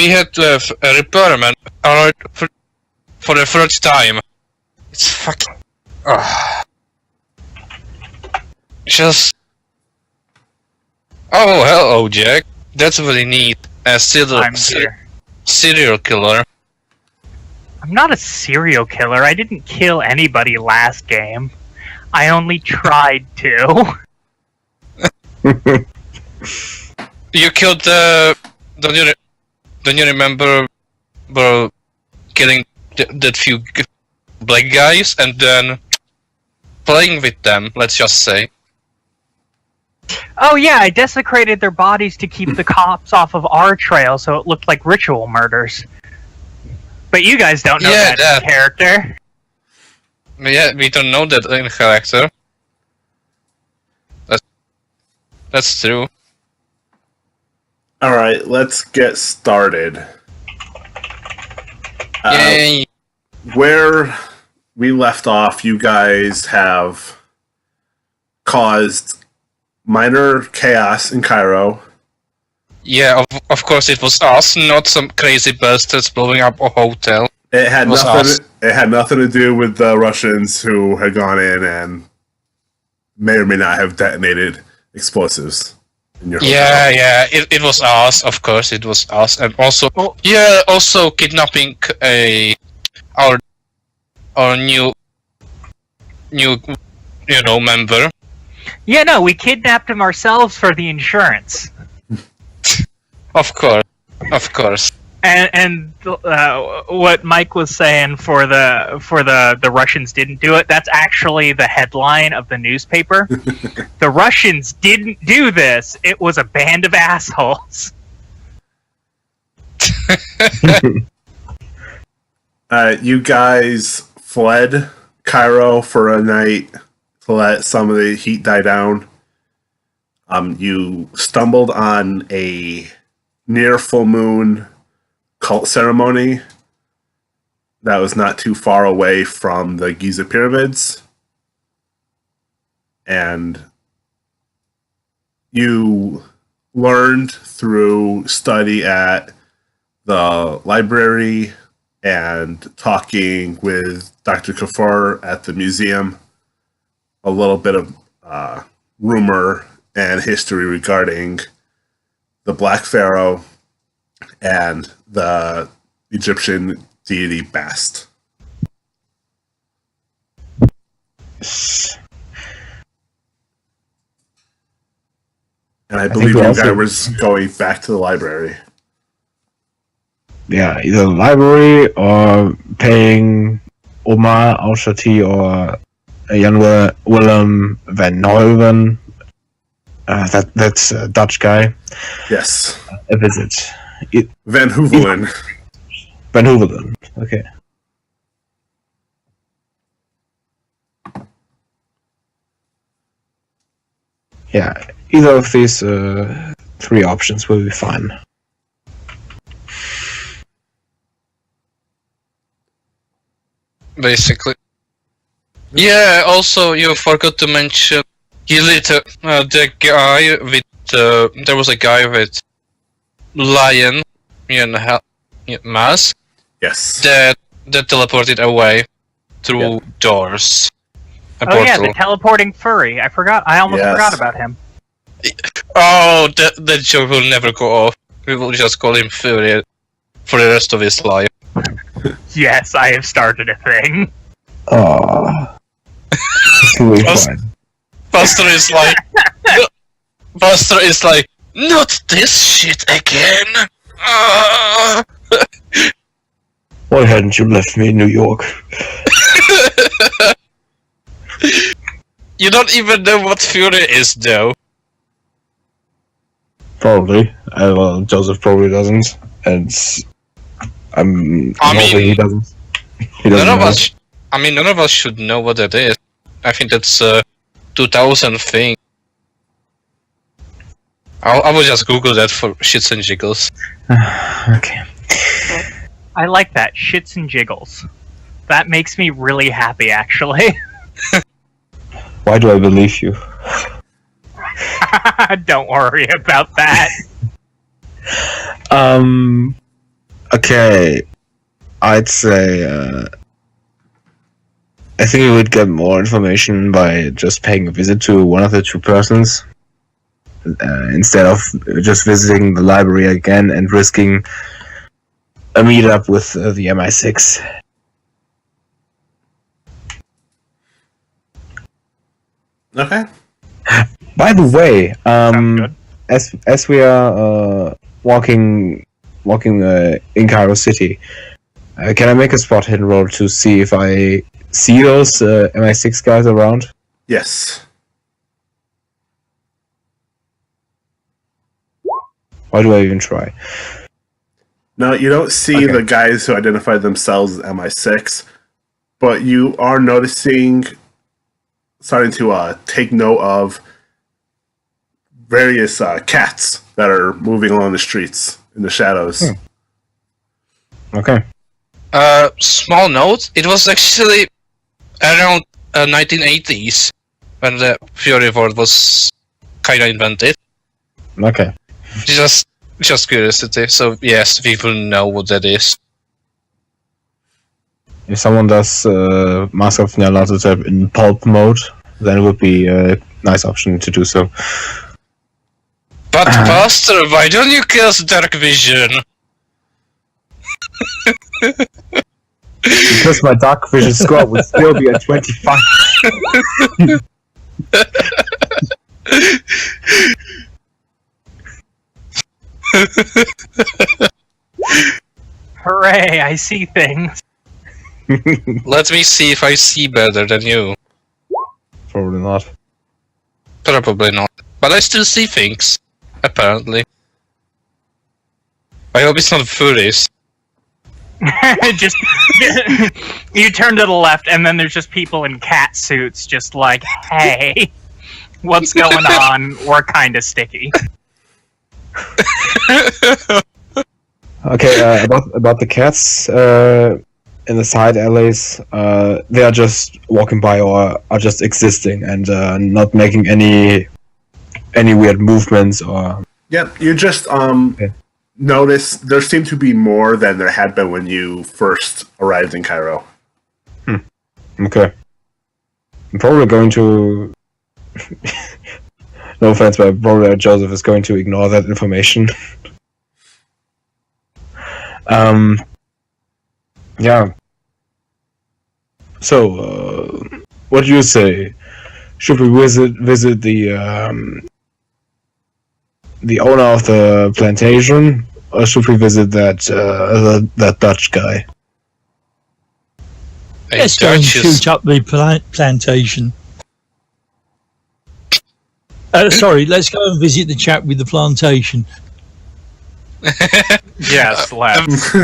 we had to have a repairman for the third time. It's fucking... Just... Oh, hello, Jack. That's really neat. A serial killer. I'm not a serial killer. I didn't kill anybody last game. I only tried to. You killed the... Don't you remember killing that few black guys and then playing with them, let's just say? Oh yeah, I desecrated their bodies to keep the cops off of our trail so it looked like ritual murders. But you guys don't know that in character. Yeah, we don't know that in character. That's true. Alright, let's get started. Yay! Where we left off, you guys have caused minor chaos in Cairo. Yeah, of course it was us, not some crazy bastards blowing up a hotel. It had nothing to do with the Russians who had gone in and may or may not have detonated explosives in your hotel. Yeah, it was us, of course it was us, and also also kidnapping our new member. Yeah, no, we kidnapped him ourselves for the insurance. Of course. And what Mike was saying for the Russians didn't do it. That's actually the headline of the newspaper. The Russians didn't do this. It was a band of assholes. You guys fled Cairo for a night to let some of the heat die down. You stumbled on a near full moon cult ceremony that was not too far away from the Giza pyramids, and you learned through study at the library and talking with Dr. Kafar at the museum a little bit of rumor and history regarding the Black Pharaoh and the Egyptian deity Bast. And I believe you guys was going back to the library. Yeah, either the library or paying Omar, Al-shakti, or Jan Willem van Neuven. That's a Dutch guy. Yes. A visit. Van Hoevelen. Van Hoevelen, okay. Yeah, either of these three options will be fine. Basically. Yeah, also you forgot to mention the guy with there was a guy with lion mask. Yes. That teleported away through doors. Yeah, the teleporting furry. I almost forgot about him. Oh, that joke will never go off. We will just call him Fury for the rest of his life. Yes, I have started a thing. Oh. Buster is like, not this shit again. Why hadn't you left me in New York? You don't even know what Fury is, though. Probably. Well, Joseph probably doesn't. And I'm hoping he doesn't. None of us should know what that is. I think that's a 2000 thing. I will just Google that for shits and jiggles. Okay. I like that, shits and jiggles. That makes me really happy, actually. Why do I believe you? Don't worry about that. Okay, I'd say I think we would get more information by just paying a visit to one of the two persons instead of just visiting the library again and risking a meetup with the MI6. Okay. By the way, Sounds good. as we are walking in Cairo City, can I make a spot hidden roll to see if I see those MI6 guys around? Yes. Why do I even try? No, you don't see Okay. the guys who identify themselves as MI6, but you are noticing, starting to take note of various cats that are moving along the streets in the shadows. Okay. Small note, it was actually around 1980s when the Fury word was kinda invented. Okay. Just curiosity, so yes, people know what that is. If someone does Mask of Nyarlathotep in pulp mode, then it would be a nice option to do so. But Buster, why don't you cast Dark Vision? Because my dark vision score would still be at 25. Hooray! I see things. Let me see if I see better than you. Probably not. Probably not. But I still see things, apparently. I hope it's not furries. Just you turn to the left, and then there's just people in cat suits, just like, "Hey, what's going on? We're kind of sticky." Okay, about the cats in the side alleys, they are just walking by or are just existing and not making any weird movements or. Yep, you just notice there seem to be more than there had been when you first arrived in Cairo. Okay. I'm probably going to. No offense, but probably Joseph is going to ignore that information. Yeah. So, what do you say? Should we visit the owner of the plantation, or should we visit that Dutch guy? Let's go and shoot up the plantation. Sorry, let's go and visit the chap with the plantation. Yes, let's.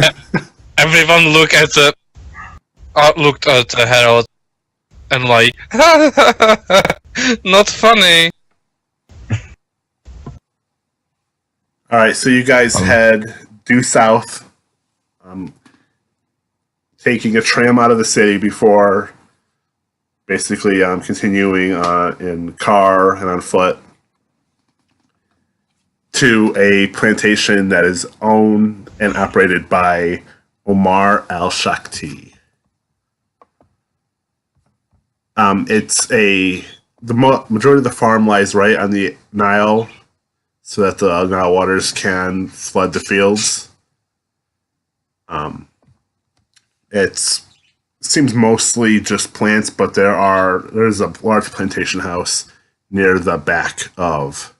Everyone looked at the Herald and like, not funny. Alright, so you guys head due south, taking a tram out of the city before basically continuing in car and on foot to a plantation that is owned and operated by Omar Al-shakti. The majority of the farm lies right on the Nile, so that the Nile waters can flood the fields. It seems mostly just plants, but there's a large plantation house near the back of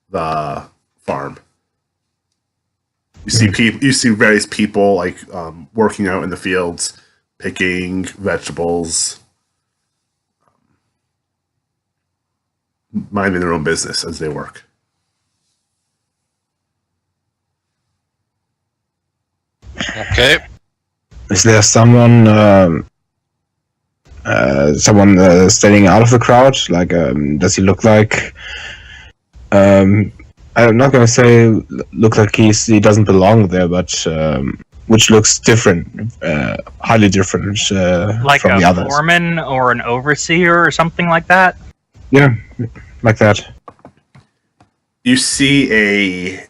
the farm. You see various people like working out in the fields, picking vegetables, minding their own business as they work. Okay. Is there someone standing out of the crowd? Like, does he look like? I'm not gonna say look like he doesn't belong there, but which looks different, highly different Like from the a others. foreman or an overseer or something like that. Yeah, like that. You see a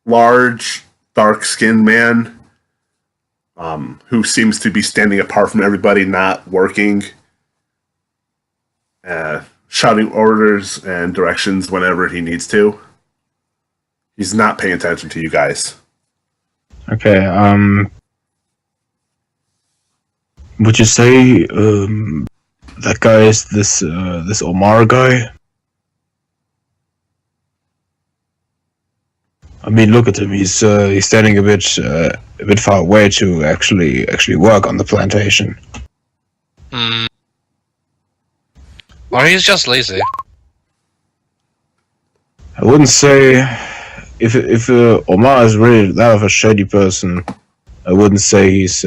large dark-skinned man who seems to be standing apart from everybody, not working, shouting orders and directions whenever he needs to. He's not paying attention to you guys. Okay, would you say that guy is this Omar guy? I mean, look at him. He's standing a bit far away to actually work on the plantation. Or he's just lazy. I wouldn't say if Omar is really that of a shady person. I wouldn't say he's.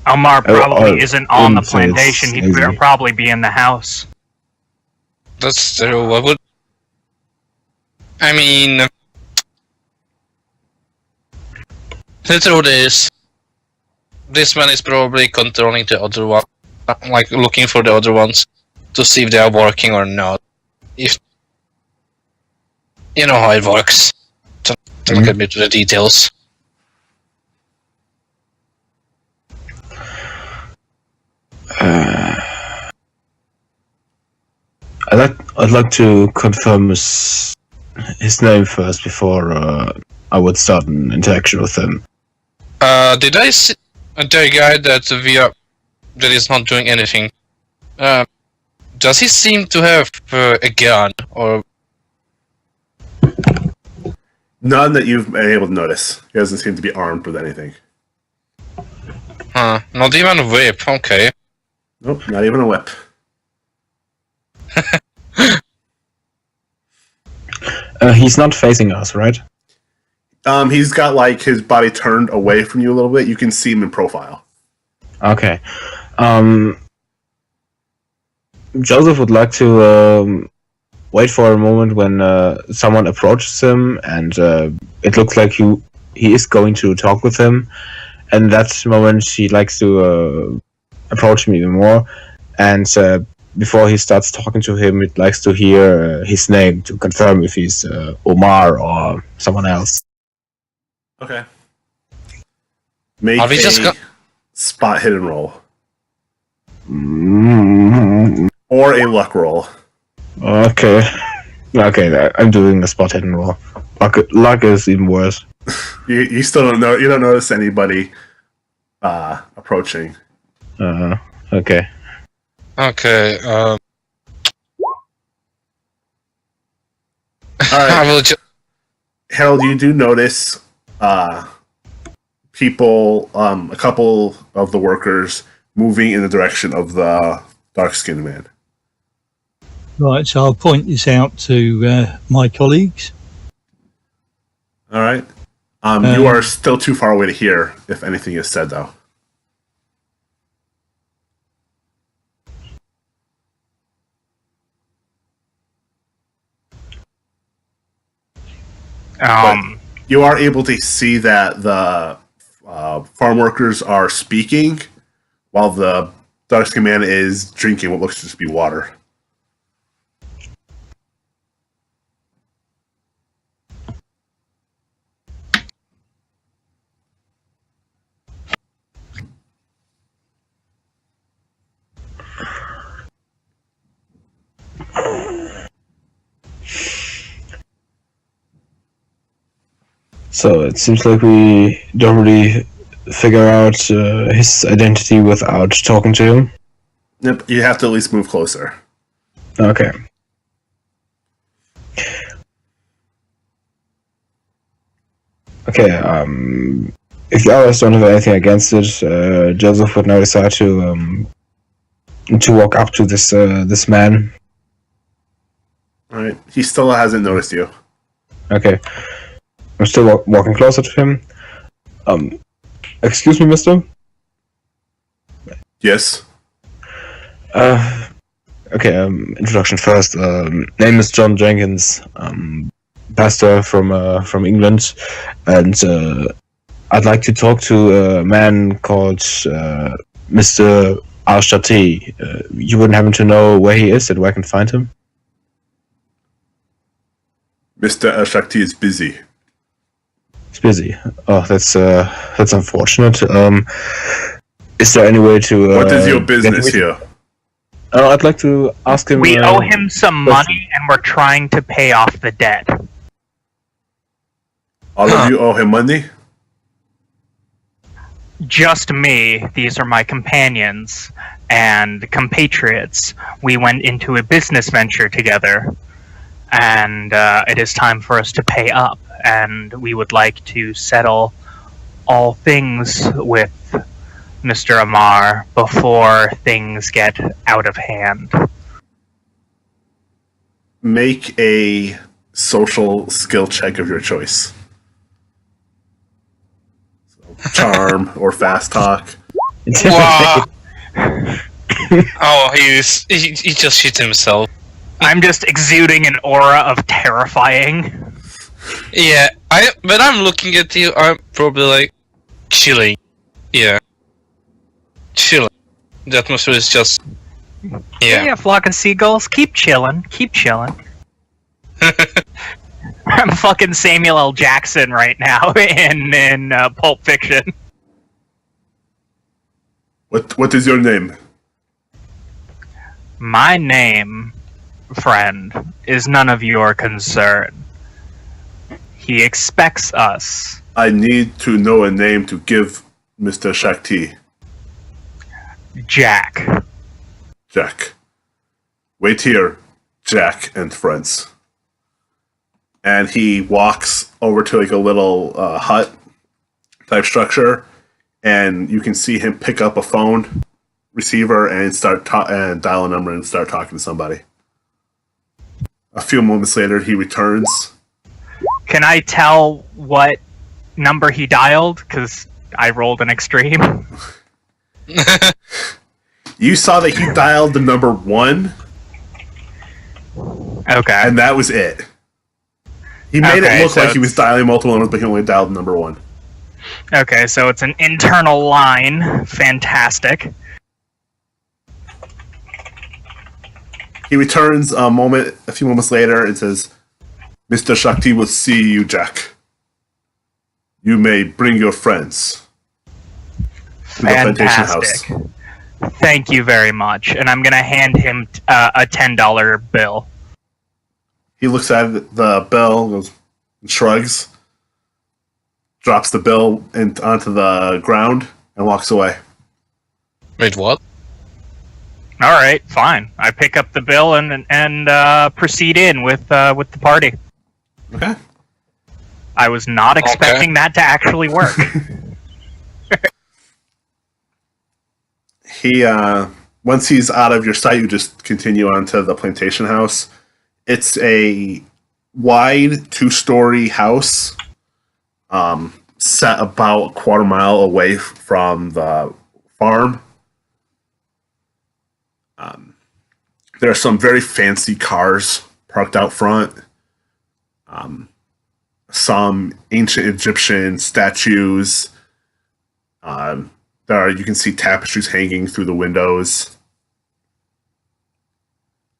Omar probably isn't on the wouldn't say it's plantation. He'd lazy. probably be in the house. That's true. What would? I mean, the truth is, this man is probably controlling the other one, like looking for the other ones to see if they are working or not. If you know how it works. Don't get me to the details. I'd like to confirm his name first before I would start an interaction with him. Did I see the guy that is not doing anything? Does he seem to have a gun or? None that you've been able to notice. He doesn't seem to be armed with anything. Not even a whip. Okay. Nope, not even a whip. He's not facing us, right? He's got like his body turned away from you a little bit. You can see him in profile. Okay. Joseph would like to wait for a moment when someone approaches him, and it looks like he is going to talk with him. And that moment, he likes to approach me even more. And before he starts talking to him, he likes to hear his name to confirm if he's Omar or someone else. Okay. Make Are we just spot hidden roll. Mm-hmm. Or a luck roll. Okay. Okay, I'm doing the spot hidden roll. Luck is even worse. You still don't know. You don't notice anybody approaching. Okay. Okay. All I right, will just. Harold. You do notice people, a couple of the workers moving in the direction of the dark-skinned man. Right, so I'll point this out to my colleagues. All right. You are still too far away to hear if anything is said, though. You are able to see that the farm workers are speaking while the dark-skinned man is drinking what looks to just be water. So it seems like we don't really figure out his identity without talking to him. Yep, you have to at least move closer. Okay. Okay, if the others don't have anything against it, Joseph would now decide to walk up to this man. All right. He still hasn't noticed you. Okay. I'm still walking closer to him. Excuse me, mister? Yes. Okay, introduction first. Name is John Jenkins, pastor from England, and I'd like to talk to a man called Mr. Al-shakti. You wouldn't happen to know where he is and where I can find him? Mr. Al-shakti is busy. He's busy. Oh, that's unfortunate. Is there any way to? What is your get business him- here? I'd like to ask him. We owe him some money, and we're trying to pay off the debt. All of you owe him money? Just me. These are my companions and compatriots. We went into a business venture together, and it is time for us to pay up. And we would like to settle all things with Mr. Omar before things get out of hand. Make a social skill check of your choice. So, charm or fast talk. Wow. Oh, he just shit himself. I'm just exuding an aura of terrifying. Yeah, when I'm looking at you, I'm probably like chilling. Yeah, chilling. The atmosphere is just Yeah, flock of seagulls. Keep chilling. Keep chilling. I'm fucking Samuel L. Jackson right now in Pulp Fiction. What is your name? My name, friend, is none of your concern. He expects us. I need to know a name to give Mr. Shakti. Jack. Jack. Wait here, Jack and friends. And he walks over to like a little hut type structure, and you can see him pick up a phone receiver and start and dial a number and start talking to somebody. A few moments later, he returns. Can I tell what number he dialed? Because I rolled an extreme. You saw that he dialed the number 1, Okay. and that was it. He made Okay, it look so like he was it's- dialing multiple numbers, but he only dialed number 1. Okay, so it's an internal line. Fantastic. He returns a few moments later, and says, "Mr. Shakti will see you, Jack. You may bring your friends to the plantation house." Fantastic. Thank you very much. And I'm going to hand him a $10 bill. He looks at the bill, goes, and shrugs, drops the bill onto the ground, and walks away. wait, what? All right, fine. I pick up the bill and proceed in with the party. Okay. I was not expecting that to actually work. He once he's out of your sight, you just continue on to the plantation house. It's a wide 2-story house, set about a quarter mile away from the farm. There are some very fancy cars parked out front. Some ancient Egyptian statues. You can see tapestries hanging through the windows.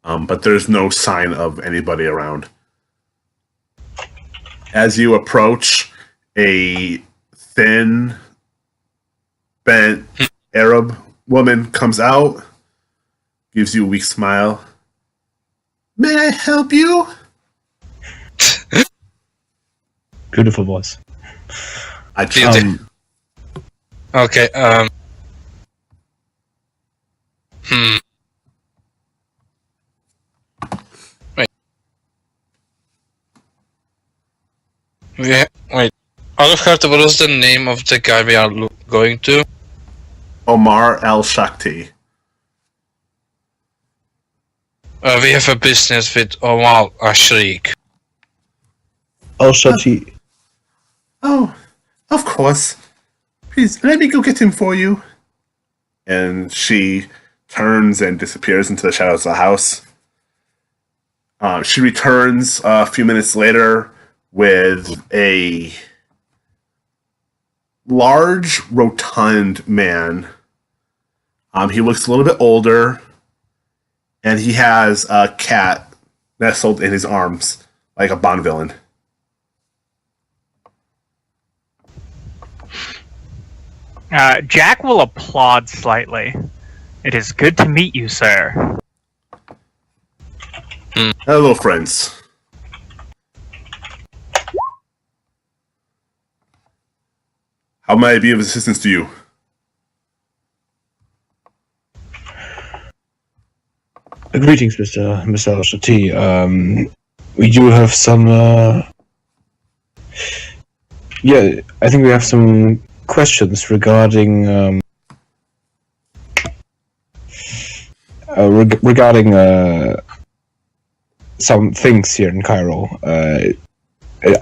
But there's no sign of anybody around. As you approach, a thin, bent Arab woman comes out, gives you a weak smile. "May I help you?" Beautiful voice. I Beauty. Okay, Wait. Wait. Out of heart, what is the name of the guy we are going to? Omar Al-shakti. We have a business with Omar Ashrik. Al-shakti. "Oh, of course. Please, let me go get him for you." And she turns and disappears into the shadows of the house. She returns a few minutes later with a large, rotund man. He looks a little bit older, and he has a cat nestled in his arms like a Bond villain. Jack will applaud slightly. It is good to meet you, sir. Hello, friends. How may I be of assistance to you? Greetings, Mr. Al-shakti. We do have some. Yeah, I think we have some questions regarding regarding some things here in Cairo.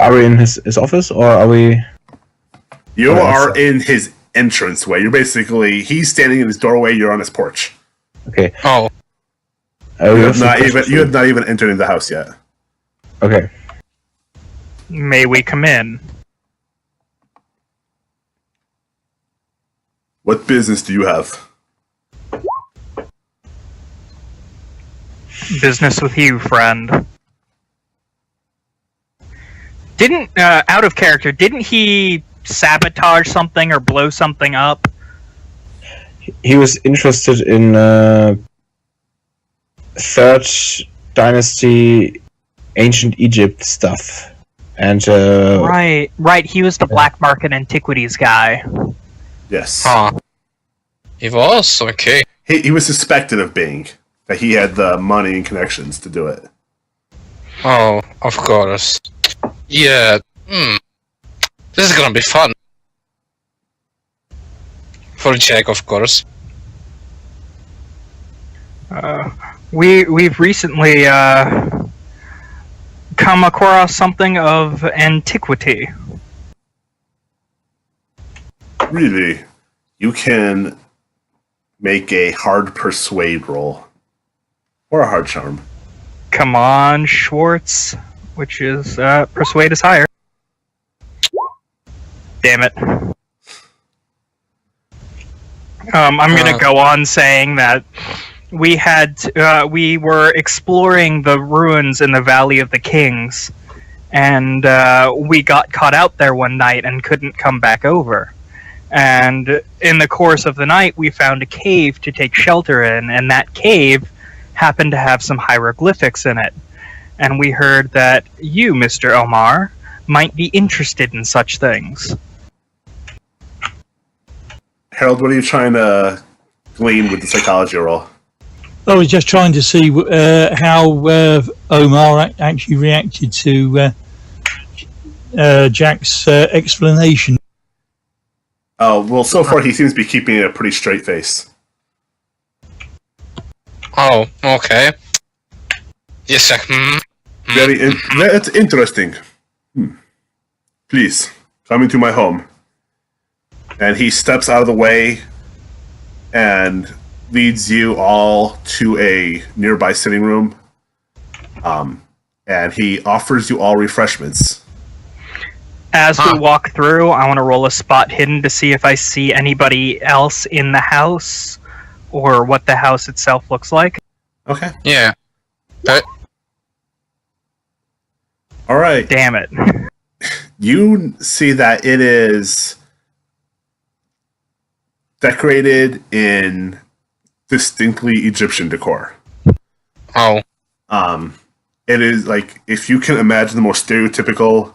Are we in his office, or are we? You are in his entranceway. You're basically he's standing in his doorway. You're on his porch. Okay. Oh, You have not even entered into the house yet. Okay. May we come in? What business do you have? Business with you, friend. Didn't, out of character, didn't he sabotage something or blow something up? He was interested in Third Dynasty, Ancient Egypt stuff, and Right. He was the black market antiquities guy. Yes. huh. He was? Okay. He was suspected of being. That he had the money and connections to do it. Oh, of course. Yeah. This is gonna be fun. For Jack, of course. We've recently come across something of antiquity. Really? You can make a hard persuade roll. Or a hard charm. Come on, Schwartz. Which is, persuade is higher. Damn it. I'm gonna go on saying that we were exploring the ruins in the Valley of the Kings, and we got caught out there one night and couldn't come back over. And in the course of the night, we found a cave to take shelter in, and that cave happened to have some hieroglyphics in it. And we heard that you, Mr. Omar, might be interested in such things. Harold, what are you trying to glean with the psychology roll? I was just trying to see how Omar actually reacted to Jack's explanation. Oh, well, so far he seems to be keeping a pretty straight face. Oh, okay. Yes, Jack. That's interesting. Please, come into my home. And he steps out of the way and leads you all to a nearby sitting room. And he offers you all refreshments. As we walk through, I want to roll a spot hidden to see if I see anybody else in the house or what the house itself looks like. Okay. Yeah. All right. Damn it. You see that it is decorated in distinctly Egyptian decor. Oh. It is like, if you can imagine the most stereotypical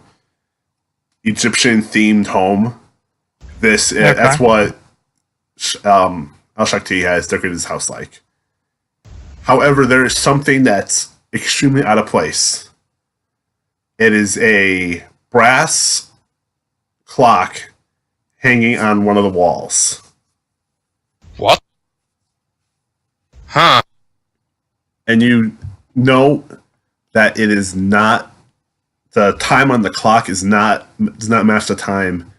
Egyptian themed home, that's what Al-shakti has decorated his house like. However, there is something that's extremely out of place. It is a brass clock hanging on one of the walls. What? Huh. And you know that it is not, the time on the clock does not match the time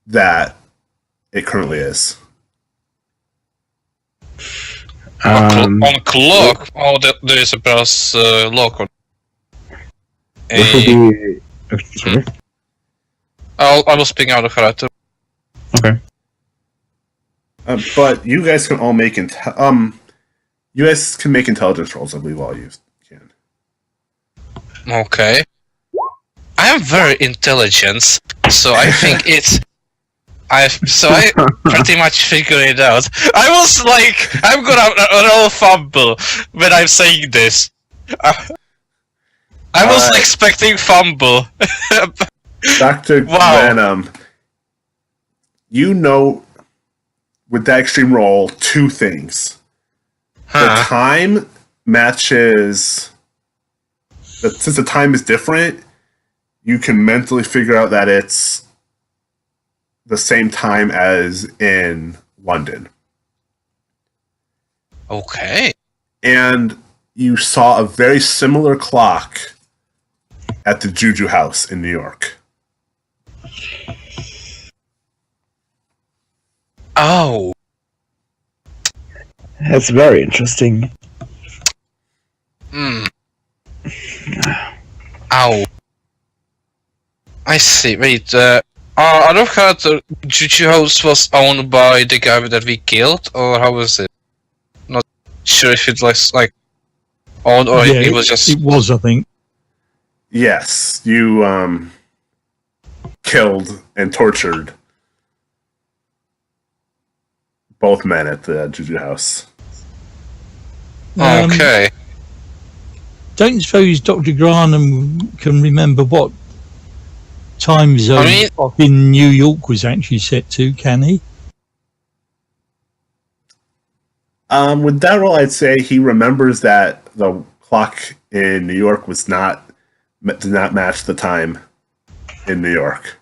that it currently is. On clock? Oh, there is a brass lock on. Which will be. Sorry. I will speak out of character. Okay. But you guys can all make you guys can make intelligence rolls. I believe all you can. Okay. I am very intelligent, so I think it's I pretty much figured it out. I was like, I'm gonna roll fumble when I'm saying this. I was expecting fumble. Dr. Wow. Venom, you know, with that extreme roll, two things. The time matches. Since the time is different, you can mentally figure out that it's the same time as in London. Okay. And you saw a very similar clock at the Juju house in New York. Oh. That's very interesting. Hmm. Ow. I see. Wait, I don't heard the Juju house was owned by the guy that we killed, or how was it? Not sure if it was like owned or Yeah, it was just. It was, I think. Yes, you killed and tortured both men at the Juju house. Okay. Don't suppose Dr. Granham can remember what time zone in New York was actually set to, can he? With that roll, I'd say he remembers that the clock in New York did not match the time in New York.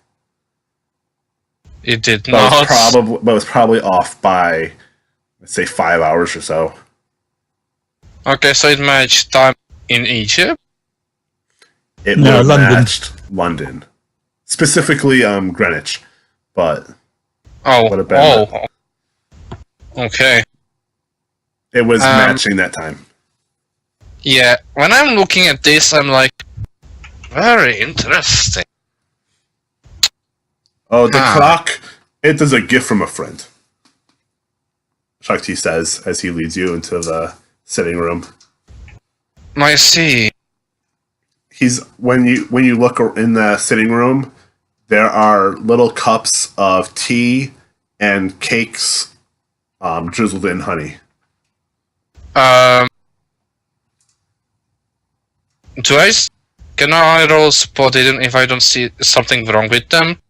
It did But not. it was probably off by, let's say, 5 hours or so. Okay, so it matched time in Egypt? It No, would have London. matched London. Specifically, Greenwich. But would have been Okay. it was matching that time. Yeah, when I'm looking at this, I'm like, very interesting. Oh, the clock, it is a gift from a friend. Shakti says as he leads you into the sitting room. I see. When you look in the sitting room, there are little cups of tea and cakes drizzled in honey. Can I roll spot hidden if I don't see something wrong with them?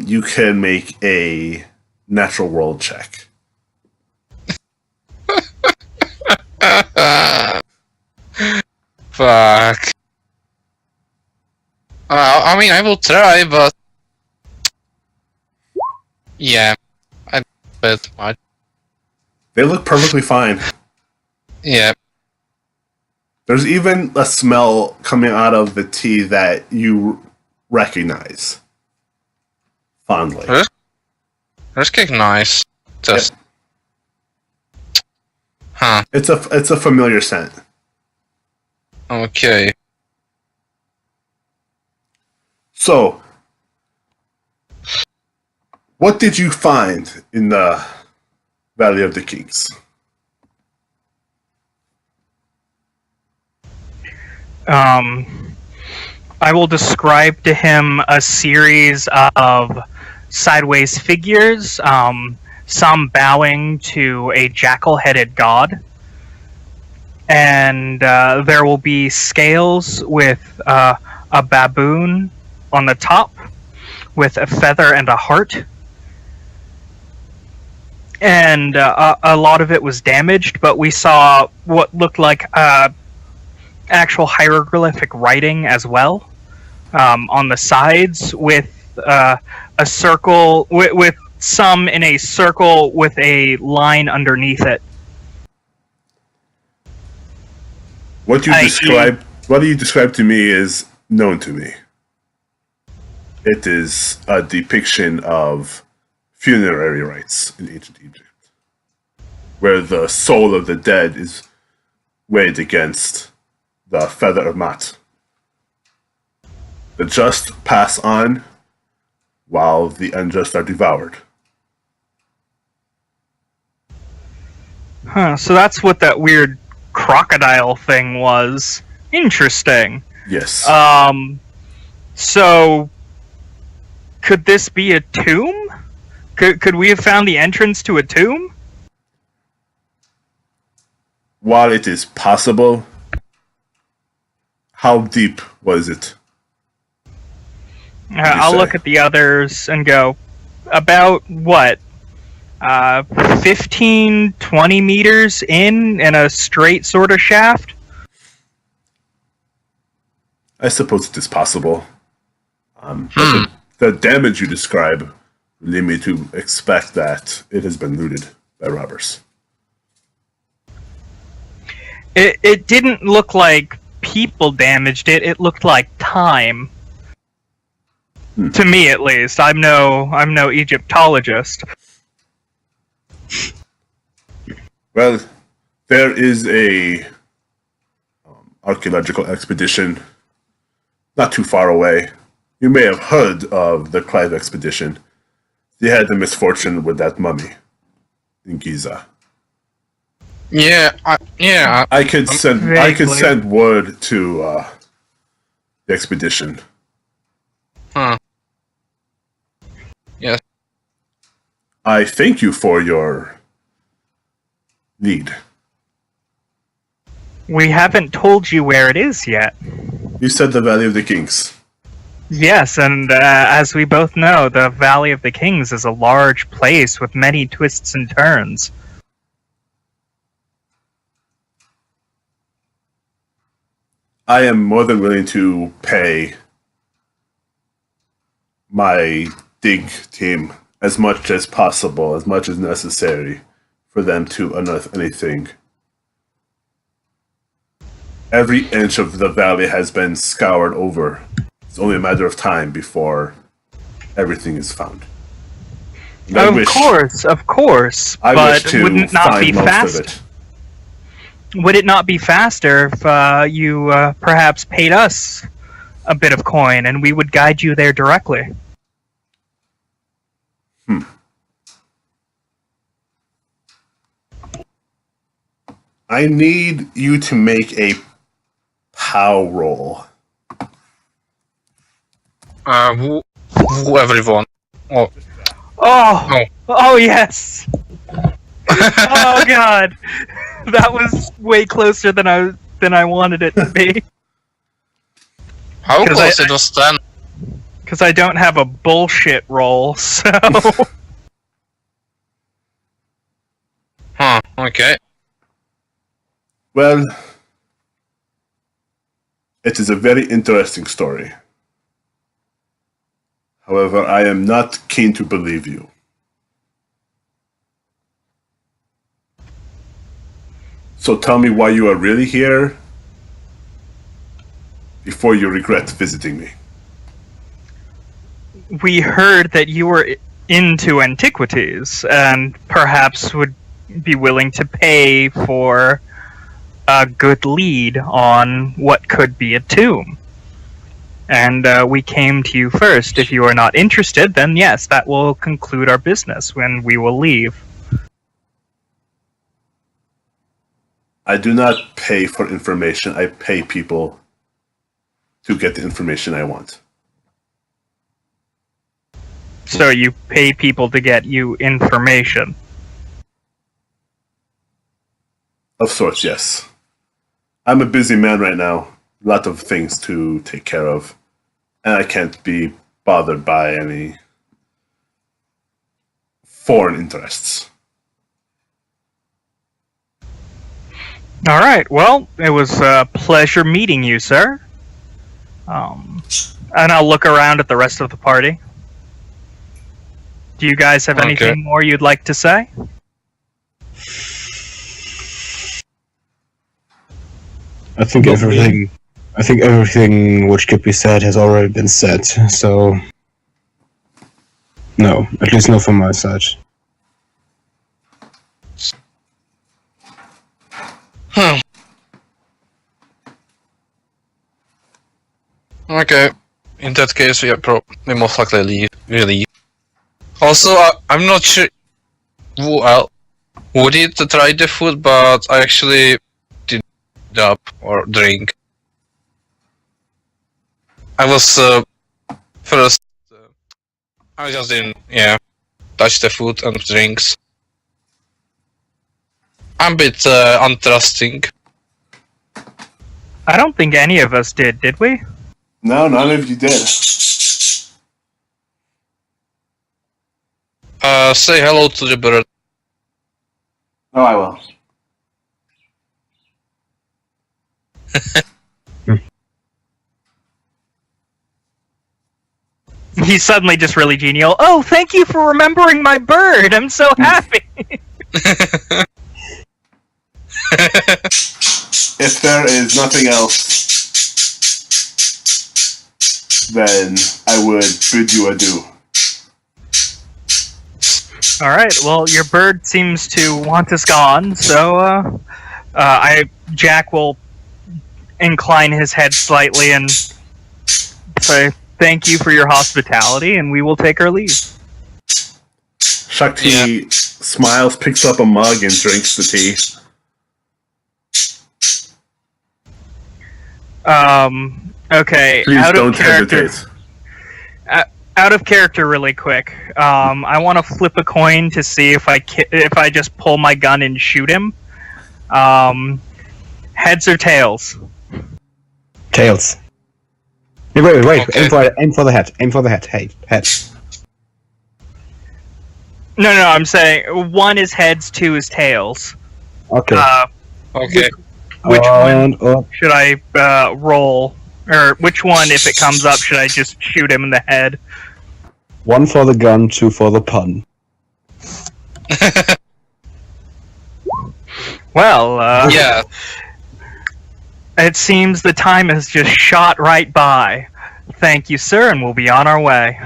You can make a natural world check. Fuck. I mean, I will try, but yeah, I bet much. They look perfectly fine. Yeah. There's even a smell coming out of the tea that you recognize fondly. That's nice. Just. Huh. It's a familiar scent. Okay. So, what did you find in the Valley of the Kings? I will describe to him a series of sideways figures, some bowing to a jackal-headed god. And there will be scales with a baboon on the top, with a feather and a heart. And a lot of it was damaged, but we saw what looked like actual hieroglyphic writing as well on the sides, with a circle, with some in a circle with a line underneath it. What you described to me is known to me. It is a depiction of funerary rites in ancient Egypt, where the soul of the dead is weighed against the feather of Mat. The just pass on, while the unjust are devoured. Huh, so that's what that weird crocodile thing was. Interesting. Yes. So, could this be a tomb? Could we have found the entrance to a tomb? While it is possible, how deep was it? I'll look at the others and go, about what? 15, 20 meters in a straight sort of shaft? I suppose it is possible. But the damage you describe lead me to expect that it has been looted by robbers. It didn't look like people damaged it. It looked like time. To me, at least. I'm no Egyptologist. Well, there is a archaeological expedition not too far away. You may have heard of the Clive expedition. They had the misfortune with that mummy in Giza. Yeah, I could send word to the expedition. Huh. Yes. I thank you for your need. We haven't told you where it is yet. You said the Valley of the Kings. Yes, and as we both know, the Valley of the Kings is a large place with many twists and turns. I am more than willing to pay my dig team as much as possible, as much as necessary, for them to unearth anything. Every inch of the valley has been scoured over. It's only a matter of time before everything is found. Of course. I but wish to wouldn't it not find be most fast? of it. Would it not be faster if you perhaps paid us a bit of coin and we would guide you there directly? I need you to make a POW roll. Everyone. Oh, Oh! No. Oh, yes! Oh, God! That was way closer than I wanted it to be. how 'Cause close it was then? Because I don't have a bullshit roll, so... Huh, okay. Well, it is a very interesting story. However, I am not keen to believe you. So tell me why you are really here before you regret visiting me. We heard that you were into antiquities, and perhaps would be willing to pay for a good lead on what could be a tomb. And we came to you first. If you are not interested, then yes, that will conclude our business when we will leave. I do not pay for information. I pay people to get the information I want. So you pay people to get you information. Of sorts, yes. I'm a busy man right now. A lot of things to take care of. And I can't be bothered by any foreign interests. All right. Well, it was a pleasure meeting you, sir. And I'll look around at the rest of the party. Do you guys have Okay. anything more you'd like to say? I think everything which could be said has already been said, so no, at least not from my side. Okay. In that case, we most likely leave. Also, I'm not sure who would it try the food, but I actually did up or drink. I was first. I just didn't. Yeah, touch the food and drinks. I'm a bit untrusting. I don't think any of us did we? No, none of you did. Say hello to the bird. Oh, I will. He's suddenly just really genial. Oh, thank you for remembering my bird. I'm so happy. If there is nothing else, then I would bid you adieu. All right. Well, your bird seems to want us gone, so Jack will incline his head slightly and say, "Thank you for your hospitality," and we will take our leave. Shakti smiles, picks up a mug, and drinks the tea. Okay. Please out don't of character. hesitate. Out of character, really quick. I want to flip a coin to see if I just pull my gun and shoot him. Heads or tails? Tails. Wait. Okay. Aim for the head. Aim for the head. Hey, head. No. I'm saying 1 is heads, 2 is tails. Okay. Okay. Which one Oh, should I roll? Or which one, if it comes up, should I just shoot him in the head? 1 for the gun, 2 for the pun. Well, Yeah. it seems the time has just shot right by. Thank you, sir, and we'll be on our way.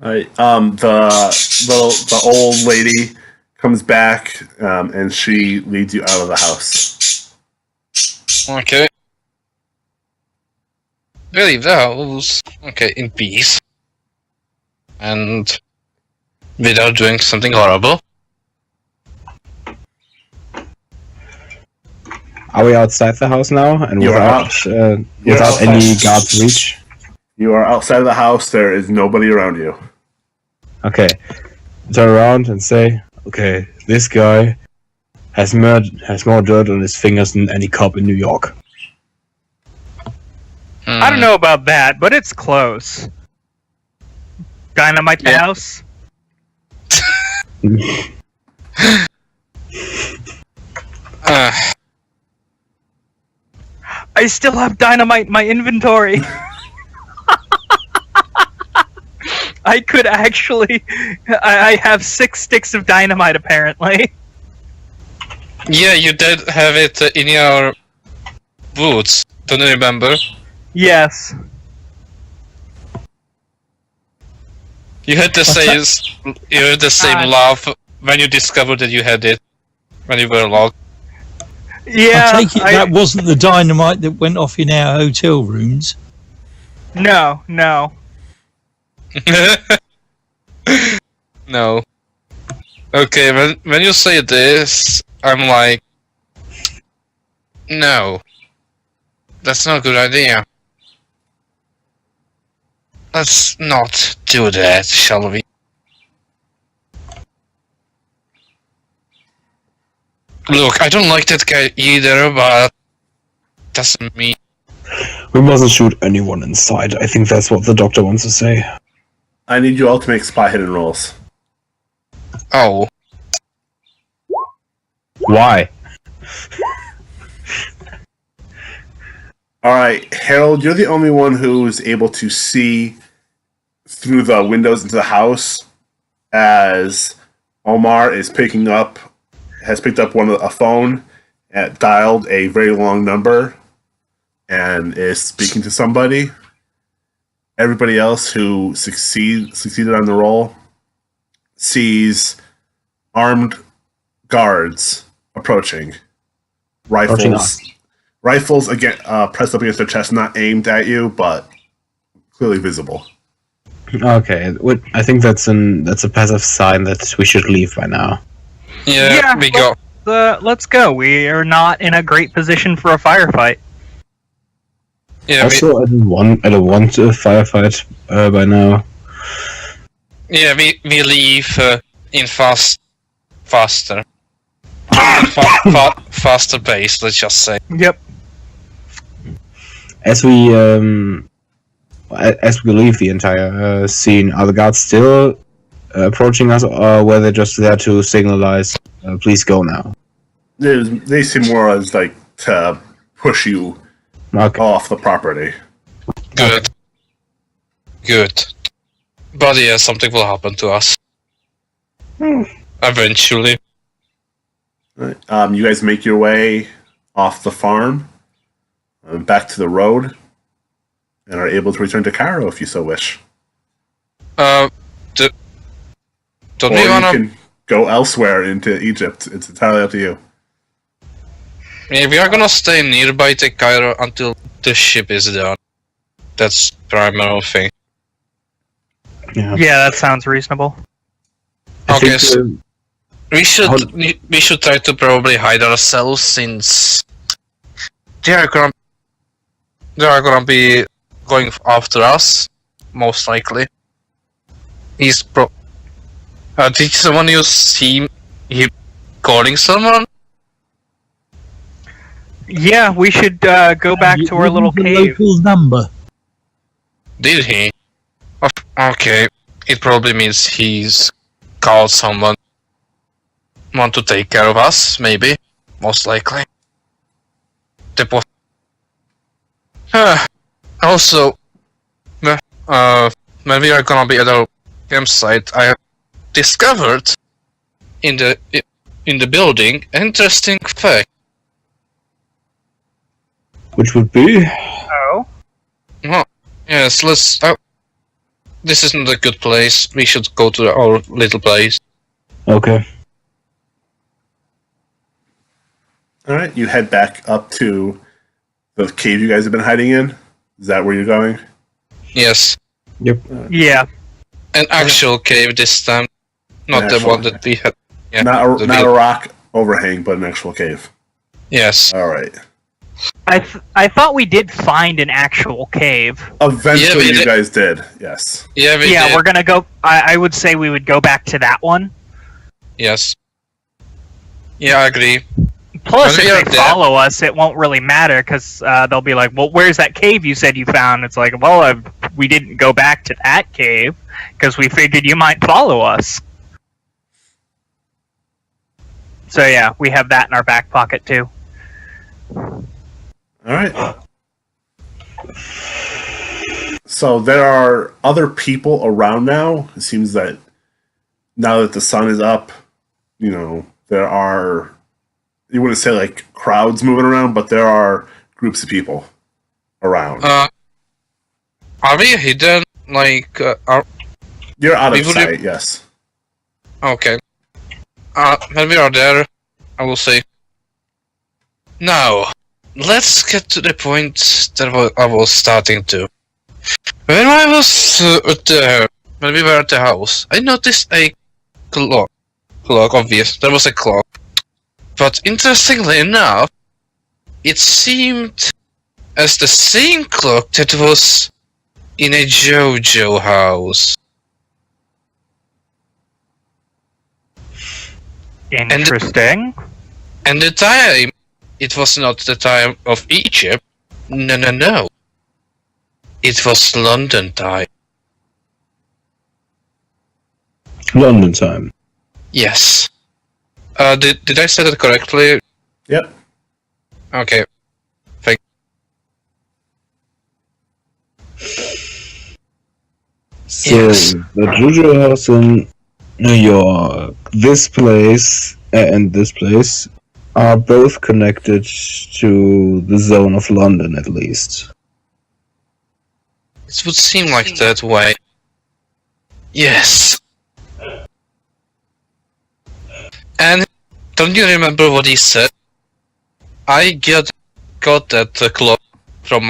Alright, the old lady comes back, and she leads you out of the house. Okay. We leave the house. Okay, in peace. And without doing something horrible. Are we outside the house now and You're without any outside. guards reach? You are outside of the house, there is nobody around you. Okay. Turn around and say, okay, this guy has more dirt on his fingers than any cop in New York. I don't know about that, but it's close. Dynamite the Yeah. house? I still have dynamite in my inventory. I could actually... I have 6 sticks of dynamite, apparently. Yeah, you did have it in your boots. Don't you remember? Yes. You had the same laugh when you discovered that you had it when you were locked. Yeah. I take it that wasn't the dynamite that went off in our hotel rooms. No. No. Okay, when you say this, I'm like, no, that's not a good idea. Let's not do that, shall we? Look, I don't like that guy either, but doesn't mean... We mustn't shoot anyone inside. I think that's what the doctor wants to say. I need you all to make spot hidden rolls. Oh. Why? Alright, Harold, you're the only one who's able to see through the windows into the house as Omar has picked up a phone and dialed a very long number and is speaking to somebody. Everybody else who succeeded on the roll sees armed guards approaching. Rifles again pressed up against their chest, not aimed at you, but clearly visible. Okay, I think that's a passive sign that we should leave by now. Yeah, we go. Let's go. We are not in a great position for a firefight. Yeah, Also, I don't want a firefight by now. Yeah, we leave in faster faster pace. Let's just say. Yep. As we leave the entire scene, are the guards still approaching us, or were they just there to signalize, "Please go now"? They seem more as like to push you off the property. Good. Good. But yeah, something will happen to us. Eventually. Right. You guys make your way off the farm, back to the road, and are able to return to Cairo if you so wish. Don't Or we you wanna? can go elsewhere into Egypt. It's entirely up to you. Yeah, we are gonna stay nearby to Cairo until the ship is done. That's primary thing. Yeah. Yeah, that sounds reasonable. I Okay, think, so we should try to probably hide ourselves since they are gonna be going after us, most likely. Did someone you see him calling someone? Yeah, we should go back to our little The cave. local number. Did he? Okay, it probably means he's called someone. Want to take care of us, maybe. Most likely. Also, when we are gonna be at our campsite, I discovered in the building an interesting fact. which would be Oh. Well, yes, let's. This isn't a good place. We should go to our little place. okay. All right, you head back up to the cave you guys have been hiding in. Is that where you're going? Yes, Yeah. an actual cave this time, not the actual one that we had. Yeah, Not the a real- rock overhang, but an actual cave. Yes. All right. I thought we did find an actual cave. Eventually, we you did. guys did. Yes. Yeah, we Yeah, did. we're gonna go. I would say we would go back to that one. Yes. Yeah, I agree. Plus, When we if are they there- follow us, it won't really matter because they'll be like, "Well, where's that cave you said you found?" It's like, "Well, we didn't go back to that cave because we figured you might follow us." So yeah, we have that in our back pocket too. All right. So there are other people around now. It seems that now that the sun is up, there are, you wouldn't say like crowds moving around, but there are groups of people around. Are we hidden? Like, You're out of people sight, yes. okay. When we are there, I will say. Now, let's get to the point that I was starting to. When I was there, when we were at the house, I noticed a clock. Obvious, there was a clock. But interestingly enough, it seemed as the same clock that was in a JoJo house. Interesting. And the time, it was not the time of Egypt. No. It was London time. London time. Yes. Did I say that correctly? Yep. Okay. So Yes. the JoJo house in New York, this place and this place are both connected to the zone of London, at least. It would seem like that way. Yes. And don't you remember what he said? I got that clock from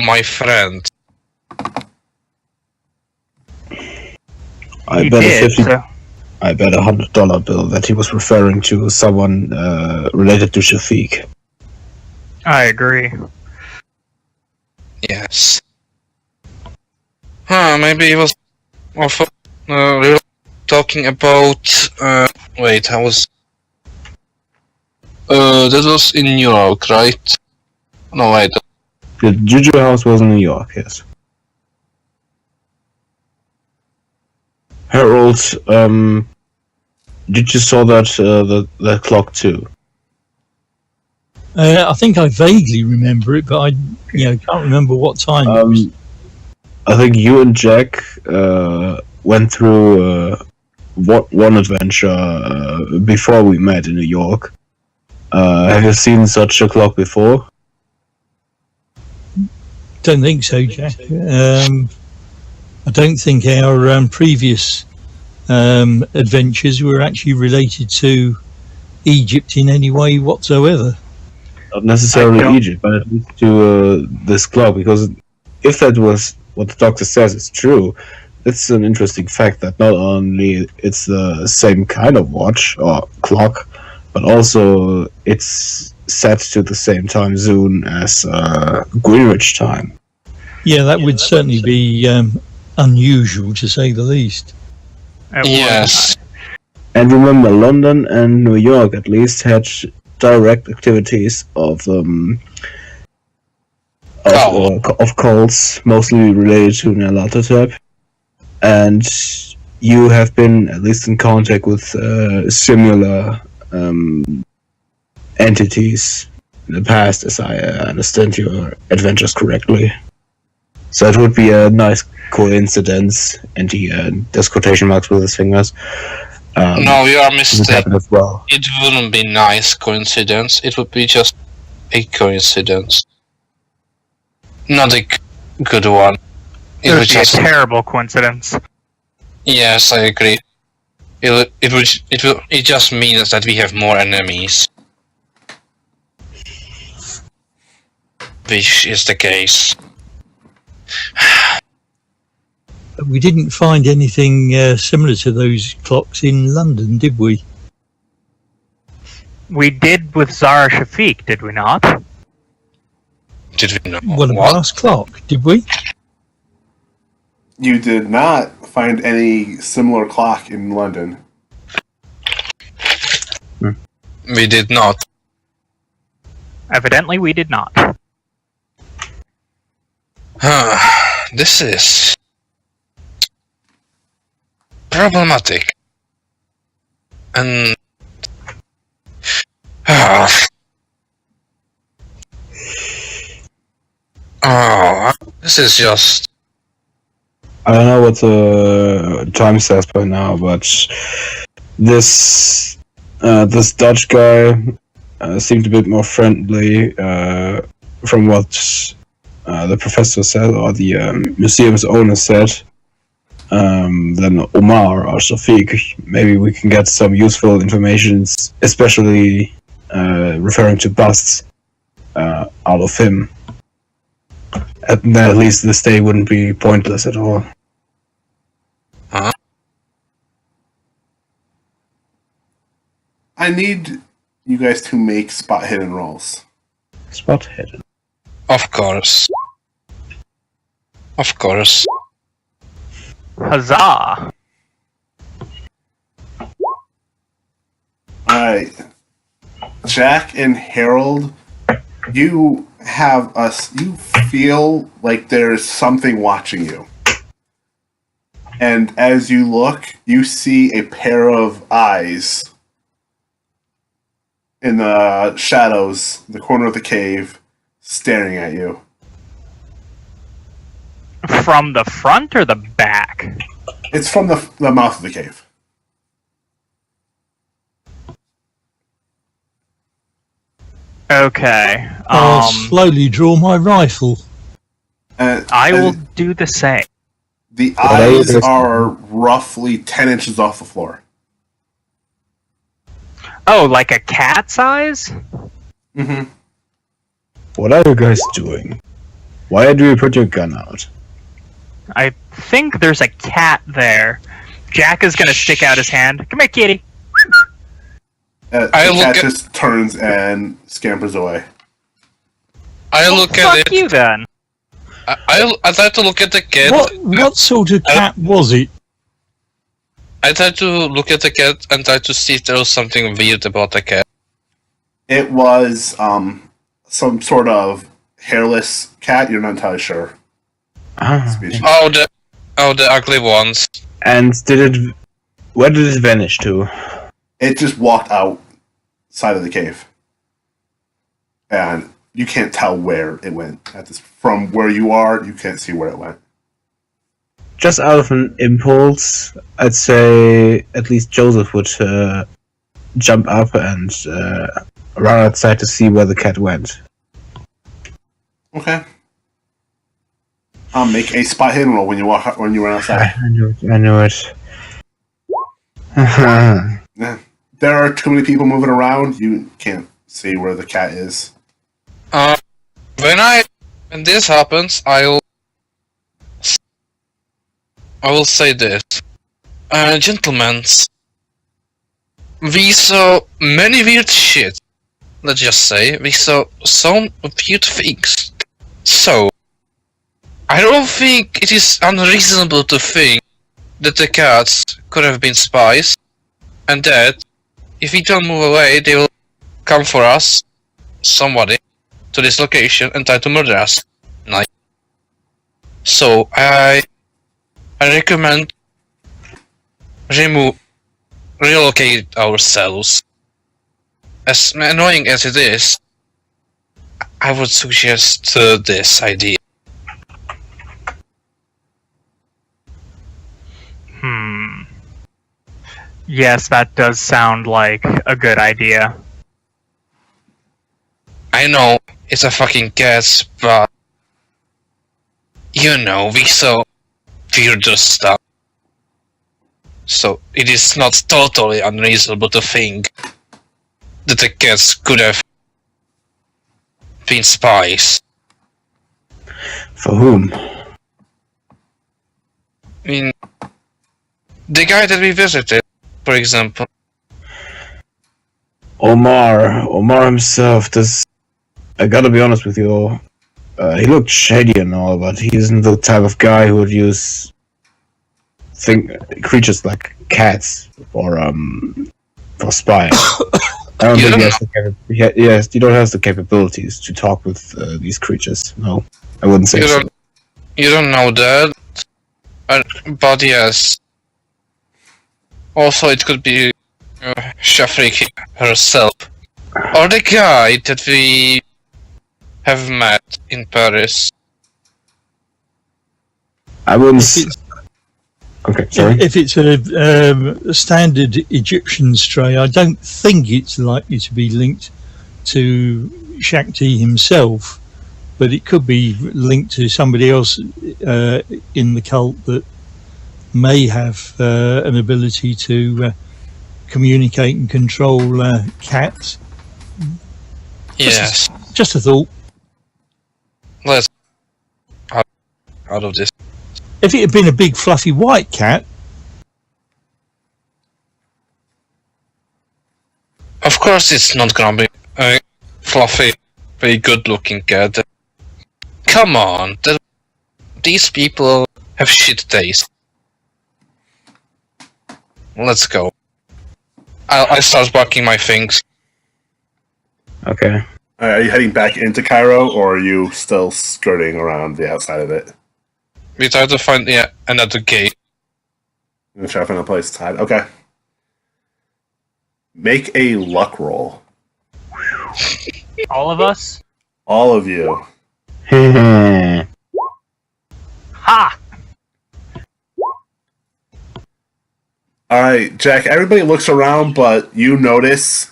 my friend. I He bet did. a 50, So. I bet $100 bill that he was referring to someone related to Shafiq. I agree. Yes. Huh, maybe of we're talking about. Wait, I was. That was in New York, right? No, wait. The Juju house was in New York, yes. Harold, did you saw that clock too? I think I vaguely remember it, but I can't remember what time it was. I think you and Jack went through one adventure before we met in New York. Have you seen such a clock before? Don't think so, Jack. I don't think our previous adventures were actually related to Egypt in any way whatsoever. Not necessarily Egypt, but at least to this clock, because if that was what the doctor says is true, it's an interesting fact that not only it's the same kind of watch or clock, but also it's set to the same time zone as Greenwich time. Yeah, that would certainly be unusual, to say the least. Yes. And remember, London and New York at least had direct activities of cults, mostly related to Nyarlathotep, and you have been at least in contact with similar entities in the past, as I understand your adventures correctly. So it would be a nice coincidence, and he does quotation marks with his fingers. No, you are mistaken. As well. It wouldn't be nice coincidence. It would be just a coincidence. Not a good one. It would be a terrible coincidence. Yes, I agree. It just means that we have more enemies. Which is the case. We didn't find anything similar to those clocks in London, did we? We did with Zara Shafiq, did we not? Did we not? Well, a brass clock, did we? You did not find any similar clock in London. We did not. Evidently, we did not. This is problematic. And this is just. I don't know what the time says by now, but this Dutch guy seemed a bit more friendly from what the professor said, or the museum's owner said, than Omar or Shafiq. Maybe we can get some useful information, especially referring to busts out of him. At least this day wouldn't be pointless at all. Huh? I need you guys to make spot hidden rolls. Spot hidden. Of course. Of course. Huzzah! Alright. Jack and Harold, you feel like there's something watching you. And as you look, you see a pair of eyes in the shadows, in the corner of the cave, staring at you. From the front or the back? It's from the mouth of the cave. Okay. I'll slowly draw my rifle. I will do the same. The eyes are roughly 10 inches off the floor. Oh, like a cat's eyes? Mm-hmm. What are you guys doing? Why do you put your gun out? I think there's a cat there. Jack is gonna stick out his hand. Come here, kitty. The cat just turns and scampers away. I look at it. Fuck you then. I'd like to look at the cat. What sort of cat was it? I tried to look at the cat and try to see if there was something weird about the cat. It was some sort of hairless cat. You're not entirely sure. Species. Oh, the ugly ones. And where did it vanish to? It just walked outside of the cave, and you can't tell where it went. From where you are, you can't see where it went. Just out of an impulse, I'd say at least Joseph would jump up and run outside to see where the cat went. Okay. Make a spot hidden roll when you run outside. I knew it. Yeah. There are too many people moving around. You can't see where the cat is. When this happens, I will say this. Gentlemen, we saw many weird shit. Let's just say, we saw some weird things. So, I don't think it is unreasonable to think that the cats could have been spies, and that if we don't move away, they will come for us, somebody, to this location and try to murder us. Like, so I recommend relocate ourselves. As annoying as it is, I would suggest this idea. Yes, that does sound like a good idea. I know it's a fucking guess, but you know, we saw weirder stuff. So it is not totally unreasonable to think that the cats could have been spies. For whom? I mean, the guy that we visited, for example. Omar himself does. I gotta be honest with you. He looked shady and all, but he isn't the type of guy who would use creatures like cats for spying. I don't think he has yes, you don't have the capabilities to talk with these creatures. No, I wouldn't say so. You don't know that, but yes. Also, it could be Shafrik herself, or the guy that we have met in Paris. I wouldn't. Okay, sorry. If it's a standard Egyptian stray, I don't think it's likely to be linked to Shakti himself, but it could be linked to somebody else in the cult that may have an ability to communicate and control cats. Yes. Just a thought. Let's out of this. If it had been a big fluffy white cat, Of course, it's not gonna be a fluffy, very good-looking cat. Come on, these people have shit taste. Let's go. I start barking my things. Okay. Are you heading back into Cairo, or are you still skirting around the outside of it? We try to find another gate. I'm gonna try to find a place to hide. Okay. Make a luck roll. All of us? All of you. Ha! Alright, Jack, everybody looks around, but you notice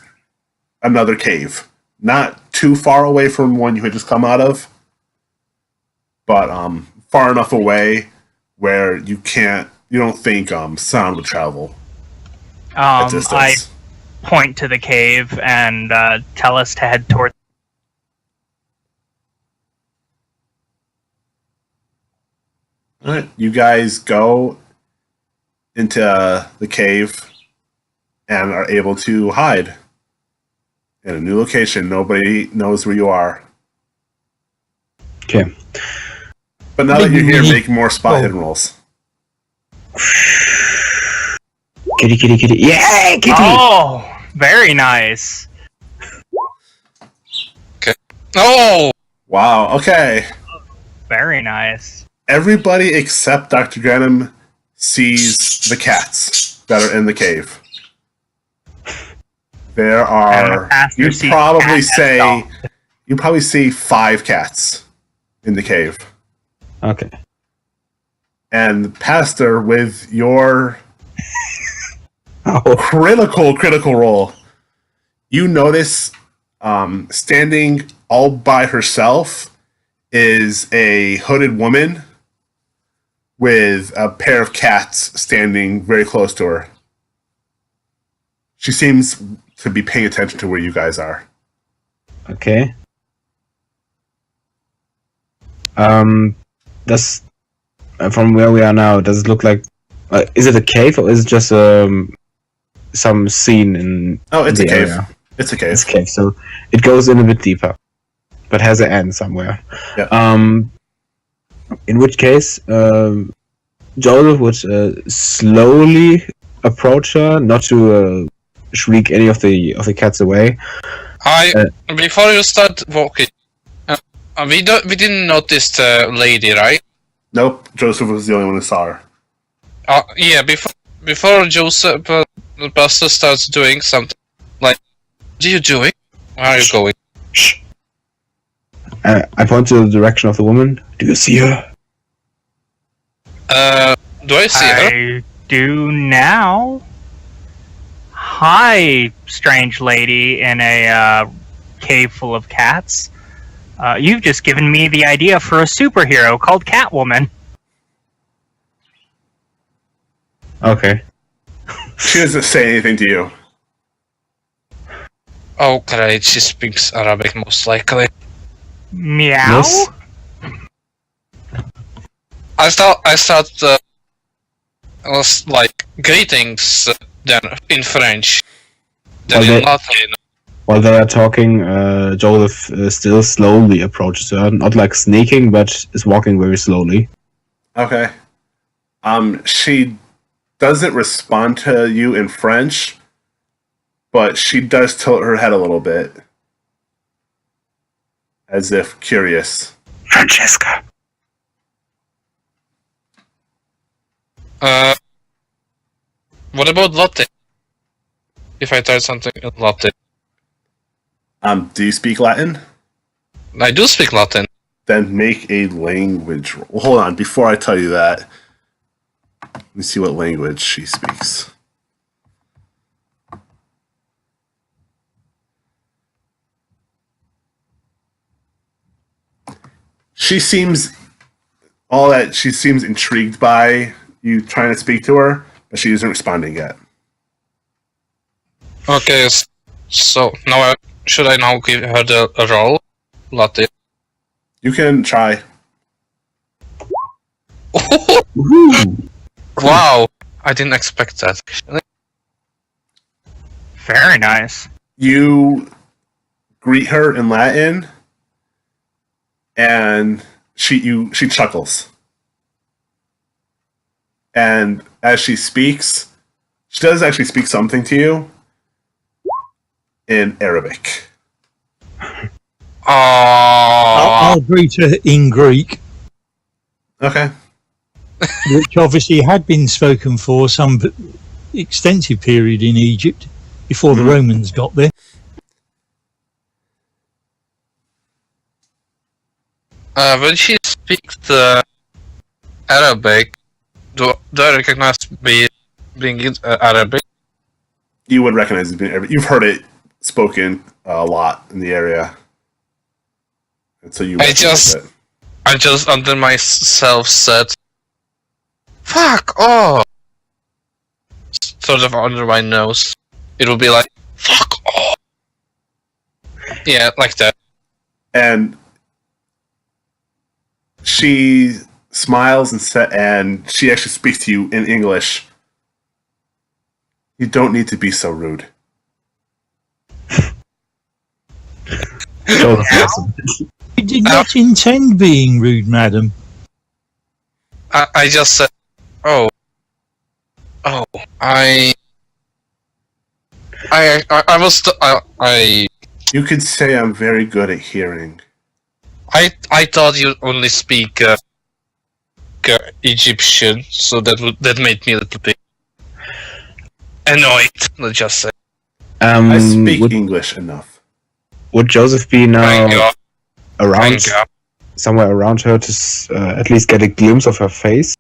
another cave. Not too far away from one you had just come out of, but far enough away where you don't think sound would travel at distance. I point to the cave and tell us to head toward. Alright, you guys go into the cave and are able to hide in a new location. Nobody knows where you are. Okay. But now that you're here, make more spot hidden rolls. Kitty, kitty, kitty. Yeah, kitty! Oh, very nice. Oh! Wow. Okay. Very nice. Everybody except Dr. Granum sees the cats that are in the cave. There And are. the pastor You'd sees probably cats as say. well. You probably see 5 cats in the cave. Okay. And the pastor, with your Oh. critical roll, you notice standing all by herself is a hooded woman with a pair of cats standing very close to her. She seems to be paying attention to where you guys are. Okay. Does from where we are now, does it look like? Is it a cave or is it just some scene in? Oh, it's in a the cave. area? It's a cave. It's a cave, so it goes in a bit deeper, but has an end somewhere. Yeah. In which case, Joseph would slowly approach her, not to shriek any of the cats away. Before you start walking, we didn't notice the lady, right? Nope, Joseph was the only one who saw her. Yeah, before Joseph, the pastor starts doing something, like, what are you doing? Where are you going? Shh. I point to the direction of the woman. Do you see her? Do I see her? I do now. Hi, strange lady in a cave full of cats. You've just given me the idea for a superhero called Catwoman. Okay. She doesn't say anything to you. Oh, great, she speaks Arabic most likely. Meow? Yes. I start was like greetings then in French, then Well, in they- Latin. While they are talking, Joseph still slowly approaches her, not like sneaking, but is walking very slowly. Okay. She doesn't respond to you in French, but she does tilt her head a little bit, as if curious. Francesca. What about Latin? If I try something in Latin, Do you speak Latin? I do speak Latin. Then make a language roll. Hold on, before I tell you that, let me see what language she speaks. She seems intrigued by you trying to speak to her, but she isn't responding yet. Okay, so now should I now give her the role, Latin? You can try. Wow, I didn't expect that. Very nice. You greet her in Latin, and she chuckles. And as she speaks, she does actually speak something to you in Arabic. I'll greet her in Greek, Okay. which obviously had been spoken for some extensive period in Egypt before the Romans got there. When she speaks Arabic, do I recognize being it Arabic? You would recognize it being Arabic. You've heard it spoken a lot in the area. And so you recognize it. I just under myself said, "Fuck off!" Sort of under my nose. It will be like, "Fuck off." Yeah, like that. And she smiles and she actually speaks to you in English. You don't need to be so rude. Joseph listen. We did not intend being rude, madam. I just said, "Oh, I You could say I'm very good at hearing. I thought you only speak Egyptian, so that made me a little bit annoyed. Let's just say. I speak English enough. Would Joseph be now Thank God. around, Thank God. somewhere around her to at least get a glimpse of her face?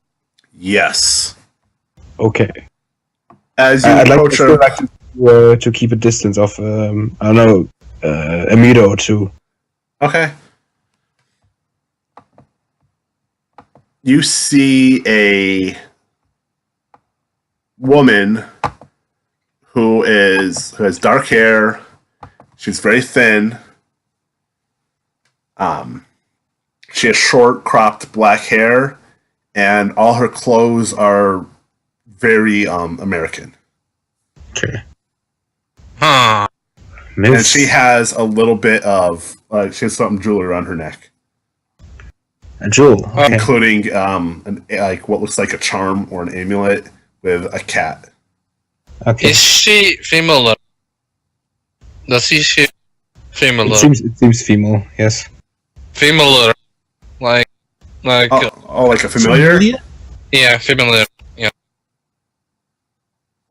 Yes. Okay. As you I'd approach her, like to keep a distance of, I don't know, a meter or two. okay. You see a woman who has dark hair. She's very thin. She has short, cropped black hair, and all her clothes are very American. Okay. Huh. And she has a little bit of she has something jewelry around her neck, A jewel. Okay. including what looks like a charm or an amulet with a cat. Okay. Is she female? Does she female? It seems female. Yes. Female, like Like a familiar? yeah, female. Yeah.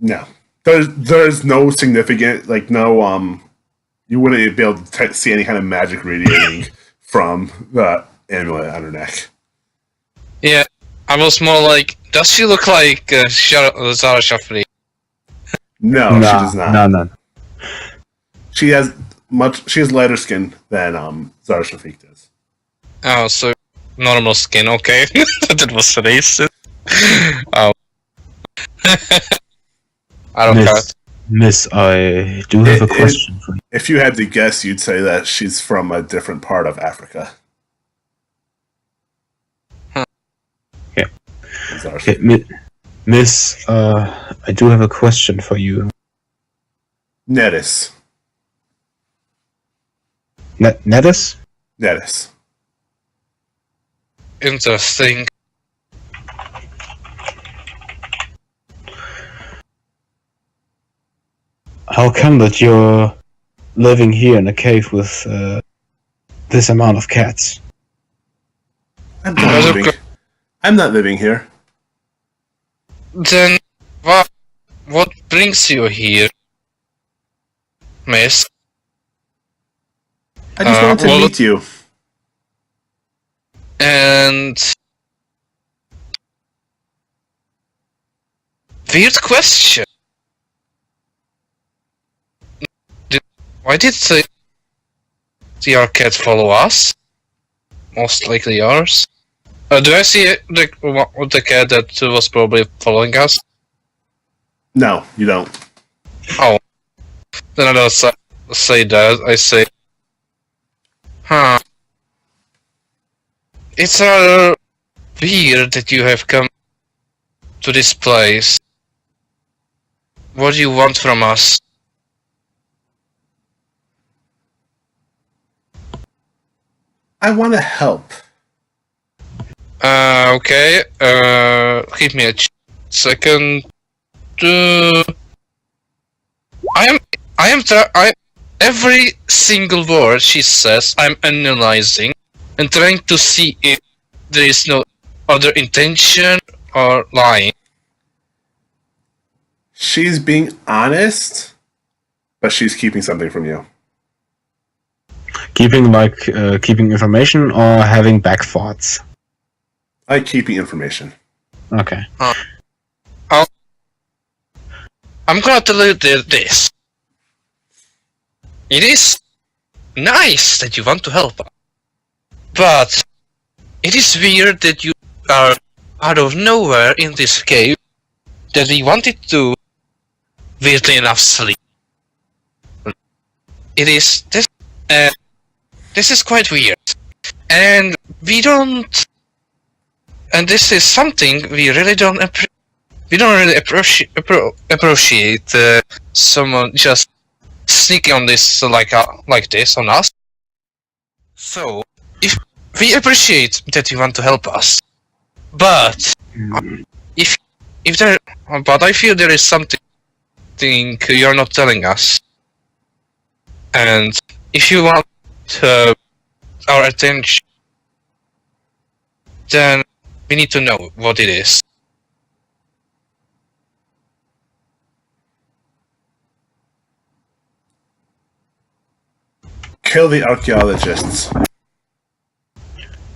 No, there's no significant no you wouldn't be able to see any kind of magic radiating from the amulet on her neck. Yeah, I was more like, does she look like Zara Shafri? No, she does not. No. She has lighter skin than Zara Shafiq does. Oh, so normal skin, okay. That was racist. Oh. I don't care. Miss, I do have a question for you. If you had to guess, you'd say that she's from a different part of Africa. Yeah. Zara Okay, Shafiq. Miss, I do have a question for you. Neris. Neris? Neris. Interesting. How come that you're living here in a cave with this amount of cats? I'm not living here. Then what brings you here, miss? I just wanted to meet you. And weird question. Why did your cat follow us? Most likely yours. Do I see the cat that was probably following us? No, you don't. Oh. Then I don't say that. I say, huh. It's rather weird that you have come to this place. What do you want from us? I want to help. Okay. Give me a second. Every single word she says, I'm analyzing and trying to see if there is no other intention or lying. She's being honest, but she's keeping something from you. Keeping information or having back thoughts? Keeping information. Okay. I'm gonna tell you this. It is nice that you want to help us, but it is weird that you are out of nowhere in this cave that we wanted to, weirdly enough, sleep. It is this. This is quite weird, and we don't. And this is something we really don't. We don't really appreciate someone just sneaking on this like this on us. So, if we appreciate that you want to help us, but I feel there is something think you're not telling us. And if you want our attention, then we need to know what it is. Kill the archaeologists.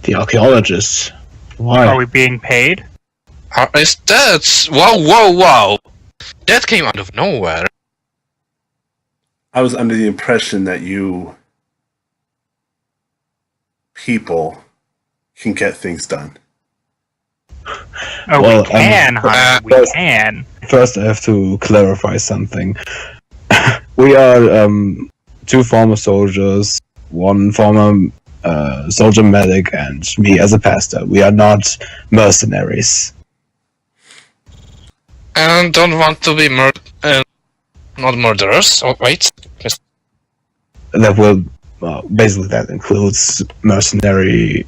The archaeologists. Why? Are we being paid? Is that? Wow! That came out of nowhere. I was under the impression that you people can get things done. Oh, Well, we can, honey. We first- can. First, I have to clarify something. We are 2 former soldiers, 1 former soldier medic, and me as a pastor. We are not mercenaries. And don't want to be not murderers. Oh, wait. That will basically that includes mercenaryism.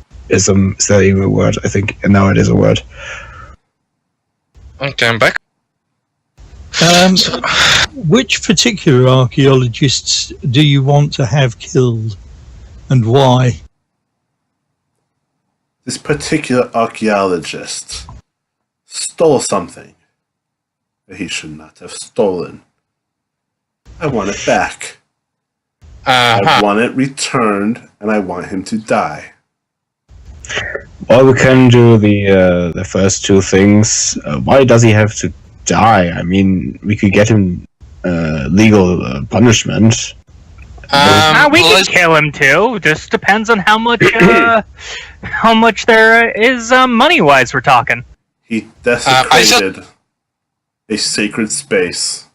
Is that even a word? I think now it is a word. Okay, I'm back. Which particular archaeologists do you want to have killed, and why? This particular archaeologist stole something that he should not have stolen. I want it back. I want it returned, and I want him to die. Well, we can do the first 2 things. Why does he have to die? I mean, we could get him legal punishment. We can kill him too. Just depends on how much there is money-wise. We're talking. He desecrated a sacred space.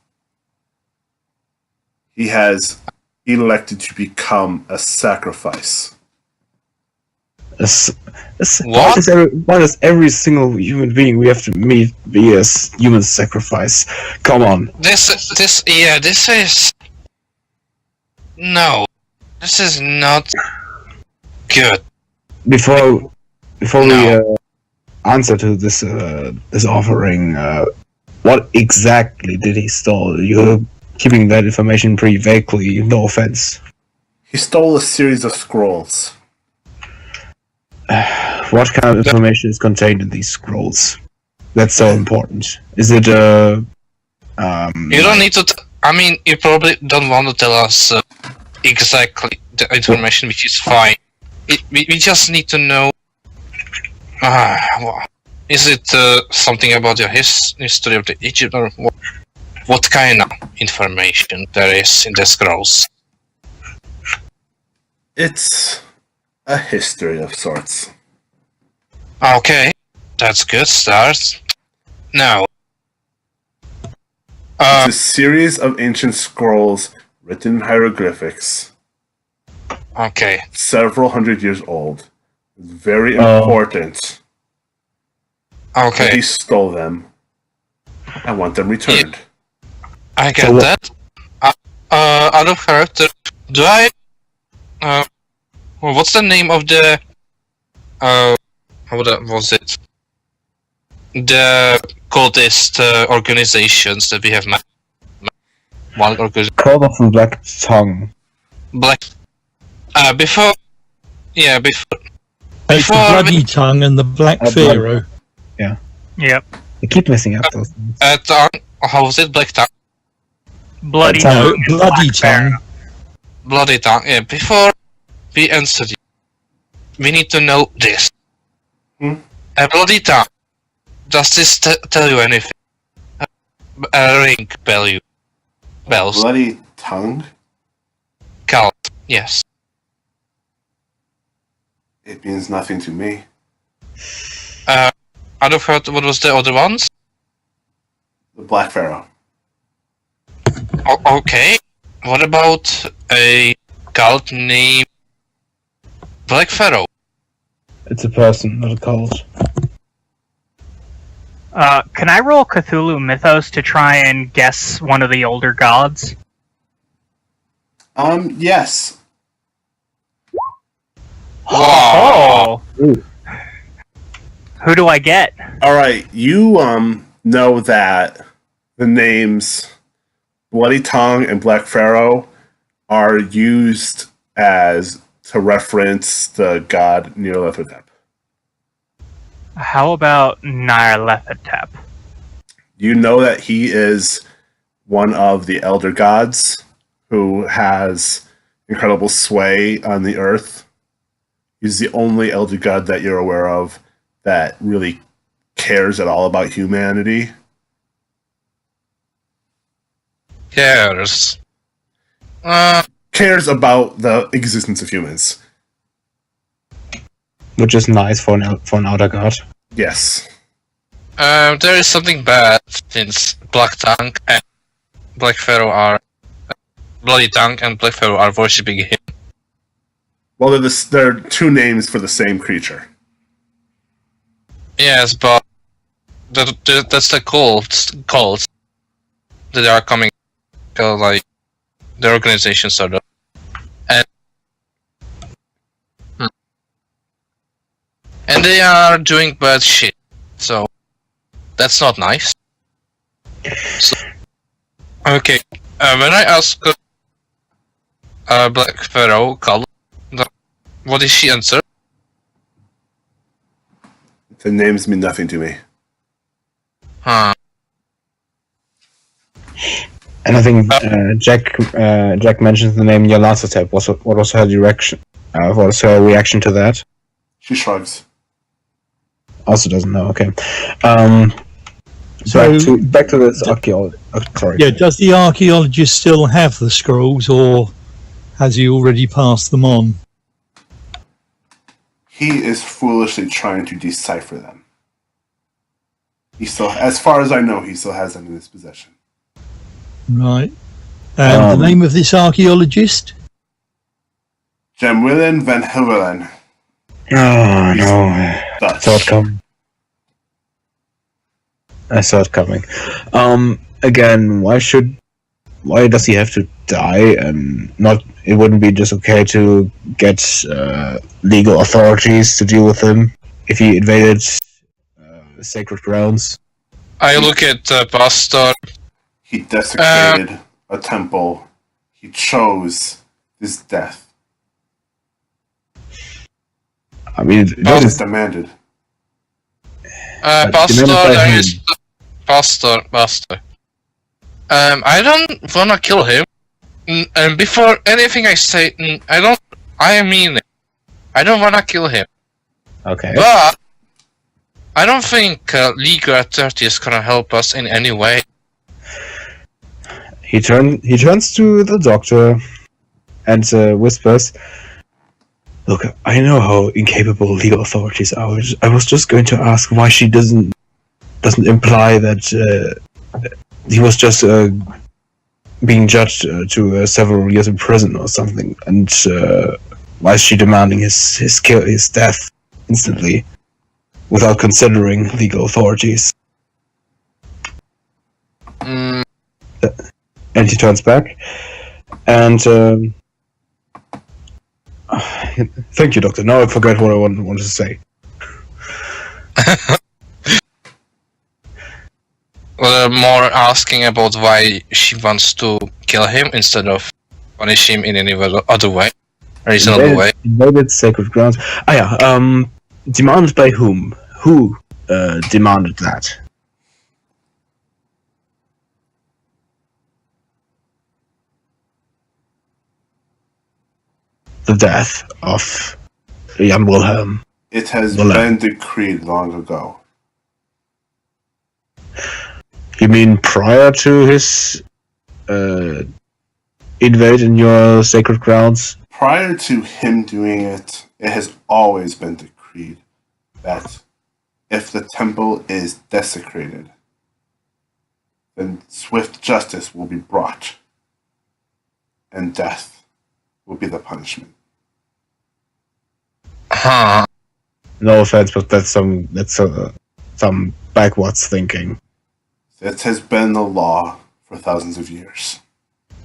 He has elected to become a sacrifice. What? Why does every single human being we have to meet be a human sacrifice? Come on. This is... No. This is not good. Before No. we answer to this this offering, what exactly did he steal? You're keeping that information pretty vaguely. No offense. He stole a series of scrolls. What kind of information is contained in these scrolls? That's so important. Is it You don't need to... I mean, you probably don't want to tell us exactly the information, which is fine. We just need to know... is it something about your history of the Egypt, or what kind of information there is in the scrolls? It's a history of sorts. Okay, that's good start. Now... It's a series of ancient scrolls written in hieroglyphics, okay. several hundred years old. It's very important that Okay, he stole them. I want them returned. I get So that. Out of character, do I... what's the name of the... what was it? The cultist organizations that we have met. One organization... Call of the Black Tongue? Black... before... Yeah, before... It's the Before Bloody Tongue and the Black Pharaoh. Yep. I keep messing up those things. how was it? Black Tongue? Bloody Tongue. No, Tongue and Bloody Black Pharaoh. Tongue. Bloody Tongue. Yeah, before we answer you, we need to know this. A Bloody Tongue. Does this tell you anything? Ring bell you. Bells. Bloody tongue? Cult. Yes. It means nothing to me. Out of heard, what was the other ones? The Black Pharaoh. Okay. What about a cult named Black Pharaoh? It's a person, not a cult. Can I roll Cthulhu Mythos to try and guess one of the older gods? Yes. Wow. Oh! Who do I get? Alright, you, know that the names Bloody Tongue and Black Pharaoh are used as to reference the god Nyarlathotep. How about Nyarlathotep? You know that he is one of the elder gods who has incredible sway on the earth. He's the only elder god that you're aware of that really cares at all about humanity. Cares. Cares about the existence of humans. Which is nice for an outer god. Yes. There is something bad since Black Tongue and Black Pharaoh are Bloody Tongue and Black Pharaoh are worshipping him. Well, they're two names for the same creature. Yes, but that's the cult that are coming, like the organization sort of, and they are doing bad shit. So that's not nice. So, okay, when I asked Black Pharaoh, what did she answer? The names mean nothing to me. Huh. And I think Jack mentioned the name Nyarlathotep. What was her direction? What was her reaction to that? She shrugs. Also doesn't know. Okay. So- back to this archaeologist. Sorry. Yeah, does the archaeologist still have the scrolls, or has he already passed them on? He is foolishly trying to decipher them. He still, as far as I know, he still has them in his possession. Right. And the name of this archaeologist? Jamwillen van Huvelen. Oh no! Dutch. I saw it coming. Again, why does he have to die? And not? It wouldn't be just okay to get legal authorities to deal with him if he invaded sacred grounds. I look at the pastor. He desecrated a temple. He chose this death. I mean, That is demanded. Pastor, demanded by there whom? is pastor. I don't wanna kill him. And before anything I say, I mean it. I don't wanna kill him. okay. But I don't think legal authority is gonna help us in any way. He turns to the doctor and whispers, "Look, I know how incapable legal authorities are. I was just going to ask why she doesn't imply that he was just being judged to several years in prison or something, and why is she demanding his death instantly without considering legal authorities?" And he turns back, and thank you, Doctor. Now I forgot what I wanted to say. Well, more asking about why she wants to kill him instead of punish him in any other way, reasonable way. Invaded sacred grounds. Demanded by whom? Who demanded that? The death of Jan Wilhelm. It has Wilhelm. been decreed long ago. You mean prior to his invade in your sacred grounds? Prior to him doing it, it has always been decreed that if the temple is desecrated, then swift justice will be brought, and death will be the punishment. Huh. No offense, but that's some backwards thinking. It has been the law for thousands of years.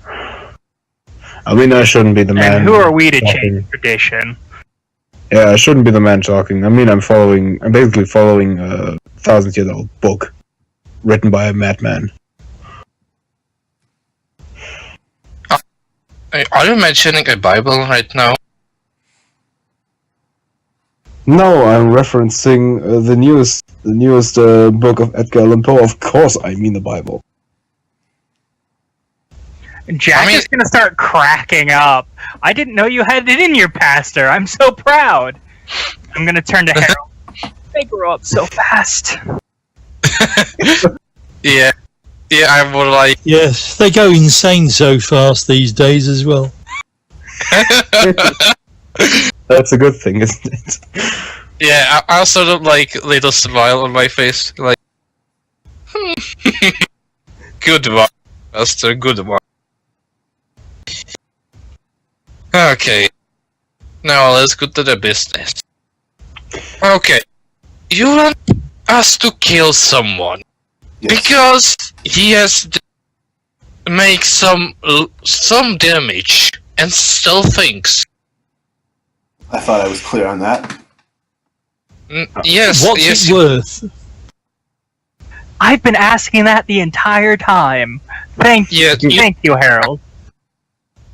I mean, I shouldn't be the man. And who are we to talking. change tradition? Yeah, I shouldn't be the man talking. I mean, I'm basically following a 1,000-year-old book written by a madman. Are you mentioning a Bible right now? No, I'm referencing the newest book of Edgar Allan Poe. Of course, I mean the Bible. Jack is gonna start cracking up. I didn't know you had it in your pastor. I'm so proud. I'm gonna turn to Harold. They grow up so fast. Yeah. Yeah, I would like... Yes, they go insane so fast these days as well. That's a good thing, isn't it? Yeah, I sort of like little smile on my face, like... Good one, Master, good one. Okay. Now let's go to the business. Okay. You want us to kill someone. Yes. Because he has make some damage and still thinks. I thought I was clear on that. Yes, What's yes. it worth? I've been asking that the entire time. Thank you, thank you, Harold.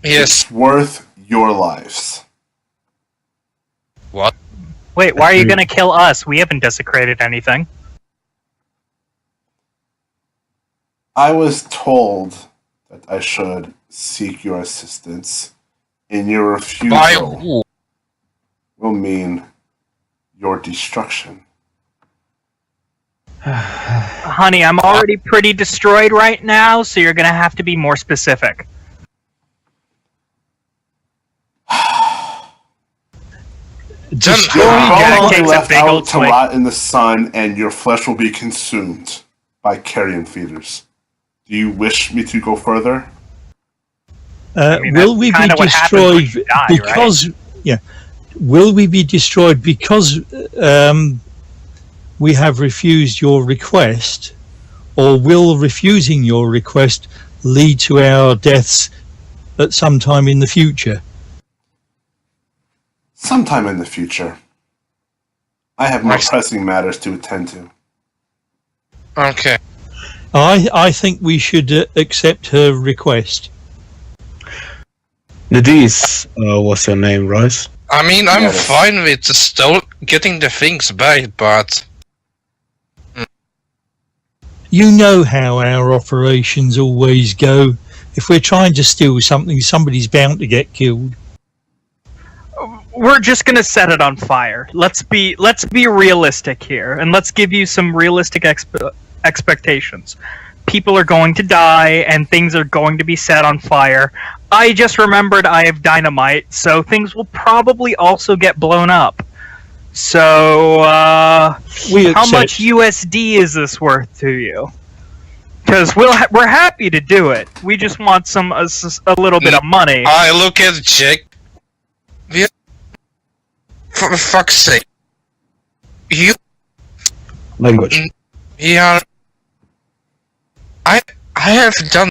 Yes. It's worth your lives. What? Wait, why are you gonna kill us? We haven't desecrated anything. I was told that I should seek your assistance, and your By refusal who? will mean your destruction. Honey, I'm already pretty destroyed right now, so you're gonna have to be more specific. Destroy Your Jack bones will be takes a left big out old to swig. rot in the sun, and your flesh will be consumed by carrion feeders. Do you wish me to go further? mean, will that's we be kinda what happens when destroyed you die, because? Yeah, will we be destroyed because we have refused your request, or will refusing your request lead to our deaths at some time in the future? Sometime in the future. I have more pressing matters to attend to. Okay. I think we should accept her request. Nadis was your name, Royce? I mean, I'm Yes. fine with still getting the things back, but... You know how our operations always go. If we're trying to steal something, somebody's bound to get killed. We're just gonna set it on fire. Let's be realistic here, and let's give you some realistic expectations. People are going to die, and things are going to be set on fire. I just remembered I have dynamite, so things will probably also get blown up. So, how much USD is this worth to you? Because we're happy to do it. We just want a little bit of money. I look at Jack. For fuck's sake. You... Language. Yeah. I have done...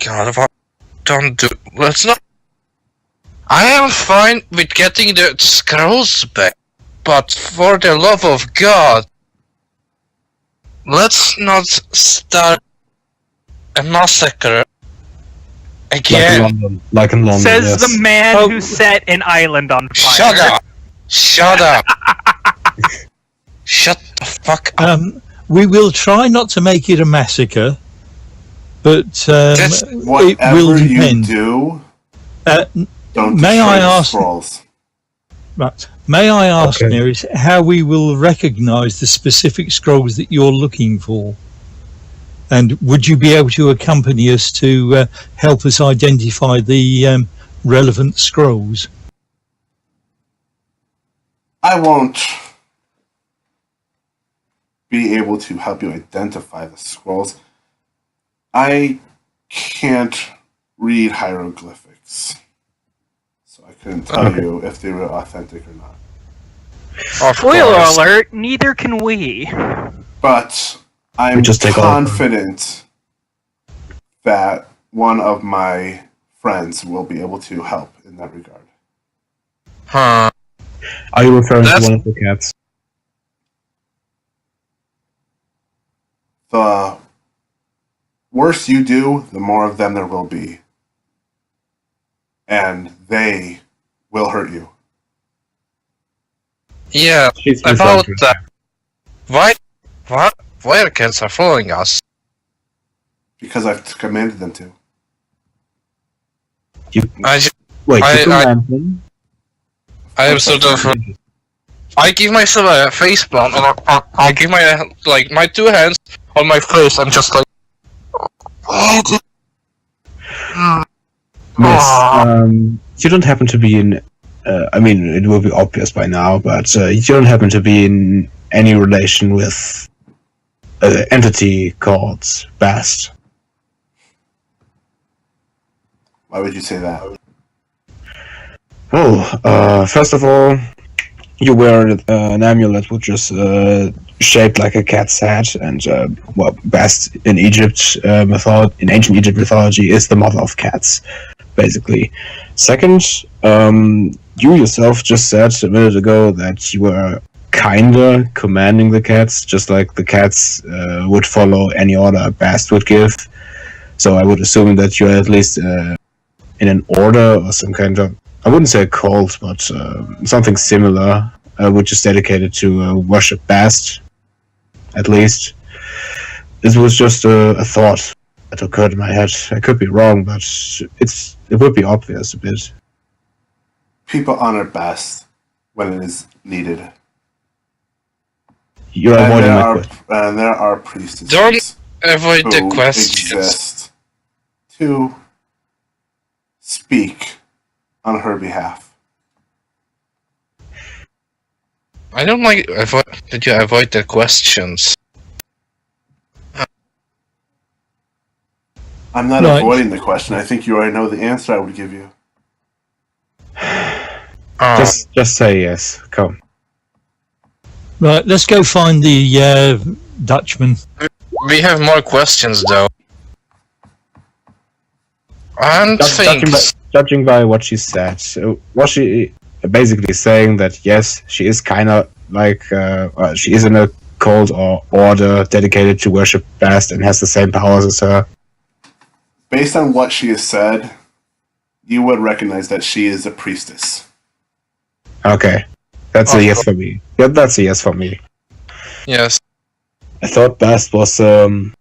God, what... Don't do... Let's not... I am fine with getting the scrolls back, but for the love of God, let's not start a massacre again. Like in London, Says yes. the man who set an island on fire. Shut up! Shut up! Shut the fuck up! We will try not to make it a massacre, but it will Whatever you depend. do, don't May destroy I the ask? scrolls. Right. May I ask, Okay. Neris, how we will recognise the specific scrolls that you're looking for? And would you be able to accompany us to help us identify the relevant scrolls? I won't be able to help you identify the scrolls. I can't read hieroglyphics, so I couldn't tell you if they were authentic or not. Of Spoiler course. alert, neither can we. But I'm We just take all of them. confident that one of my friends will be able to help in that regard. Huh. Are you referring That's- to one of the cats? worse you do, the more of them there will be. And they will hurt you. Yeah, She's about misandry. that. Why are cats are following us? Because I've commanded them to. Wait, I- you command them? I am sort of. I give myself a face plant, and I give my 2 hands on my face. I'm just like. Yes. You don't happen to be in. I mean, it will be obvious by now, but you don't happen to be in any relation with an entity called Bast. Why would you say that? Well, first of all, you wear an amulet which is shaped like a cat's head, and Bast in Egypt in ancient Egypt mythology is the mother of cats, basically. Second, you yourself just said a minute ago that you were kinda commanding the cats, just like the cats would follow any order Bast would give. So I would assume that you're at least in an order or some kind of, I wouldn't say a cult, but something similar, which is dedicated to worship Bast, at least. This was just a thought that occurred in my head. I could be wrong, but it would be obvious a bit. People honor best when it is needed. You're And avoiding there my are, question. and there are priestesses Don't avoid the who questions. exist to speak on her behalf. I don't like that you avoid the questions. I'm not Right. avoiding the question. I think you already know the answer I would give you. Just say yes. Come. Right, let's go find the Dutchman. We have more questions though. And things. Judging by what she said, was she basically saying that yes, she is kind of like she is in a cult or order dedicated to worship Bast and has the same powers as her? Based on what she has said, you would recognize that she is a priestess. Okay, that's a yes for me. Yeah, that's a yes for me. Yes. I thought Bast was okay.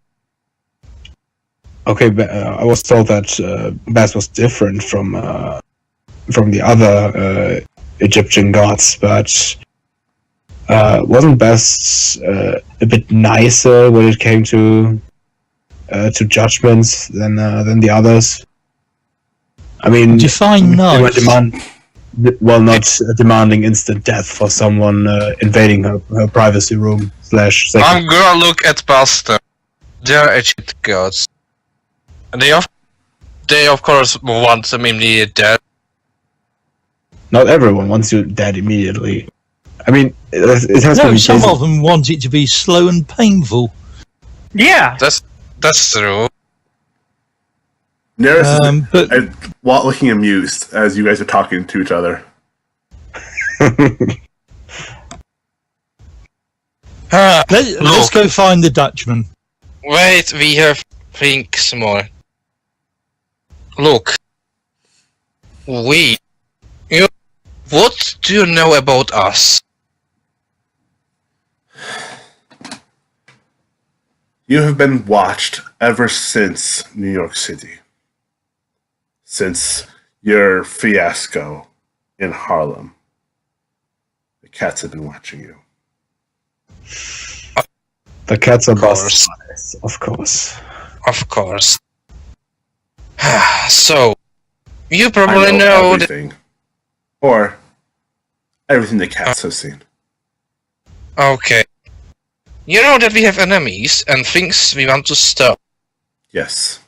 I was told that Bast was different from the other Egyptian gods, but wasn't Bast a bit nicer when it came to judgments than the others? I mean, Define they were nice. not demanding instant death for someone invading her privacy room / I'm gonna look at Basta. They are Egypt gods. And they of course want them immediate death. Not everyone wants you dead immediately. I mean, it has to No, be some basic. of them want it to be slow and painful. Yeah. That's true. Neris But is while looking amused as you guys are talking to each other. let's Look. go find the Dutchman. Wait, we have things more. Look. What do you know about us? You have been watched ever since New York City. Since your fiasco in Harlem. The cats have been watching you. The cats are Of course. Bast's, of course. Of course. So, you I probably know that. everything. Or everything the cats have seen. Okay. You know that we have enemies and things we want to stop. Yes,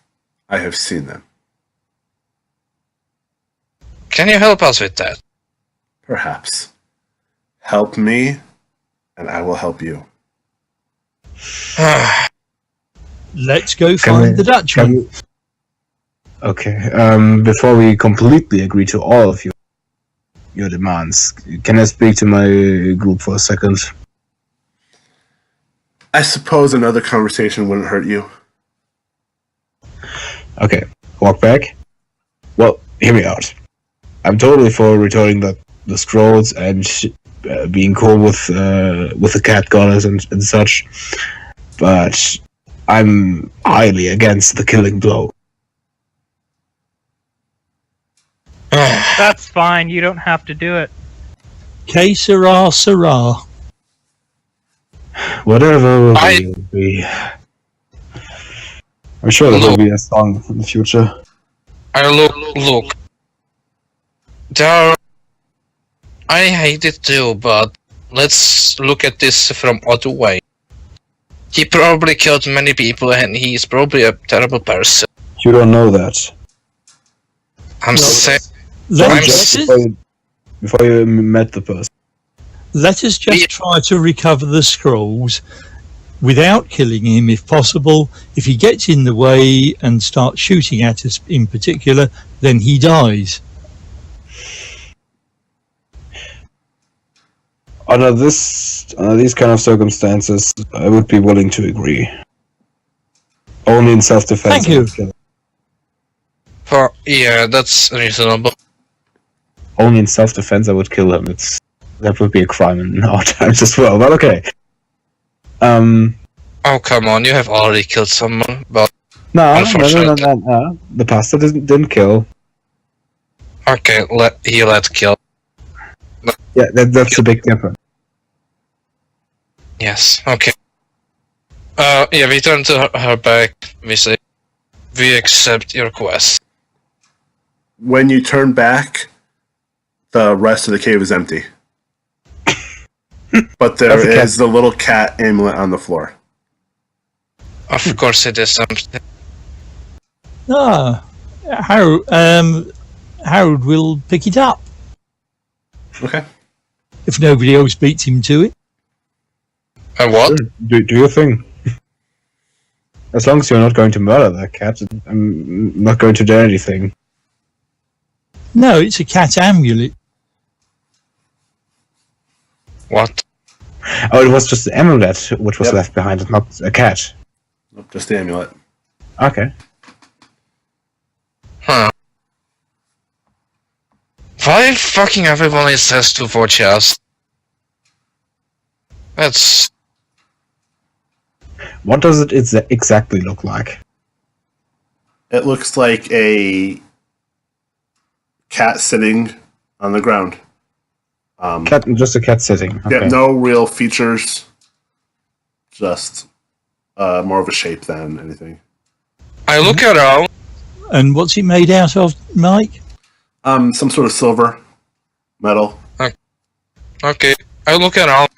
I have seen them. Can you help us with that? Perhaps. Help me, and I will help you. Let's go Can find we- the Dutchman. Okay. Before we completely agree to all of your demands, can I speak to my group for a second? I suppose another conversation wouldn't hurt you. Okay, walk back. Well, hear me out. I'm totally for returning the scrolls and being cool with the cat goddess and such, but I'm highly against the killing blow. That's fine. You don't have to do it. Que sera, sera. Whatever will be. I'm sure there will be a song in the future. Look. I hate it too, but let's look at this from other way. He probably killed many people, and he's probably a terrible person. You don't know that. I'm saying. Before you met the person. Let us just try to recover the scrolls without killing him, if possible. If he gets in the way and starts shooting at us in particular, then he dies. Under these kind of circumstances, I would be willing to agree. Only in self-defense. Thank you. Yeah, that's reasonable. Only in self-defense I would kill him. That would be a crime in our times as well, but okay. Oh, come on, you have already killed someone, but... No. The pastor didn't kill. Okay, he let kill. Yeah, that's a big difference. Yes, okay. Yeah, we turn to her back. We say, we accept your quest. When you turn back, the rest of the cave is empty. But there is the little cat amulet on the floor. Of course it is something. Harold will pick it up. Okay. If nobody else beats him to it. What? Do your thing. As long as you're not going to murder that cat, I'm not going to do anything. No, it's a cat amulet. What? Oh, it was just the amulet which was left behind, not a cat. Nope, just the amulet. Okay. Huh. Why fucking everyone says to watch us? That's... What does it exactly look like? It looks like a cat sitting on the ground. Just a cat sitting. Okay. Yeah, no real features. Just more of a shape than anything. I look around. And what's it made out of, Mike? Some sort of silver, metal. Okay, I look around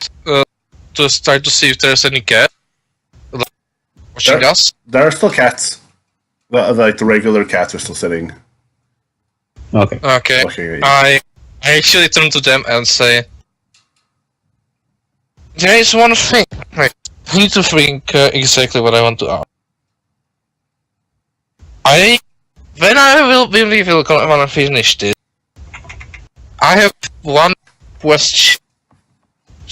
to start to see if there's any cat watching us. There are still cats. Like the regular cats are still sitting. Okay. Okay. Looking at you. I actually turn to them and say, there is one thing. I need to think exactly what I want to ask. When we will want to finish this, I have one question.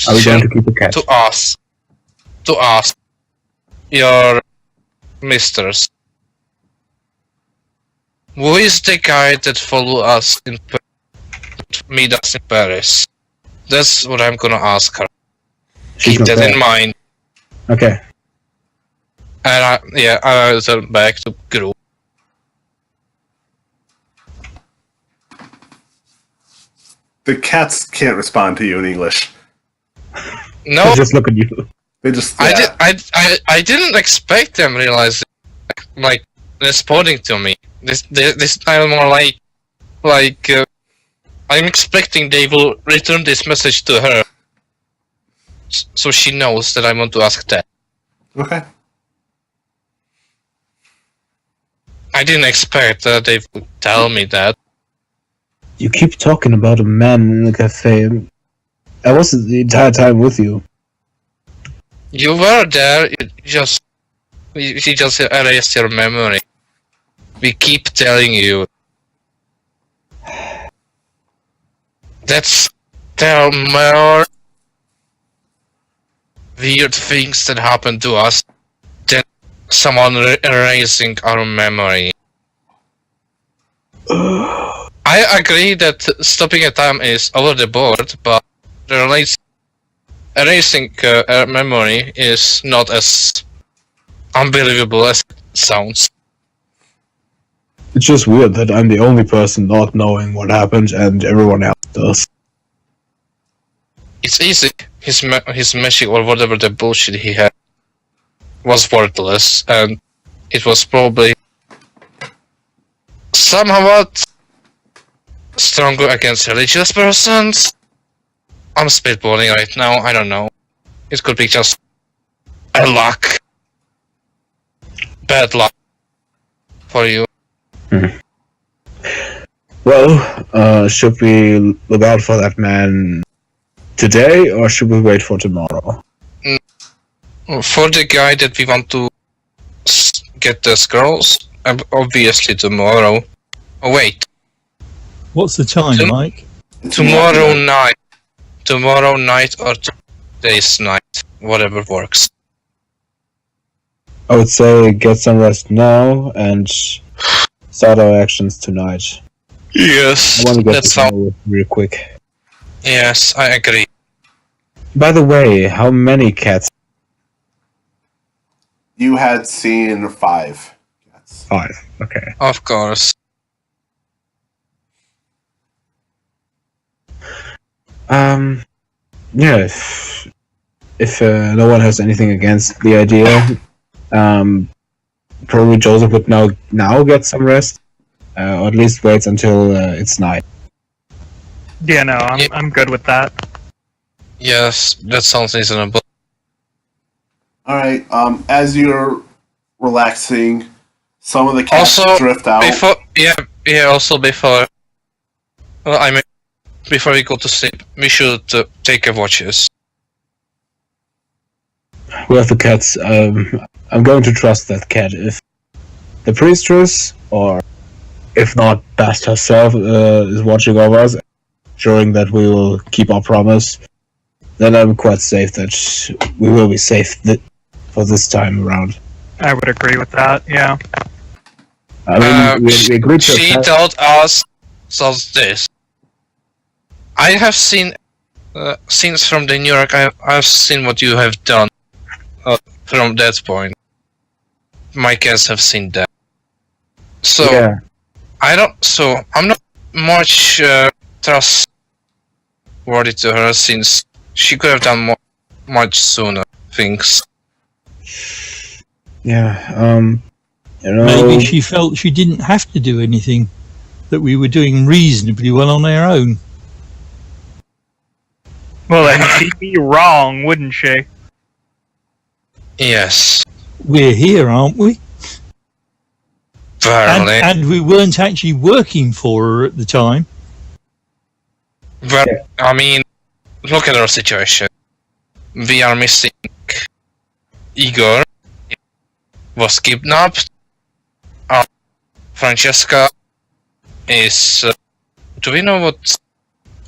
Are we going to keep the cat? To ask your misters. Who is the guy that follow us meet us in Paris? That's what I'm gonna ask her. Keep that in mind. Okay. And I'll turn back to group. The cats can't respond to you in English. No, They just look at you. They just. I didn't expect them realizing, like responding to me. This time more like I'm expecting they will return this message to her, so she knows that I want to ask that. Okay. I didn't expect that they would tell me that. You keep talking about a man in the cafe. I wasn't the entire time with you. You were there. You just erased your memory. We keep telling you. There are more weird things that happen to us than someone erasing our memory. I agree that stopping a time is over the board, but erasing a memory is not as unbelievable as it sounds. It's just weird that I'm the only person not knowing what happened and everyone else does. It's easy. His magic or whatever the bullshit he had was worthless, and it was probably somewhat stronger against religious persons. I'm spitballing right now, I don't know. It could be just a luck. Bad luck for you. Well, should we look out for that man today, or should we wait for tomorrow? For the guy that we want to get the scrolls, obviously tomorrow. Oh wait, What's the time, Mike? tomorrow night. Tomorrow night or today's night, whatever works. I would say get some rest now and start our actions tonight. Yes, I want to get that this sounds. over real quick. Yes, I agree. By the way, how many cats? You had seen 5 cats. 5. Okay. Of course. Yeah, if no one has anything against the idea, probably Joseph would now get some rest, or at least wait until it's night. Yeah, no, I'm good with that. Yes, that sounds reasonable. Alright, as you're relaxing, some of the cats Also, drift out. Before we go to sleep, we should take a watches. We have the cats. I'm going to trust that cat. If the priestess, or if not Bast herself, is watching over us, ensuring that we will keep our promise, then I'm quite safe that we will be safe for this time around. I would agree with that. Yeah. I mean, we agreed to She told us this. I have seen scenes from the New York. I've seen what you have done from that point. My cats have seen that. So yeah. I'm not much trustworthy to her, since she could have done much sooner things. Yeah, you know, Maybe she felt she didn't have to do anything, that we were doing reasonably well on our own. Well, then she'd be wrong, wouldn't she? Yes, We're here, aren't we? apparently. And we weren't actually working for her at the time. But I mean, look at our situation. We are missing Igor. Was kidnapped. Francesca is. Do we know what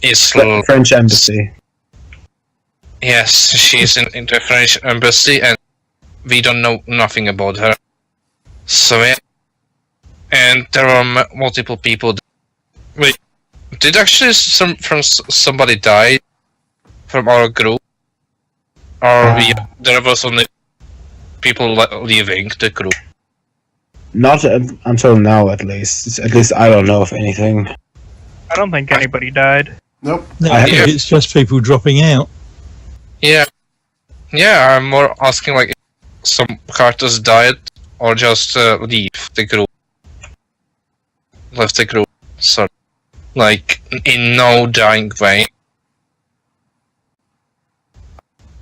is? French embassy. Yes, she's in the French embassy, and we don't know nothing about her. So yeah. And there are multiple people. Wait, did actually somebody die from our group, or there was only people leaving the group? Not until now, at least. At least I don't know of anything. I don't think anybody died. Nope. No, I I think it's just people dropping out. Yeah, I'm more asking like if some characters died or just leave the group. Left the group, so like in no dying way.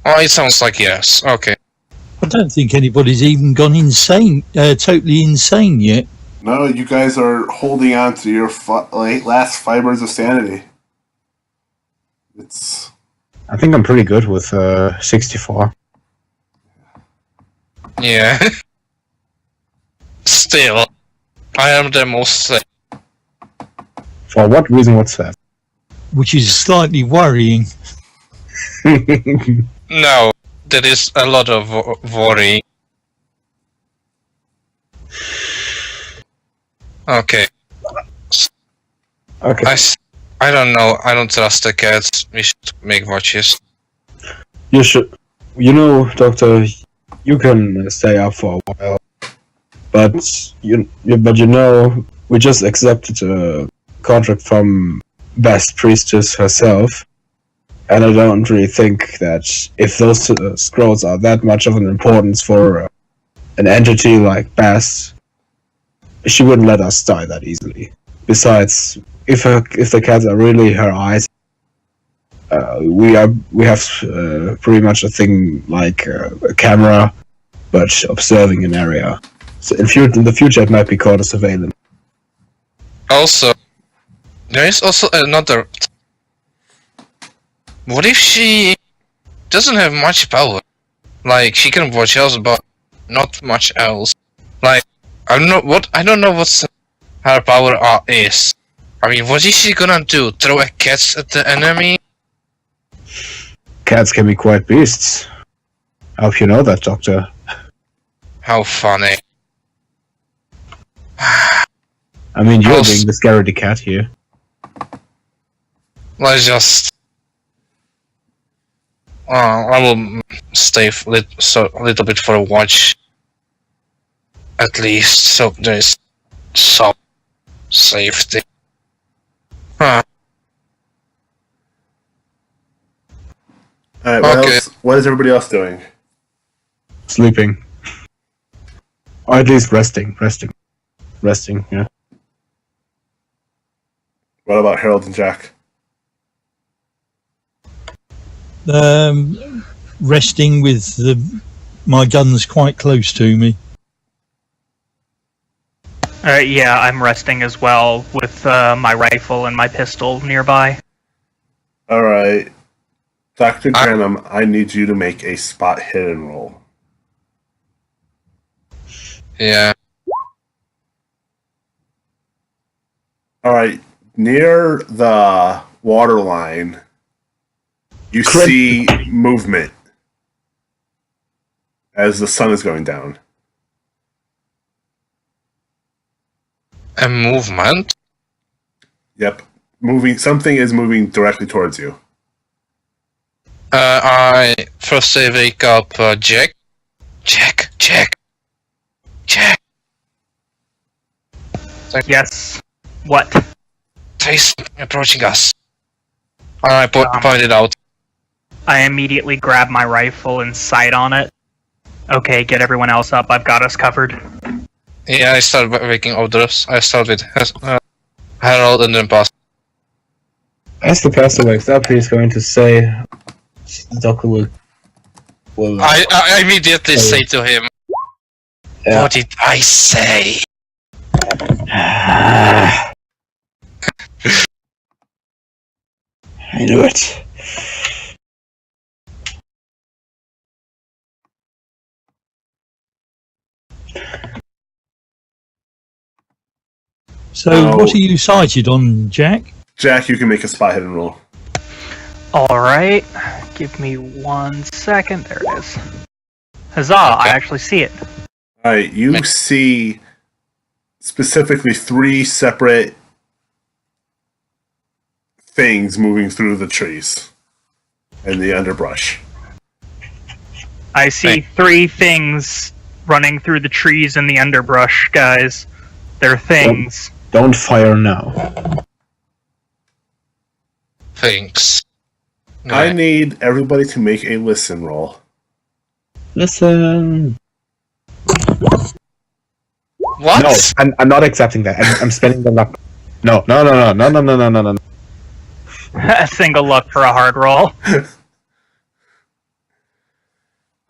Oh, it sounds like yes. Okay. I don't think anybody's even gone insane, totally insane yet. No, you guys are holding on to your last fibers of sanity. It's. I think I'm pretty good with 64. Yeah. Still, I am the most. For what reason? What's that? Which is slightly worrying. No, there is a lot of worry. Okay. Okay. I don't know. I don't trust the cats. We should make watches. You should. Doctor, you can stay up for a while. But we just accepted a contract from Best Priestess herself. And I don't really think that if those scrolls are that much of an importance for an entity like Bast, she wouldn't let us die that easily. Besides, if the cats are really her eyes, we have pretty much a thing like a camera, but observing an area. So in the future, it might be called a surveillance. Also, there is also another. What if she doesn't have much power? Like, she can watch us, but not much else. Like, I don't know what her power is. I mean, what is she gonna do? Throw a cat at the enemy? Cats can be quite beasts. I hope you know that, Doctor. How funny. I mean, you're being the scaredy cat here. Let's just... I will stay a little bit for a watch. At least, so there is some safety. Huh. Alright, what is everybody else doing? Sleeping. Or at least resting, yeah. What about Harold and Jack? Resting with my guns quite close to me. Yeah, I'm resting as well with my rifle and my pistol nearby. Alright. Dr. Granum, I need you to make a spot hidden roll. Yeah. Alright, near the water line, you see movement as the sun is going down. A movement? Yep. Something is moving directly towards you. I first say wake up Jack. Jack. Yes. What? There is something approaching us. I pointed out. I immediately grab my rifle and sight on it. Okay, get everyone else up. I've got us covered. Yeah, I start waking others. I start with Harold and then Pastor. As the pastor wakes up, he's going to say, the doctor will I immediately say to him, yeah. What did I say? I knew it. So, what are you sighted on, Jack? Jack, you can make a spot hidden roll. Alright. Give me 1 second. There it is. Huzzah, I actually see it. Alright, you see specifically 3 separate things moving through the trees and the underbrush. I see 3 things running through the trees and the underbrush, guys. They're things. Don't fire now. Thanks. I need everybody to make a listen roll. Listen. What? No, I'm not accepting that. I'm spending the luck. No. A single luck for a hard roll.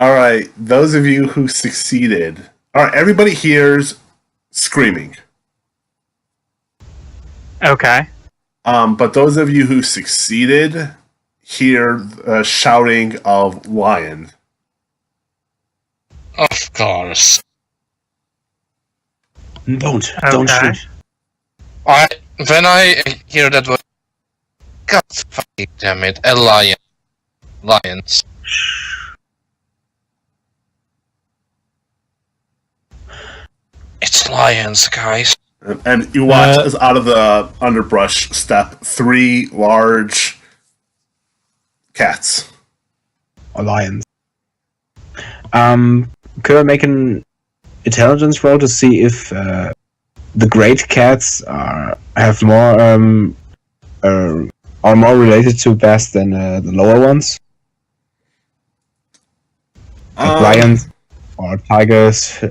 Alright, those of you who succeeded. Alright, everybody hears screaming. Okay. But those of you who succeeded hear shouting of lion. Of course. Don't Okay. shoot. When I hear that word, God fucking damn it, a lion. Lions. It's lions, guys. And you watch as out of the underbrush step 3 large cats. Or lions. Could I make an intelligence roll to see if the great cats are more related to best than the lower ones? Like lions or tigers,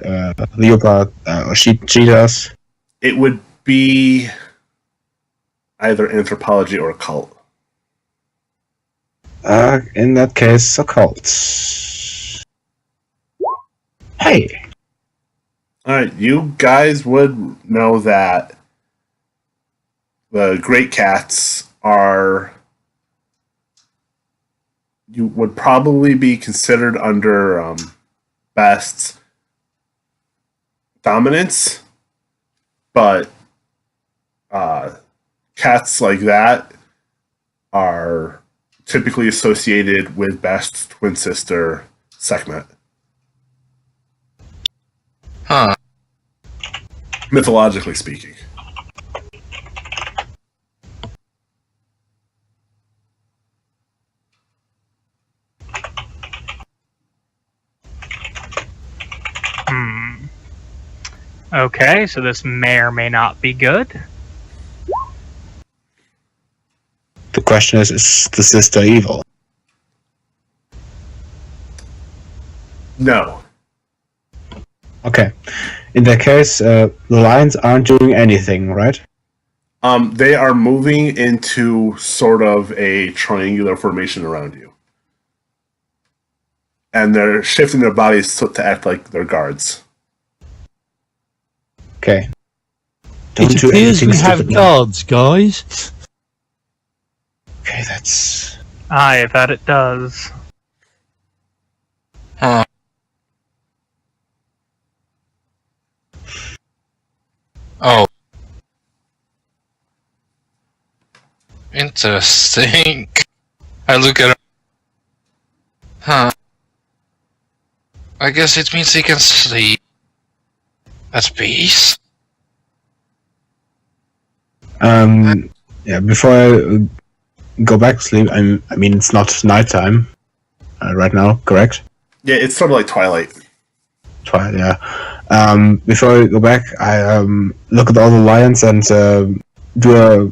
leopard or cheetahs. It would be either anthropology or occult. In that case, occult. Hey! Alright, you guys would know that the great cats are... You would probably be considered under Best's dominance, but cats like that are typically associated with Best's twin sister, Sekhmet. Huh. Mythologically speaking. Okay, so this may or may not be good. The question is the sister evil? No. Okay. In that case, the lions aren't doing anything, right? They are moving into sort of a triangular formation around you. And they're shifting their bodies to act like they're guards. Okay. It appears we have guards, guys. Okay, that's... Aye, that it does. Huh. Oh. Interesting. I look at... Huh. I guess it means he can sleep at peace. Yeah, before I go back to sleep, I mean, it's not nighttime right now, correct? Yeah, it's sort of like Twilight. Twilight, yeah. Before I go back, I look at all the lions and do a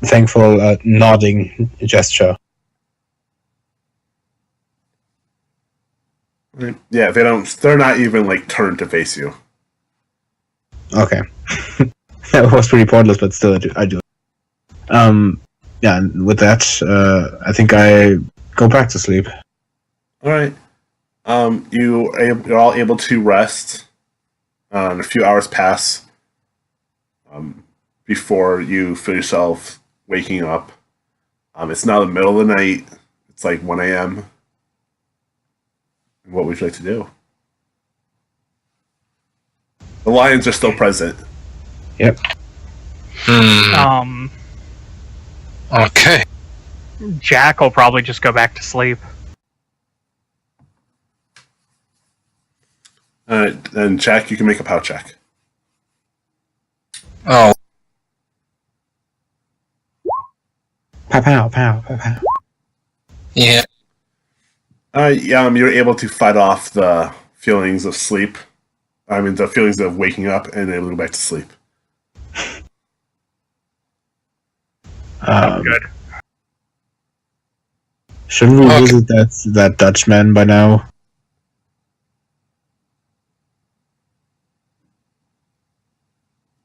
thankful nodding gesture. Yeah, they're not even like turned to face you. Okay. That was pretty pointless, but still I do. Yeah, and with that, I think I go back to sleep. Alright. You're all able to rest. A few hours pass before you feel yourself waking up. It's now the middle of the night. It's like 1 a.m. What would you like to do? The lions are still present. Yep. Okay. Jack will probably just go back to sleep. And Jack, you can make a pow check. Oh. Pow, pow, pow, pow, pow. Yeah. You're able to fight off the feelings of sleep. I mean, the feelings of waking up and able to go back to sleep. Good. Shouldn't we visit that Dutchman by now?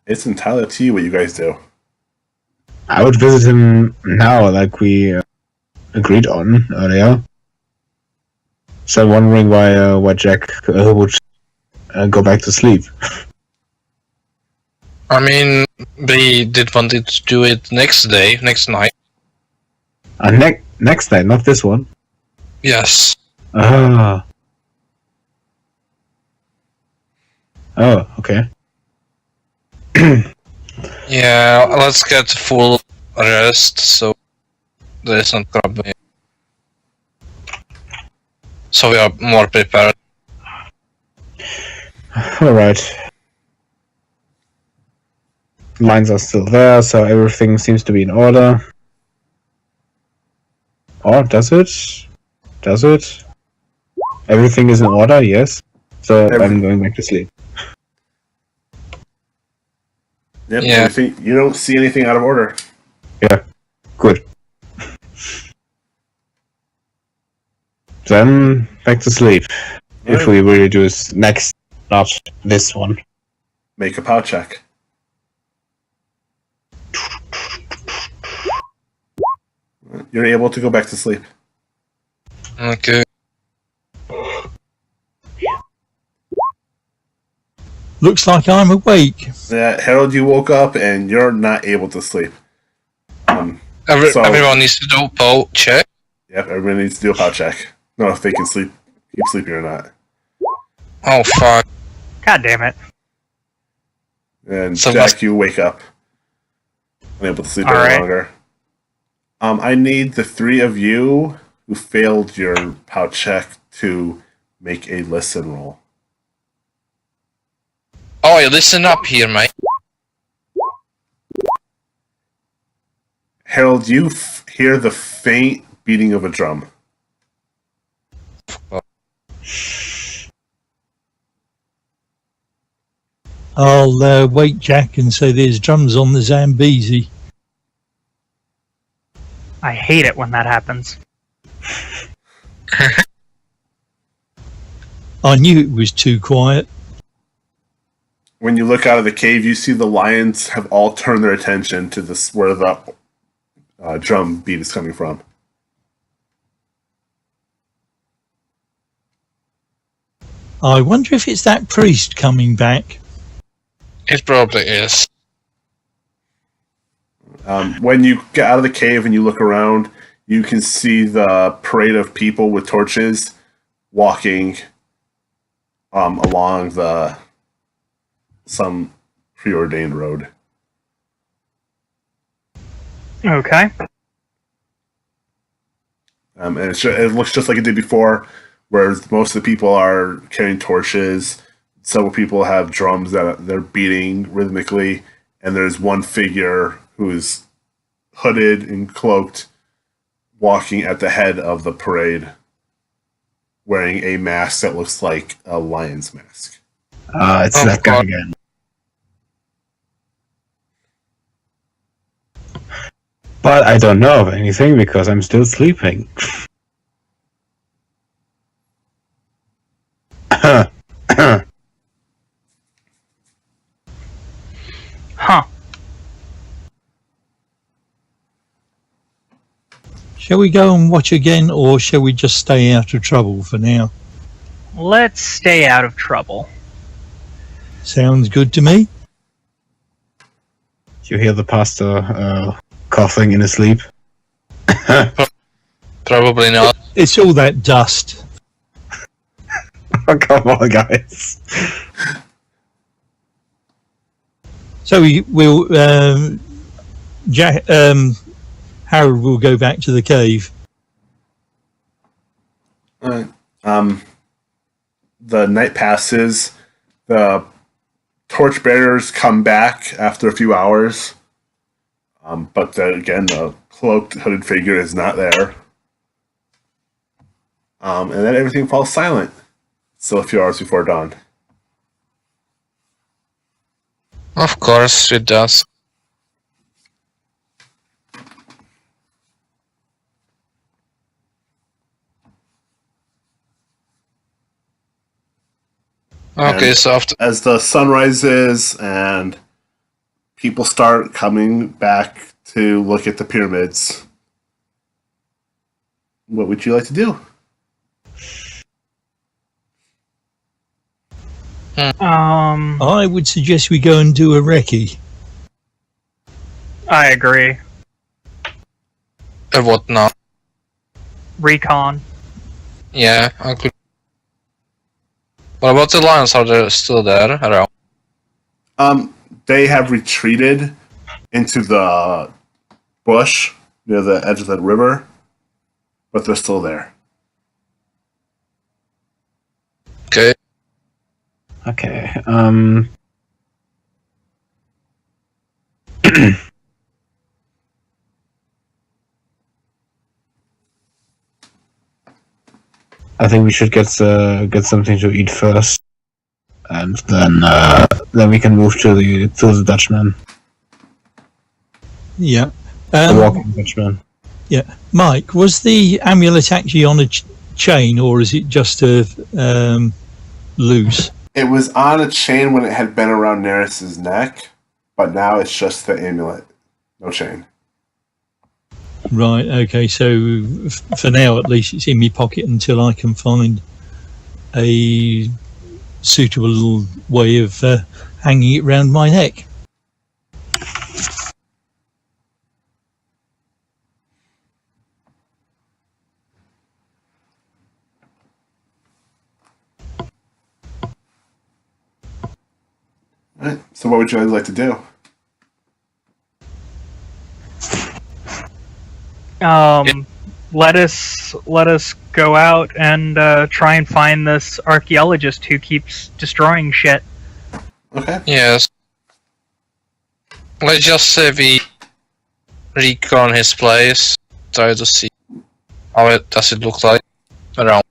It's entirely up to you what you guys do. I would visit him now, like we agreed on earlier. So I'm wondering why Jack would go back to sleep. I mean, they did want it to do it next night. Next night, not this one. Yes. Ah. Oh, okay. Yeah, let's get full rest so there isn't trouble. So we are more prepared. Alright. lines are still there, so everything seems to be in order. Or does it? Does it? Everything is in order, yes. So I'm going back to sleep. Yep. Yeah. You don't see anything out of order. Yeah, good. Then back to sleep. If we really do this next, not this one. Make a pow check. You're able to go back to sleep. Okay. Looks like I'm awake. Yeah, Harold, you woke up and you're not able to sleep. So- Everyone needs to do a poll check. Yep, everybody needs to do a pow check. Know if they can keep sleeping or not. Oh fuck. God damn it. And So Jack, you wake up. Unable to sleep All any right. longer. I need the three of you who failed your pow check to make a listen roll. Oh, you listen up here, mate. Harold, you hear the faint beating of a drum. I'll wake Jack and say there's drums on the Zambezi. I hate it when that happens. I knew it was too quiet. When you look out of the cave, you see the lions have all turned their attention to this where the drum beat is coming from. I wonder if it's that priest coming back. It probably is. When you get out of the cave and you look around, you can see the parade of people with torches walking along some preordained road. Okay. And it looks just like it did before, where most of the people are carrying torches. Several people have drums that they're beating rhythmically, and there's one figure who is hooded and cloaked, walking at the head of the parade, wearing a mask that looks like a lion's mask. It's Oh, that guy God. again. But I don't know of anything because I'm still sleeping. Huh. Shall we go and watch again, or shall we just stay out of trouble for now? Let's stay out of trouble. Sounds good to me. You hear the pastor coughing in his sleep? Probably not. It's all that dust. Oh, come on, guys. So we'll Jack, Harold will go back to the cave. The night passes. The torchbearers come back after a few hours. But again, the cloaked, hooded figure is not there. And then everything falls silent. Still a few hours before dawn. Of course it does. Okay, And so after as the sun rises and people start coming back to look at the pyramids, what would you like to do? I would suggest we go and do a recce. I agree. what now? Recon. Yeah, I could. What about the lions? Are they still there around? They have retreated into the bush near the edge of the river, but they're still there. Okay. Okay. I think we should get something to eat first, and then we can move to the Dutchman, Yeah. the walking Dutchman. Yeah. Mike, was the amulet actually on a chain, or is it just loose? It was on a chain when it had been around Neris's neck, but now it's just the amulet. No chain. Right, okay, so for now at least it's in my pocket until I can find a suitable way of hanging it round my neck. Alright, so what would you guys like to do? Let us go out and try and find this archaeologist who keeps destroying shit. Okay. Yes. Let's just say we recon his place, try to see how does it look like around.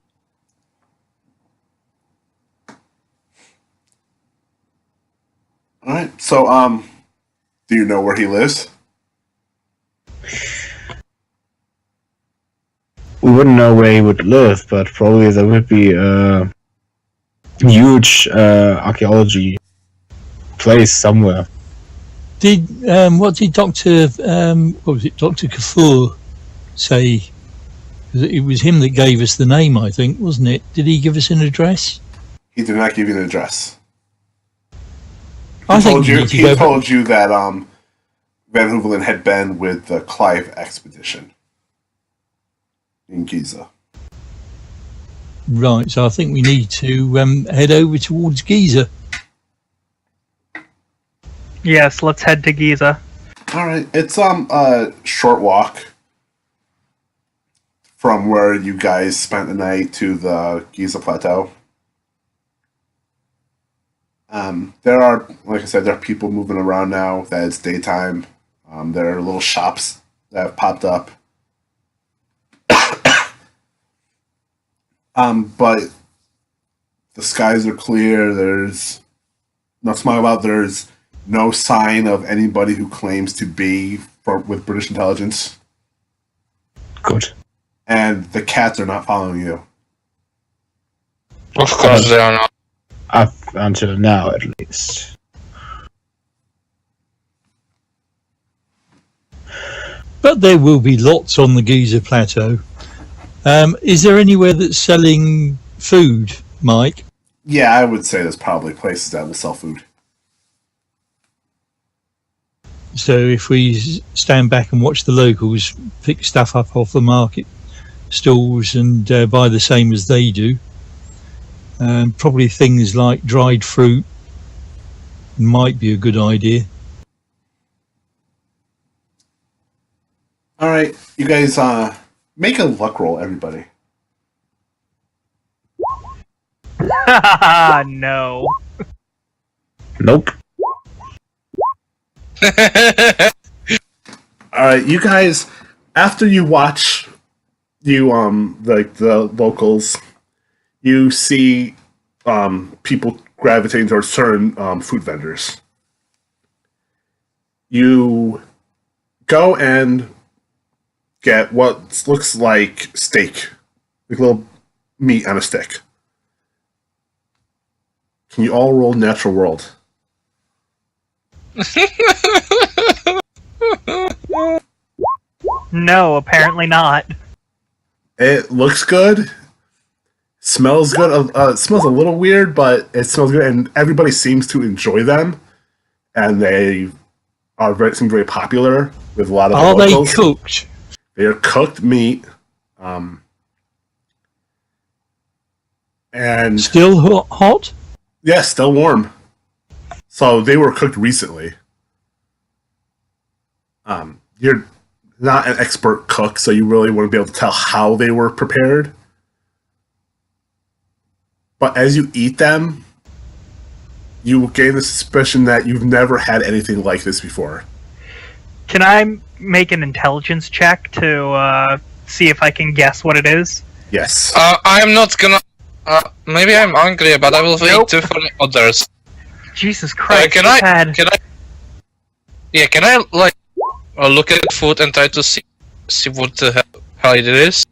Alright, so, do you know where he lives? We wouldn't know where he would live, but probably there would be a huge archaeology place somewhere. What did Dr. Dr. Kafur say? It was him that gave us the name, I think, wasn't it? Did he give us an address? He did not give you an address. I He think told we you. need to He go told you that Van Hoevelen had been with the Clive expedition in Giza. Right, so I think we need to head over towards Giza. Yes, let's head to Giza. All right, it's a short walk from where you guys spent the night to the Giza Plateau. There are, like I said, there are people moving around now that it's daytime. There are little shops that have popped up. But the skies are clear. There's no smile about. There's no sign of anybody who claims to be with British intelligence. Good. And the cats are not following you. Of course they are not. Up until now, at least. But there will be lots on the Giza Plateau. Is there anywhere that's selling food, Mike? Yeah, I would say there's probably places that will sell food. So if we stand back and watch the locals pick stuff up off the market stalls and buy the same as they do, probably things like dried fruit might be a good idea. All right, you guys make a luck roll, everybody. No. Nope. All right, you guys, after you watch like the locals, you see people gravitating towards certain food vendors. You go and get what looks like steak, like little meat on a stick. Can you all roll natural world? No, apparently not. It looks good. Smells good. It smells a little weird, but it smells good, and everybody seems to enjoy them. And they seem very popular with a lot of the locals. They cooked? They are cooked meat. And Still hot? yeah, still warm. So they were cooked recently. You're not an expert cook, so you really wouldn't be able to tell how they were prepared. But as you eat them, you gain the suspicion that you've never had anything like this before. Can I make an intelligence check to see if I can guess what it is? Yes. I'm not gonna. Maybe I'm hungry, but I will wait Nope. for the others. Jesus Christ! Can this I? had- Can I like look at the food and try to see what the hell it is?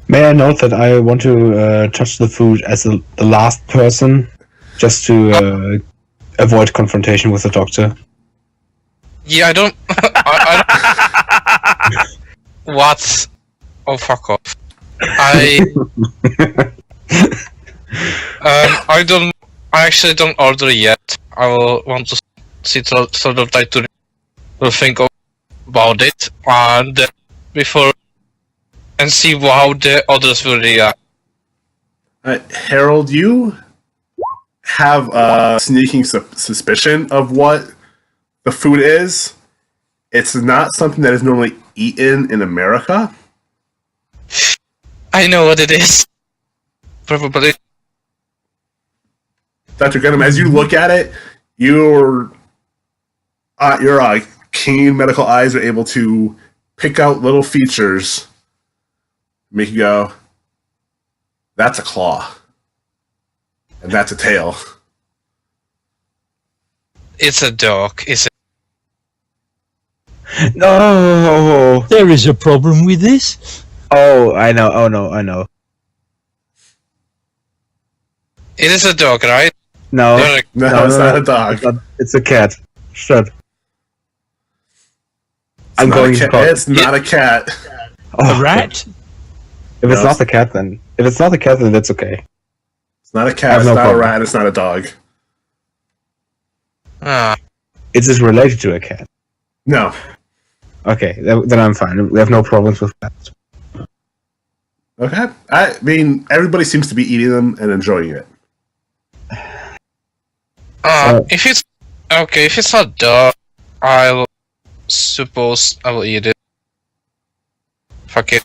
May I note that I want to touch the food as the last person, just to avoid confrontation with the doctor. Yeah, I don't. What? Oh, fuck off. I don't. I actually don't order yet. I will want to sort of try to think about it and before and see how the others will react. Harold, you have a sneaking suspicion of what the food is. It's not something that is normally eaten in America. I know what it is. Probably. Dr. Gunham, as you look at it, your keen medical eyes are able to pick out little features, make you go, that's a claw. And that's a tail. It's a dog. It's a No! There is a problem with this. Oh, I know. Oh no, I know. It is a dog, right? No, They're No, it's not a dog. it's a cat. Shut. I'm Not going a to cat. call. It's not a cat. Oh, A rat? If it's No. not the cat, then that's okay. It's not a I cat. have It's no not a problem. rat. It's not a dog. Ah, Is it related to a cat? No. Okay, then I'm fine. We have no problems with that. Okay. I mean, everybody seems to be eating them and enjoying it. if it's okay, if it's a dog, I'll suppose I will eat it. Fuck it.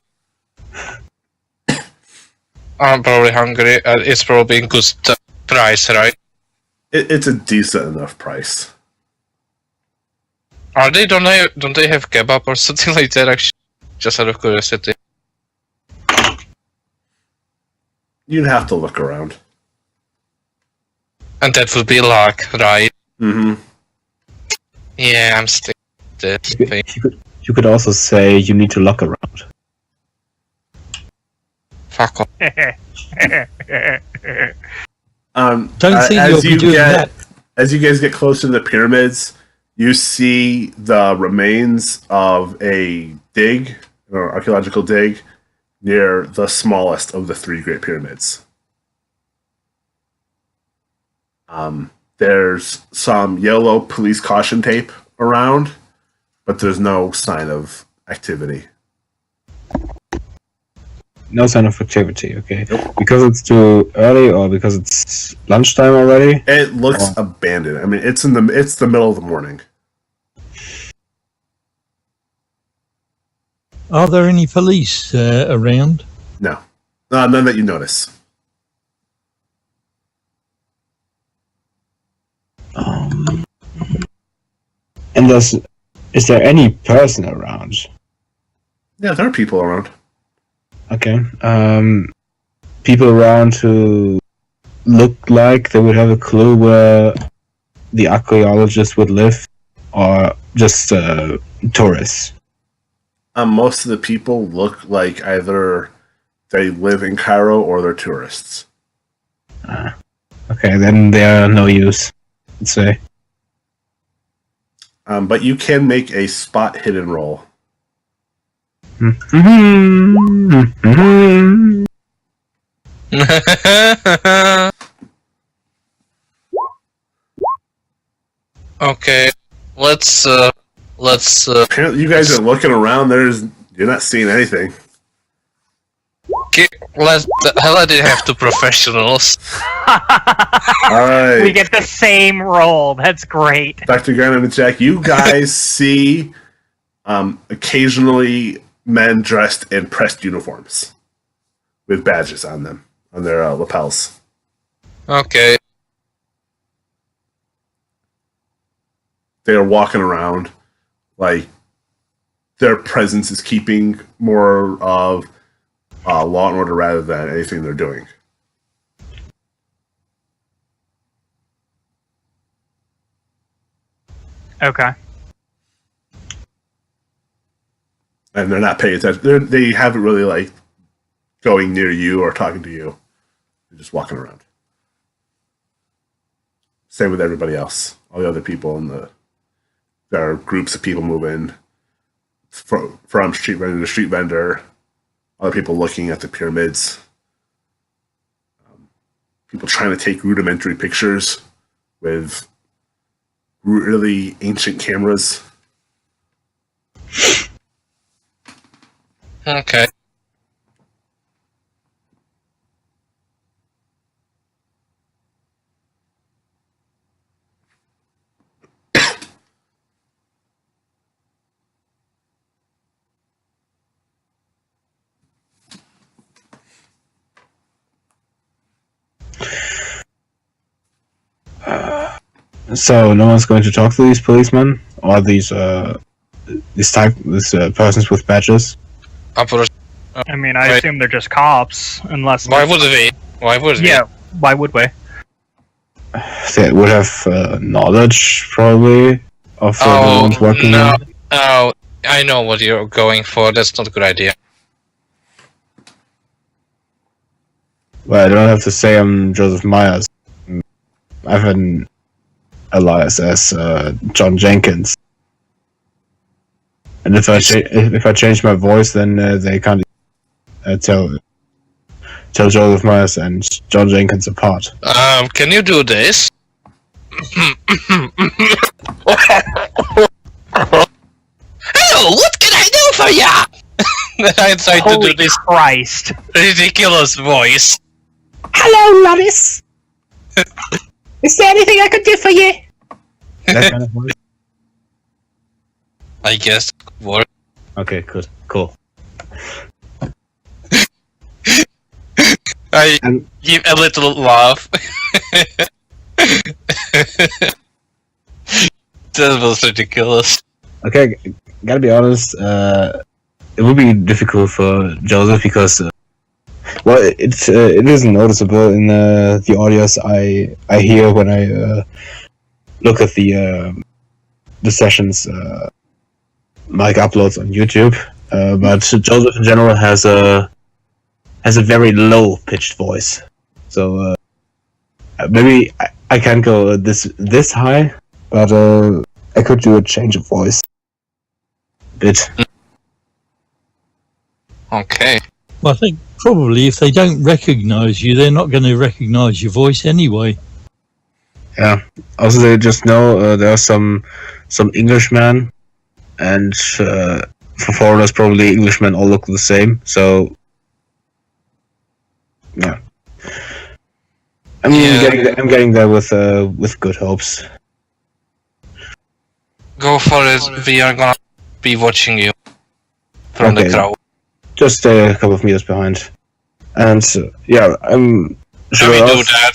I'm probably hungry. It's probably in good price, right? It's a decent enough price. Are they? Don't they have kebab or something like that? Actually, just out of curiosity. You'd have to look around. And that would be luck, right? Mm-hmm. Yeah, I'm still dead. You could also say you need to look around. Fuck off. Don't think you'll be doing that. As you guys get closer to the pyramids, you see the remains of a dig, or archaeological dig, near the smallest of the three Great Pyramids. There's some yellow police caution tape around, but there's no sign of activity. No sign of activity. Okay, Nope. because it's too early, or because it's lunchtime already. It looks abandoned. I mean, it's the middle of the morning. Are there any police around? No, none that you notice. And is there any person around? Yeah, there are people around. Okay. People around who look like they would have a clue where the archaeologist would live, or just tourists. Most of the people look like either they live in Cairo or they're tourists. Okay, then they are no use, I'd say. But you can make a spot hidden roll. Okay, let's. Apparently, you guys are looking around. You're not seeing anything. Let it have two professionals. All right, We get the same roll. That's great. Dr. Grannon and Jack, you guys see occasionally men dressed in pressed uniforms with badges on them, on their lapels. Okay. They are walking around. like their presence is keeping more of law and order rather than anything they're doing. Okay. And they're not paying attention. They haven't really like going near you or talking to you. They're just walking around. Same with everybody else. All the other people there are groups of people moving from street vendor to street vendor. Other people looking at the pyramids. People trying to take rudimentary pictures with really ancient cameras. Okay. So no one's going to talk to these policemen or these persons with badges. I mean, I Right. assume they're just cops, unless. Why would we? Why would we? Yeah. Why would we? They would have knowledge probably of the ones working. no. Oh, I know what you're going for. That's not a good idea. Well, I don't have to say I'm Joseph Myers. I've an alias as John Jenkins. And if I change my voice, then they can't tell Joseph Myers and John Jenkins apart. Can you do this? Hello, what can I do for ya? I tried to Holy do this Christ! ridiculous voice. Hello, Loris. Is there anything I could do for you? That kind of voice? I guess work. Okay, good, cool. I give a little laugh. That was ridiculous. Okay, gotta be honest. It would be difficult for Joseph because, well, it isn't noticeable in the audios I hear when I look at the sessions Mike uploads on YouTube. But Joseph in general has a very low pitched voice, so maybe I can't go this high, but I could do a change of voice. Bit. Okay. Well, I think probably if they don't recognise you, they're not going to recognise your voice anyway. Yeah. Also, they just know there are some Englishmen, and for foreigners, probably Englishmen all look the same. So, yeah. I'm getting there with good hopes. Go for it. We are gonna be watching you from the Okay. crowd. Just a couple of meters behind, and yeah, I'm. Should we do that?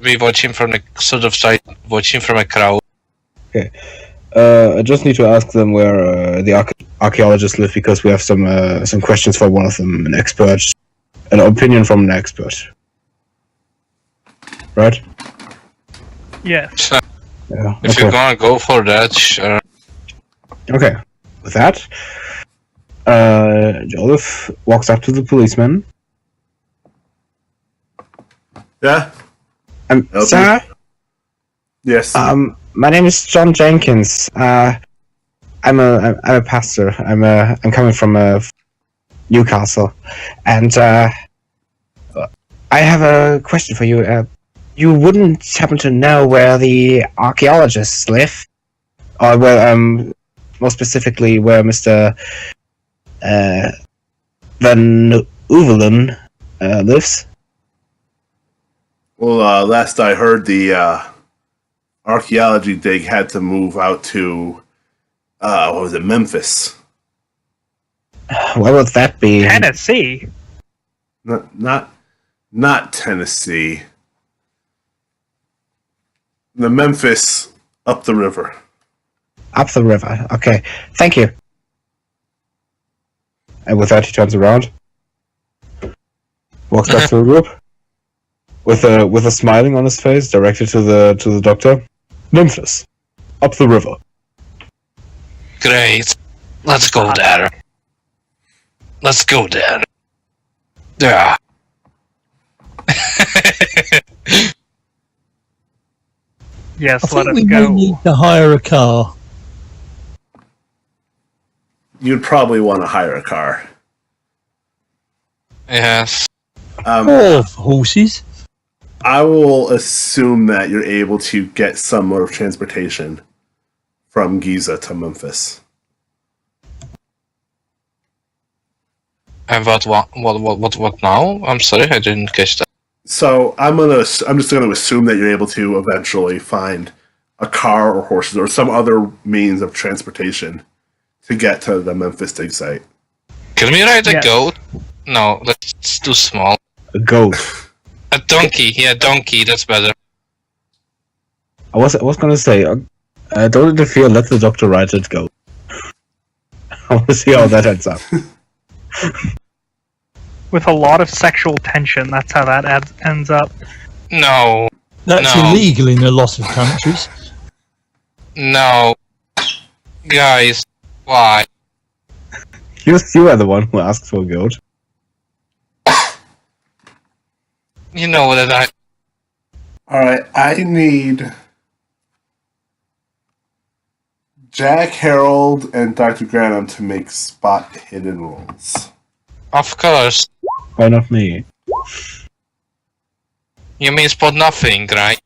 We watch him from the sort of side, watch him from a crowd. I just need to ask them where the archaeologists live because we have some questions for one of them, an opinion from an expert. Right? Yes. So, Yeah. if you're gonna go for that, sure. Okay. With that, Joseph walks up to the policeman. Yeah? Okay. Sir, Yes. my name is John Jenkins. I'm a pastor. I'm coming from Newcastle, and I have a question for you. You wouldn't happen to know where the archaeologists live, or where more specifically where Mr. Van Uvelen lives? Well, last I heard, the archaeology dig had to move out to, what was it, Memphis. Where would that be? Tennessee. Not Tennessee. The Memphis up the river. Up the river. Okay, thank you. And with that, he turns around, walks back to the group, with a smiling on his face, directed to the doctor. Memphis, up the river. Great. Let's go there. Let's go there. Yeah. Yes, I let think us we go. may need to hire a car. You'd probably want to hire a car. Yes. Or horses. I will assume that you're able to get some mode of transportation from Giza to Memphis. And what now? I'm sorry, I didn't catch that. So I'm just gonna assume that you're able to eventually find a car or horses or some other means of transportation to get to the Memphis dig site. Can we ride a Yes. goat? No, that's too small. A goat. A donkey, yeah, donkey, that's better. I was gonna say, don't interfere. Let the doctor ride it go. I want to see how that ends up. With a lot of sexual tension, that's how that ends up. No, That's No. illegal in a lot of countries. no. Guys, why? You are the one who asked for a goat. You know that I... Alright, I need Jack, Harold, and Dr. Granum to make spot hidden rolls. Of course. Why not me? You mean spot nothing, right?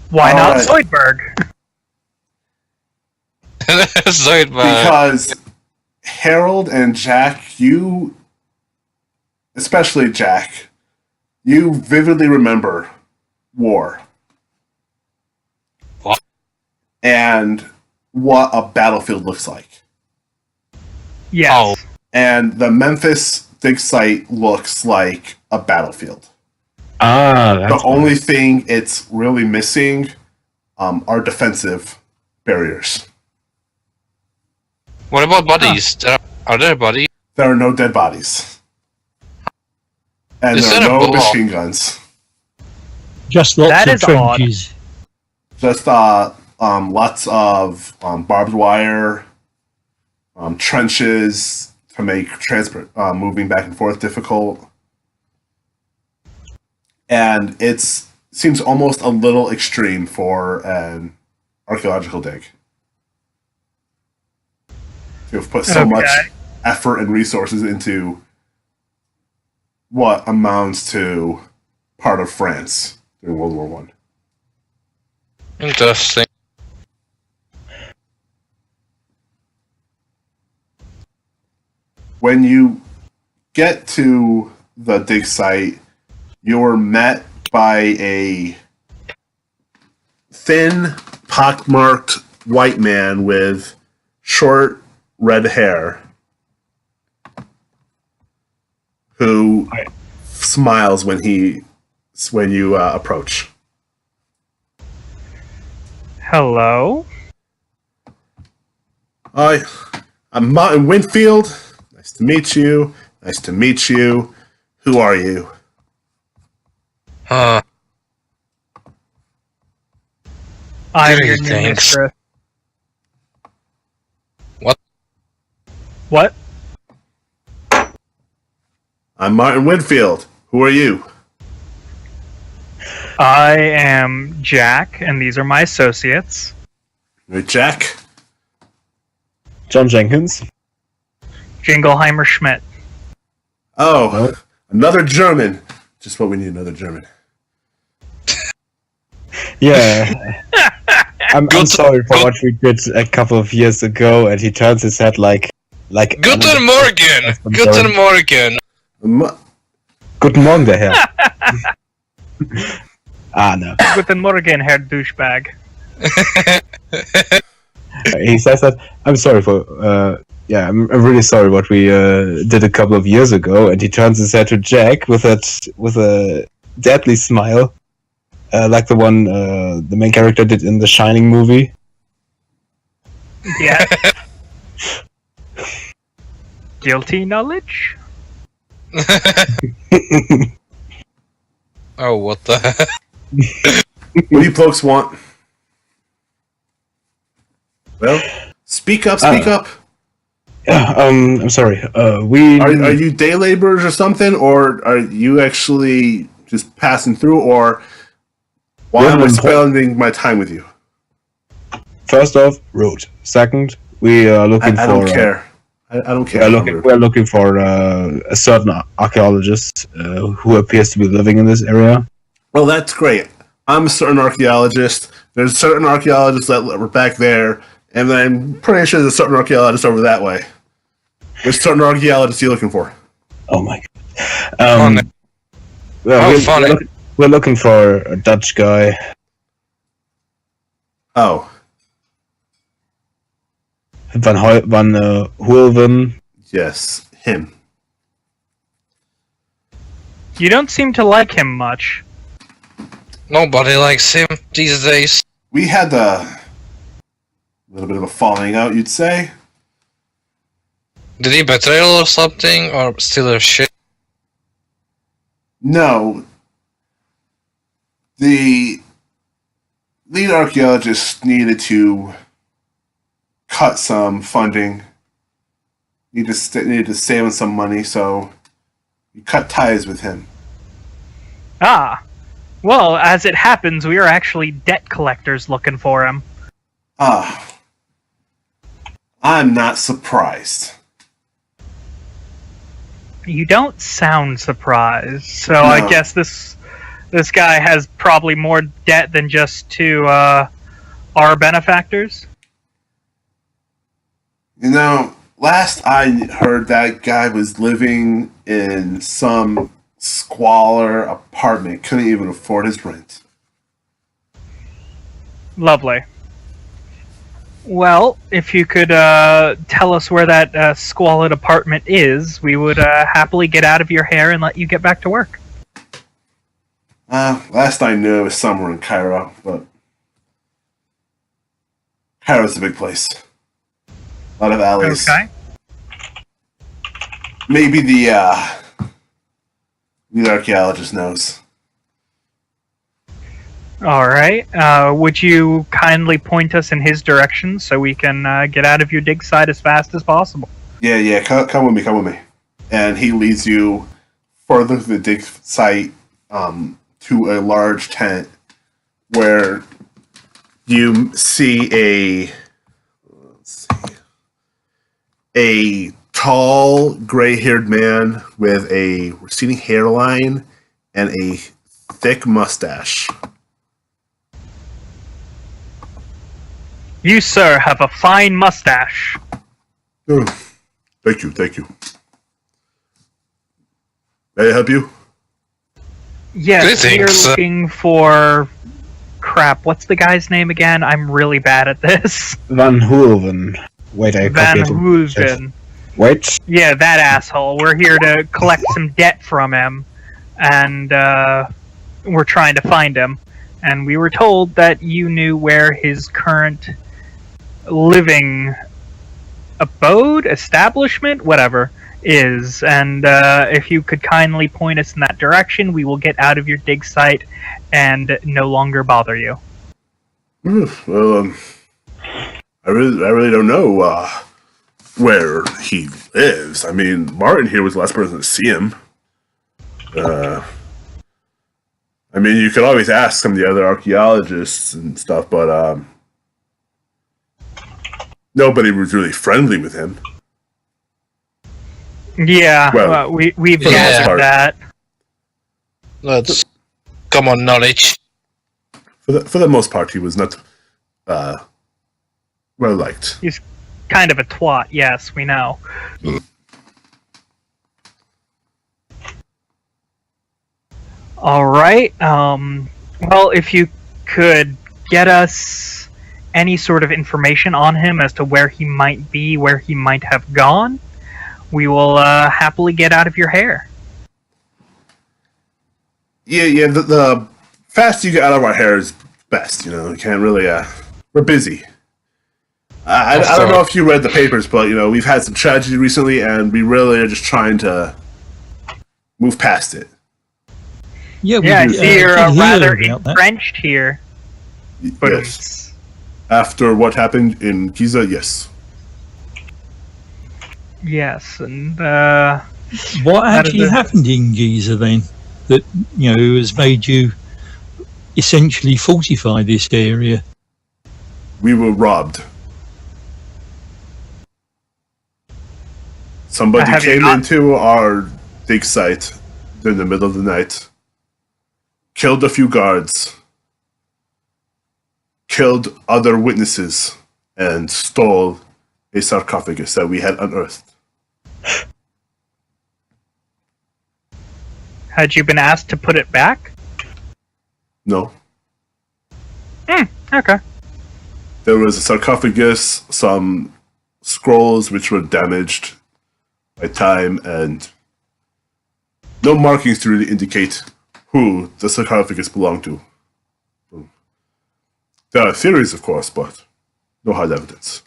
Why not Alright. Zoidberg? Zoidberg. Because Harold and Jack, especially Jack, you vividly remember war. What? And what a battlefield looks like. Yes. Oh. And the Memphis dig site looks like a battlefield. Ah, that's The only thing it's really missing are defensive barriers. What about bodies? Are there bodies? There are no dead bodies. And Is there that are a no bull? machine guns. Just lots That of is odd. trenches. Just lots of barbed wire, trenches to make transport moving back and forth difficult. And it seems almost a little extreme for an archaeological dig. You've put so much Okay. effort and resources into what amounts to part of France during World War One. Interesting. When you get to the dig site, you're met by a thin, pockmarked white man with short red hair who smiles when you approach. Hello? Hi, I'm Martin Winfield. Nice to meet you. Nice to meet you. Who are you? Huh. I'm your new Greetings. mistress. What? What? I'm Martin Winfield. Who are you? I am Jack, and these are my associates. You're Jack. John Jenkins. Jingleheimer Schmidt. Oh, another German. Just what we need, another German. Yeah. I'm sorry for what we did a couple of years ago, and he turns his head like. Guten Morgen! I'm Guten sorry. Morgen! M- Guten Morgen, der Herr. No. Guten Morgen, Herr Douchebag. He says that. I'm sorry for. I'm really sorry what we did a couple of years ago, and he turns his head to Jack with a deadly smile, like the one the main character did in the Shining movie. Yeah. Guilty knowledge? Oh, what the heck? What do you folks want? Well, speak up, speak up. Yeah, I'm sorry. We Are you day laborers or something, or are you actually just passing through, or why am I spending my time with you? First off, rude. Second, we are looking I for. don't care. I don't care. We're looking for a certain archaeologist who appears to be living in this area. Well, that's great. I'm a certain archaeologist. There's certain archaeologists that were back there, and then I'm pretty sure there's a certain archaeologist over that way. Which certain archaeologist are you looking for? Oh my god. We're looking for a Dutch guy. Oh. Van Hoelven. Yes, him. You don't seem to like him much. Nobody likes him these days. We had a little bit of a falling out, you'd say. Did he betray you or something, or steal a shit? No. The lead archaeologist needed to cut some funding. Needed to save on some money, so we cut ties with him. Ah. Well, as it happens, we are actually debt collectors looking for him. Ah. I'm not surprised. You don't sound surprised, so No. I guess this guy has probably more debt than just to our benefactors. You know, last I heard, that guy was living in some squalor apartment. Couldn't even afford his rent. Lovely. Well, if you could tell us where that squalid apartment is, we would happily get out of your hair and let you get back to work. Last I knew, it was somewhere in Cairo, but Cairo's a big place. A lot of alleys. Okay. Maybe the archaeologist knows. All right. Would you kindly point us in his direction so we can get out of your dig site as fast as possible? Yeah, come with me. And he leads you further to the dig site, to a large tent where you see a tall, gray-haired man with a receding hairline and a thick mustache. You, sir, have a fine mustache. Oh, thank you. May I help you? Yes, Greetings. we're looking for... Crap, what's the guy's name again? I'm really bad at this. Van Hoelven. Wait, I Van copied it. Hoelven. Wait. Yeah, that asshole. We're here to collect some debt from him, and we're trying to find him. And we were told that you knew where his current living abode, establishment, whatever, is. And if you could kindly point us in that direction, we will get out of your dig site and no longer bother you. Well, I really don't know where he lives. I mean, Martin here was the last person to see him. I mean, you could always ask some of the other archaeologists and stuff, but nobody was really friendly with him. Yeah, Well, we've for the most gathered part. that. That's common knowledge. For the most part, he was not well liked. He's kind of a twat, yes, we know. Alright, well, if you could get us any sort of information on him as to where he might be, where he might have gone, we will happily get out of your hair. Yeah. The fast you get out of our hair is best. You can't really. We're busy. I don't know if you read the papers, but we've had some tragedy recently, and we really are just trying to move past it. Yeah, I see you're rather entrenched here. But yes. After what happened in Giza, yes. Yes, and what actually happened in Giza then that has made you essentially fortify this area? We were robbed. Somebody came into our dig site in the middle of the night, killed a few guards, killed other witnesses, and stole a sarcophagus that we had unearthed. Had you been asked to put it back? No. Okay. There was a sarcophagus, some scrolls which were damaged by time, and no markings to really indicate who the sarcophagus belonged to. There are theories, of course, but no hard evidence.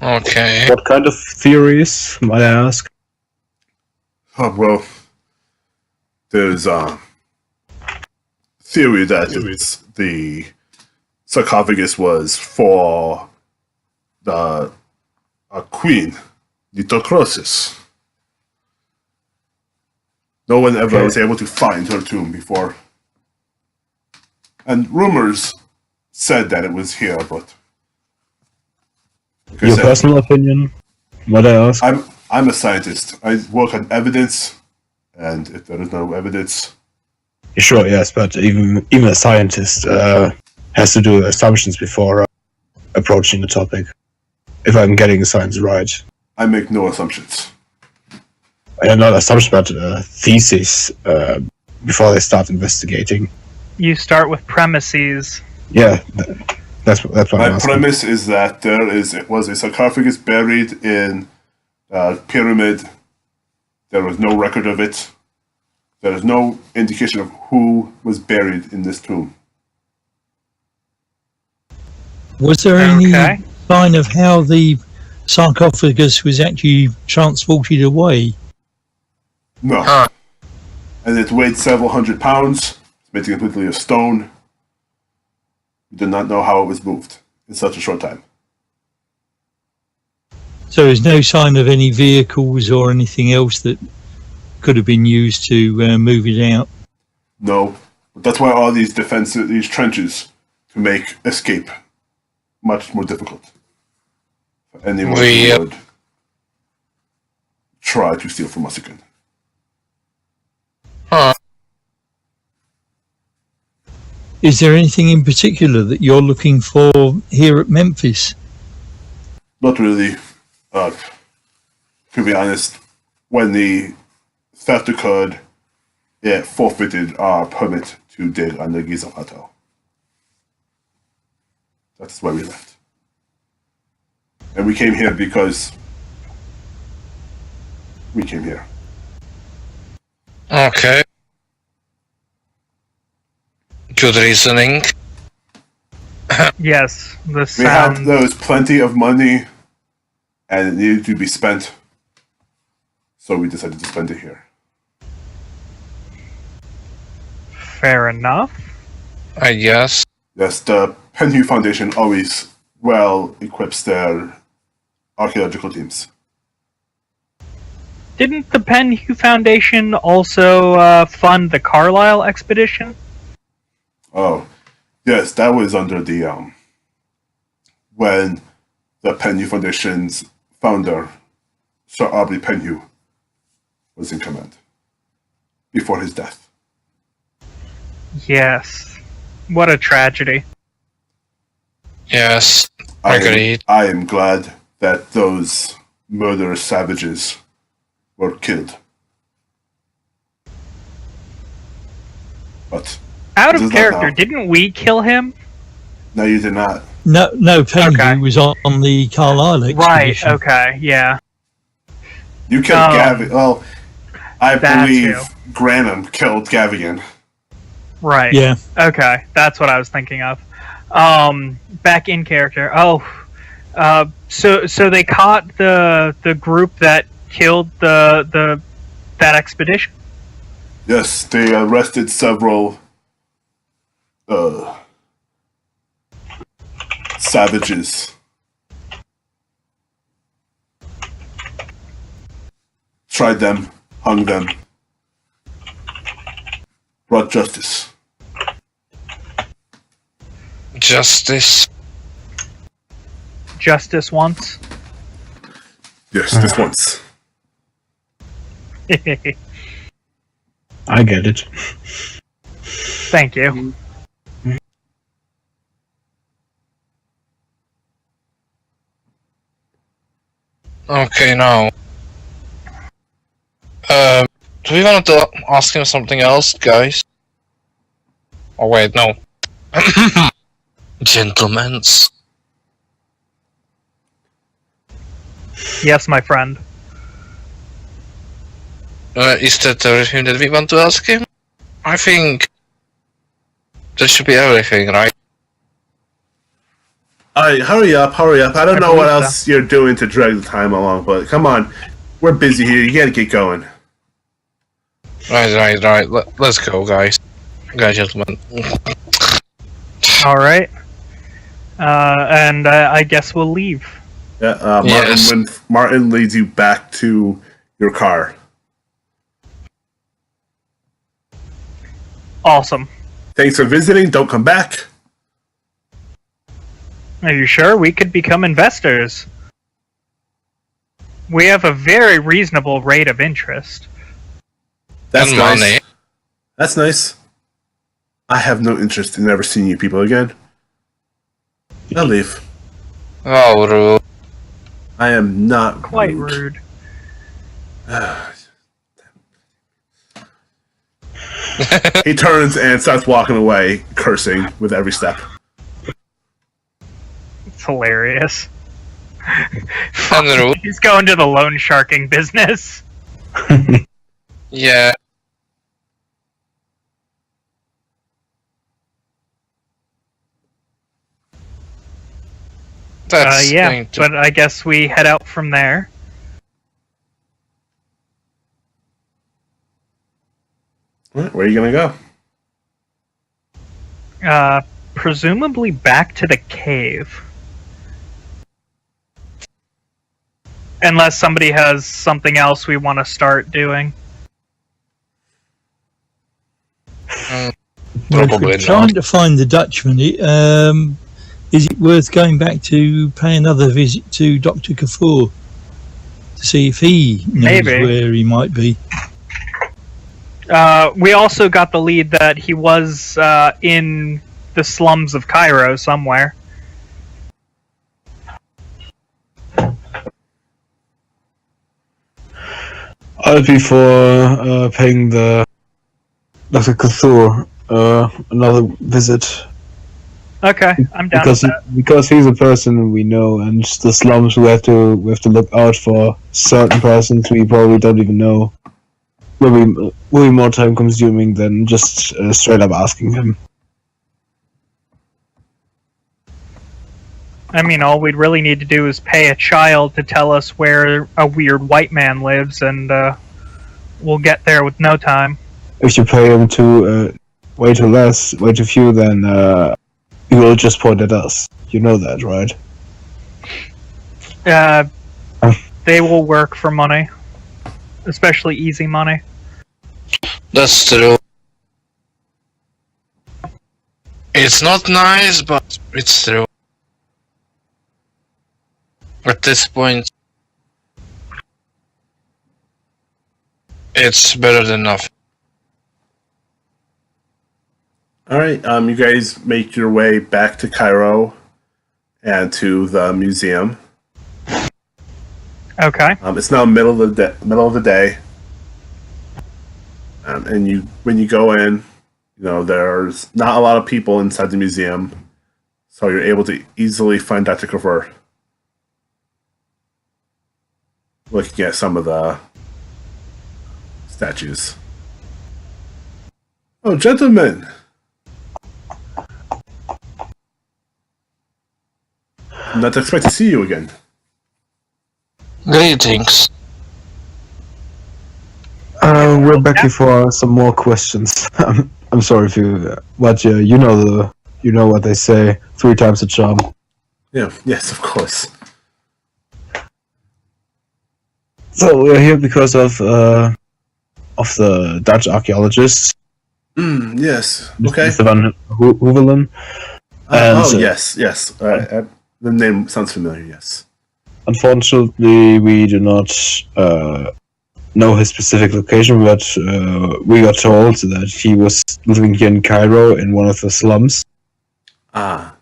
Okay. What kind of theories, might I ask? Oh, well, there's a theory that the sarcophagus was for a queen, Nitocrosis. No one ever was able to find her tomb before. And rumors said that it was here, but... Your personal opinion, might I ask? I'm a scientist. I work on evidence, and if there is no evidence... Sure, yes, but even a scientist has to do assumptions before approaching the topic. If I'm getting the science right. I make no assumptions. Not assumptions, but theses before they start investigating. You start with premises. Yeah, that's what I'm My asking. premise is that it was a sarcophagus buried in a pyramid. There was no record of it. There is no indication of who was buried in this tomb. Was there any sign of how the sarcophagus was actually transported away? No. And it weighed several hundred pounds. It's made completely of stone. We did not know how it was moved in such a short time. So there's no sign of any vehicles or anything else that could have been used to move it out? No. But that's why all these these trenches, to make escape much more difficult. For anyone who would try to steal from us again. Is there anything in particular that you're looking for here at Memphis? Not really. To be honest, when the theft occurred, it forfeited our permit to dig on the Giza Plateau. That's why we left. And we came here because we came here. Okay. Good reasoning. Yes, this We had there was plenty of money, and it needed to be spent, so we decided to spend it here. Fair enough. I guess. Yes, the Penhue Foundation always well equips their archaeological teams. Didn't the Penhue Foundation also fund the Carlisle expedition? Oh, yes, that was under the when the Penhue Foundation's founder, Sir Aubrey Penhue, was in command before his death. Yes. What a tragedy. Yes, agreed. I am glad that those murderous savages were killed. But out of character, didn't we kill him? No, you did not. No, Penhue was on the Carlisle expedition. Right, okay, yeah. You killed Gavin. Well, I believe too. Granum killed Gavigan. Right. Yeah. Okay, that's what I was thinking of. Back in character. So they caught the group that killed that expedition. Yes, they arrested several savages. Tried them, hung them, brought justice. Justice. Justice once. Yes, this once. I get it. Thank you. Okay, now. Do we want to ask him something else, guys? Oh wait, no. Gentlemen's. Yes, my friend. Is that everything that we want to ask him? I think that should be everything, right? Alright, hurry up. I don't I know what believe else you're doing to drag the time along, but come on. We're busy here. You gotta get going. Right. Let's go, guys. Gentlemen. All right. And I guess we'll leave. Yeah, Martin, Yes. when Martin leads you back to your car. Awesome. Thanks for visiting. Don't come back. Are you sure? We could become investors. We have a very reasonable rate of interest. That's And nice. money. That's nice. I have no interest in ever seeing you people again. I'll leave. Oh, rude. I am not Quite rude. He turns and starts walking away, cursing with every step. It's hilarious. And rude. He's going to the loan sharking business. Yeah. That's Yeah, going to... but I guess we head out from there. Right, where are you gonna go? Presumably back to the cave. Unless somebody has something else we want to start doing. Well, Probably if we're trying not. to find the Dutchman, is it worth going back to pay another visit to Dr. Kafur to see if he knows Maybe. where he might be? We also got the lead that he was in the slums of Cairo somewhere. I'll be for paying the Dr. Cthulhu another visit. Okay, I'm down with that. Because he's a person we know, and the slums we have to look out for certain persons we probably don't even know. Will be more time consuming than just straight up asking him. I mean, all we'd really need to do is pay a child to tell us where a weird white man lives, and we'll get there with no time. If you pay him way too few, then he will just point at us. You know that, right? They will work for money, especially easy money. That's true. It's not nice, but it's true. At this point, it's better than nothing. Alright, you guys make your way back to Cairo and to the museum. Okay. It's now middle of the day. And when you go in, there's not a lot of people inside the museum, so you're able to easily find Dr. Kafur. Looking at some of the statues. Oh, gentlemen, Not expect to see you again. Greetings. We're back here for some more questions. I'm sorry if you, but you know what they say: 3 times a charm. Yeah. Yes, of course. So we're here because of the Dutch archaeologists. Yes. Okay. Mr. Van Hoevelen. Yes. The name sounds familiar. Yes. Unfortunately, we do not know his specific location, but we got told that he was living here in Cairo in one of the slums. Ah.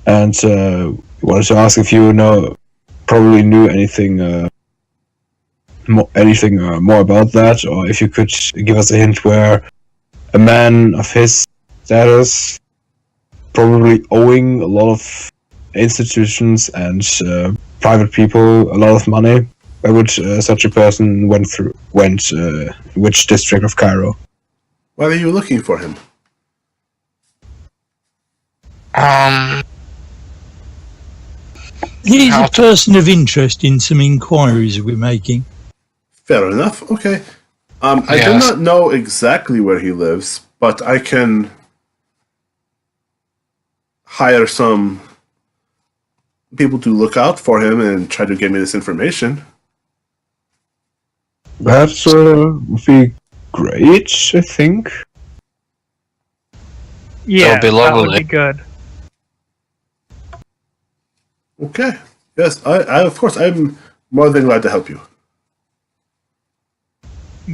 And we wanted to ask if you probably knew anything more about that, or if you could give us a hint where a man of his status, probably owing a lot of institutions and private people a lot of money, where would such a person went which district of Cairo? Why are you looking for him? He's a person of interest in some inquiries we're making. Fair enough. Okay. I do not know exactly where he lives, but I can hire some people to look out for him and try to get me this information. That would be great, I think. Yeah, That'll be that would lovely. be good. Okay. Yes, I of course, I'm more than glad to help you.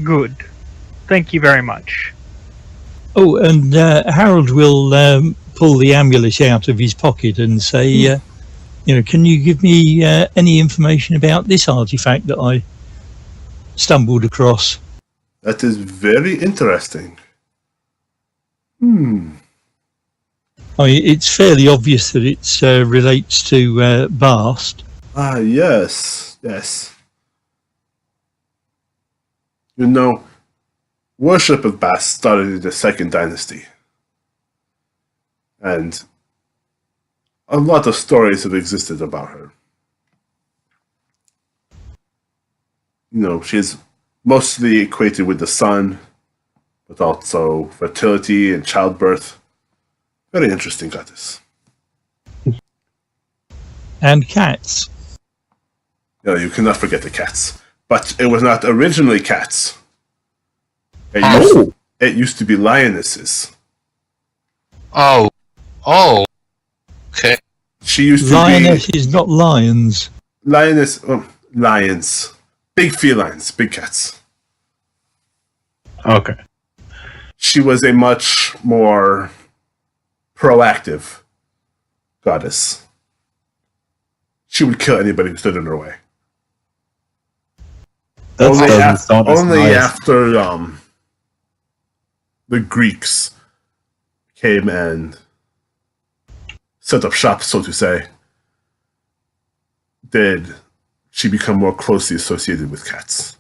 Good. Thank you very much. Oh, and Harold will pull the amulet out of his pocket and say, can you give me any information about this artifact that I stumbled across? That is very interesting. It's fairly obvious that it relates to Bast. Ah, yes. Yes. Worship of Bast started in the Second Dynasty. And a lot of stories have existed about her. She's mostly equated with the sun, but also fertility and childbirth. Very interesting goddess. And cats. You cannot forget the cats. But it was not originally cats. It used to be lionesses. Oh. Okay. She used to Lionesses, not lions. Lions. Big felines, big cats. Okay. She was a much more proactive goddess. She would kill anybody who stood in her way. Only after the Greeks came and set up shop, so to say, did she become more closely associated with cats.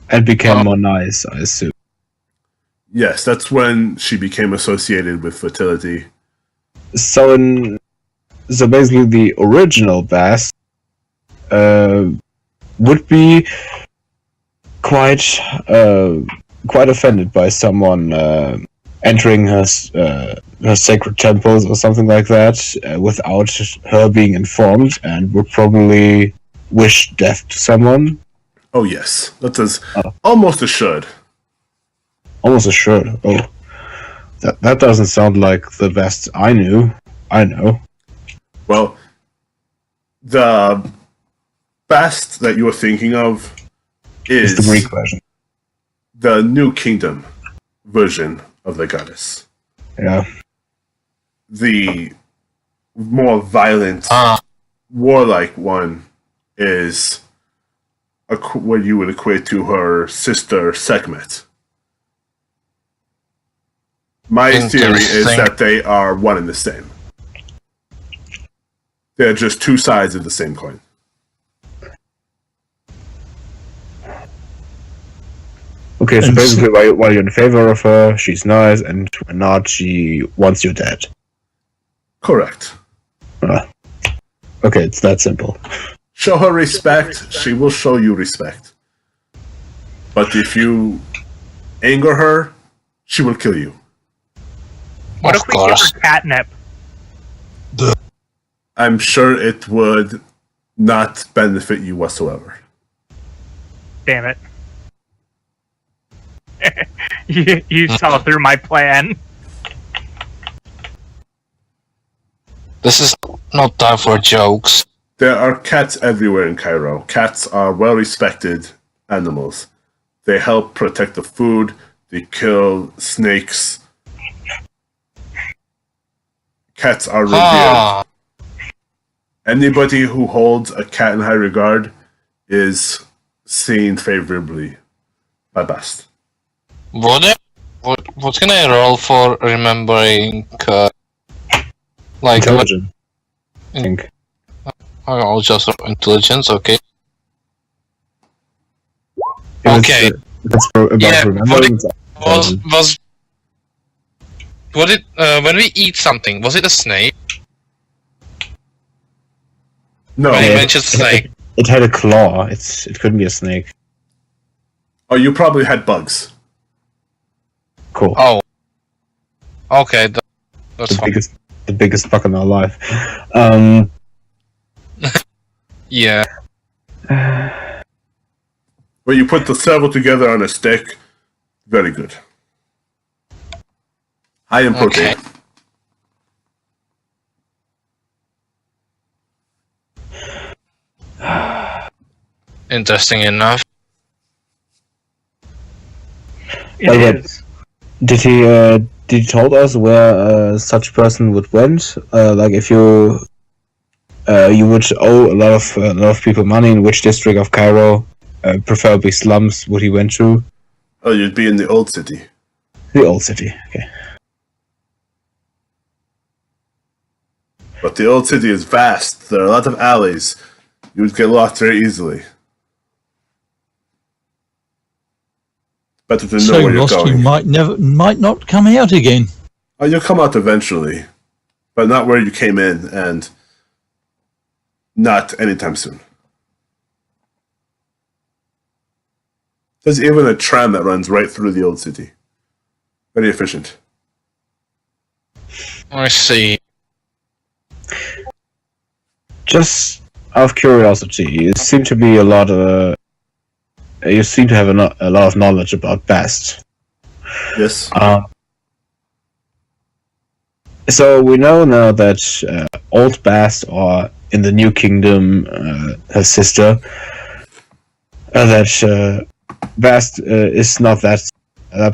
And became more nice, I assume. Yes, that's when she became associated with fertility. So basically the original Bast would be quite offended by someone entering her sacred temples or something like that without her being informed, and would probably wish death to someone. Oh yes, that is almost assured. Almost assured. Oh, that doesn't sound like the Bast I know. Well, the Bast that you are thinking of is the Greek version. The New Kingdom version of the goddess. Yeah. The more violent, warlike one is what you would equate to her sister Sekhmet. My theory is that they are one and the same. They're just two sides of the same coin. Okay, so basically, while you're in favor of her, she's nice, and when not, she wants you dead. Correct. Okay, it's that simple. Show her respect, she will show you respect. But if you anger her, she will kill you. What Of if we give course. her catnip? I'm sure it would not benefit you whatsoever. Damn it. you saw through my plan. This is not time for jokes. There are cats everywhere in Cairo. Cats are well-respected animals. They help protect the food. They kill snakes. Cats are revered. Ah, Anybody who holds a cat in high regard is seen favorably by best. what can I roll for remembering? Like, Intelligent. I think. I'll just intelligence. Okay. If Okay. That's about Yeah, remembering. Was it when we eat something? Was it a snake? No. When you Yeah. mentioned snake. It had a claw. It couldn't be a snake. Oh, you probably had bugs. Cool. Oh. Okay, that's the fine. biggest bug in our life. Yeah. When you put the several together on a stick, very good. High in protein. Okay. Interesting enough. It Well, is. Did he told us where such person would went? Like if you would owe a lot of people money, in which district of Cairo, preferably slums, would he went to? Oh, you'd be in the old city. The old city. Okay. But the old city is vast. There are a lot of alleys. You would get lost very easily. Better to know So where you're lost you going. might not come out again. Oh, you'll come out eventually, but not where you came in, and not anytime soon. There's even a tram that runs right through the old city. Very efficient. I see. Just out of curiosity, you seem to be you seem to have a lot of knowledge about Bast. Yes. So we know now that Old Bast, or in the New Kingdom, her sister, that Bast is not that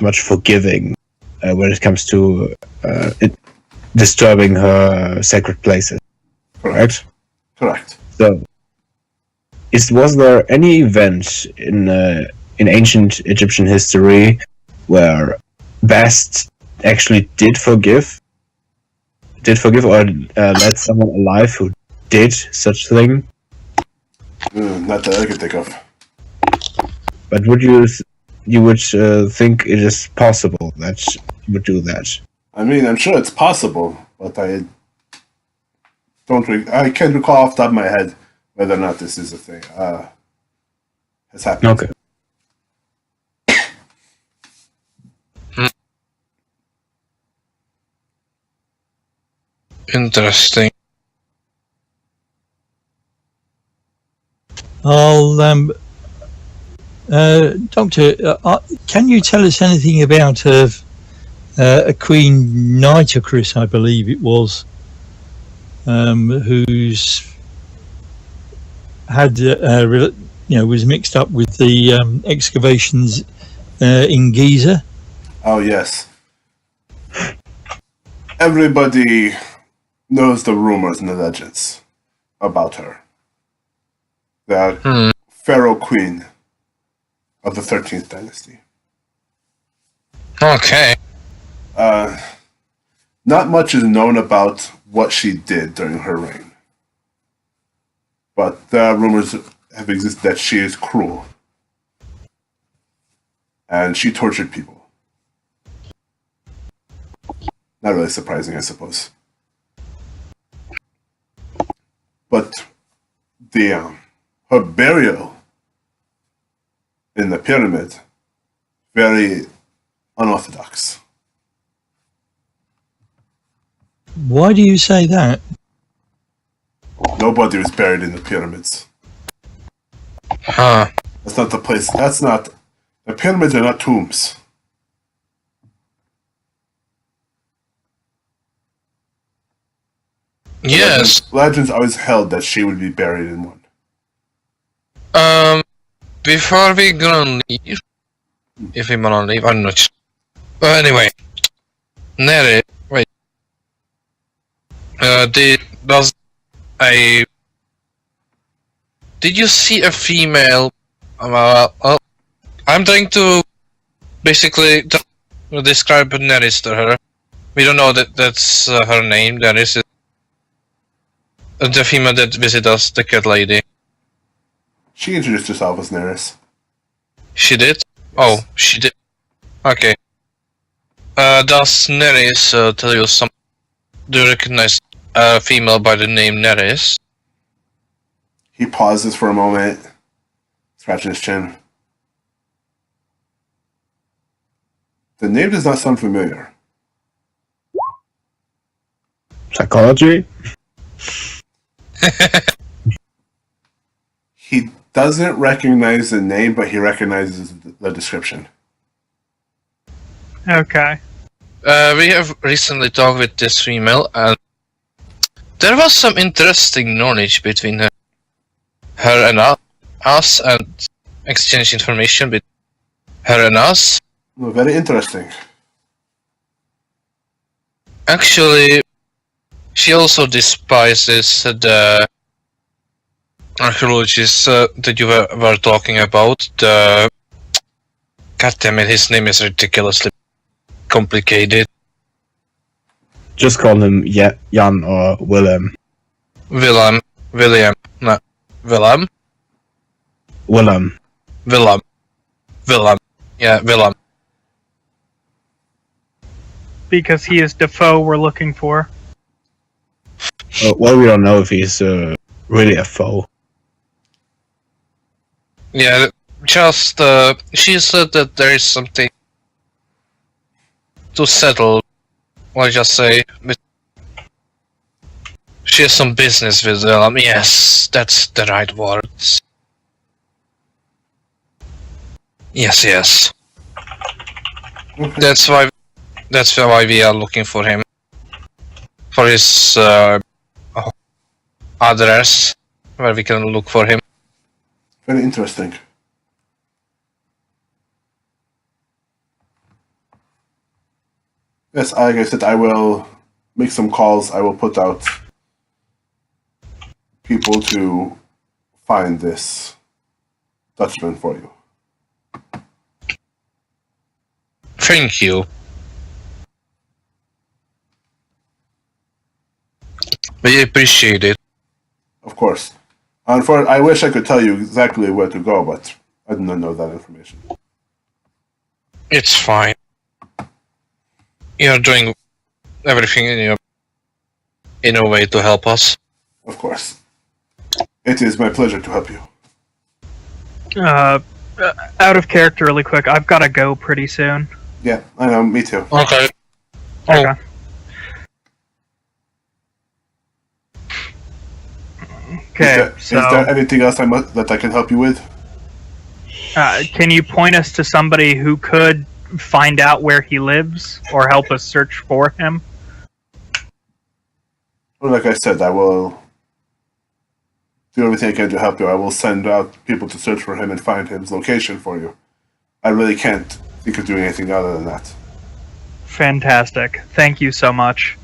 much forgiving when it comes to disturbing her sacred places. Correct? Correct. So, was there any event in ancient Egyptian history where Bast actually did forgive, or let someone alive who did such thing? Not that I can think of. But would you would think it is possible that you would do that? I mean, I'm sure it's possible, but I can't recall off the top of my head whether or not this is a thing. Has happened. Okay. Interesting. Doctor, can you tell us anything about a Queen Nitocris, I believe it was, who's had was mixed up with the excavations in Giza? Oh, yes. Everybody knows the rumors and the legends about her. The Pharaoh Queen of the 13th dynasty. Okay. Not much is known about what she did during her reign. But there are rumors have existed that she is cruel. And she tortured people. Not really surprising, I suppose. But the her burial in the pyramid, very unorthodox. Why do you say that? Nobody was buried in the pyramids. Huh. That's not the place. That's not. The pyramids are not tombs. Yes. Legends always held that she would be buried in one. Before we gonna leave, if we gonna leave, I'm not sure. But anyway, Neris, wait. Did you see a female? I'm trying to basically describe Neris to her. We don't know that that's her name. Neris is the female that visited us, the cat lady. She introduced herself as Neris. She did? Oh, she did. Okay. Does Neris tell you some? Do you recognize a female by the name Neris? He pauses for a moment, scratching his chin. The name does not sound familiar. Psychology? He doesn't recognize the name, but he recognizes the description. Okay. We have recently talked with this female, and there was some interesting knowledge between her and us, and exchange information with her and us. Well, very interesting. Actually, she also despises the archaeologists that you were talking about. God damn it, his name is ridiculously complicated. Just call him Jan or Willem. Willem. Willem. Yeah, Willem. Because he is Defoe we're looking for. Well, we don't know if he's really a foe. Yeah, just she said that there is something to settle. Let's just say, she has some business with Willem. Yes, that's the right words. Yes. Okay. That's why we are looking for him. For his address, where we can look for him. Very interesting. Yes, like I said, I will make some calls. I will put out people to find this Dutchman for you. Thank you. We appreciate it. Of course. I wish I could tell you exactly where to go, but I do not know that information. It's fine. You're doing everything in a way to help us. Of course. It is my pleasure to help you. Out of character really quick, I've got to go pretty soon. Yeah, I know, me too. Okay. Okay. Okay, Is there anything else that I can help you with? Can you point us to somebody who could find out where he lives or help us search for him? Well, like I said, I will do everything I can to help you. I will send out people to search for him and find his location for you. I really can't think of doing anything other than that. Fantastic. Thank you so much.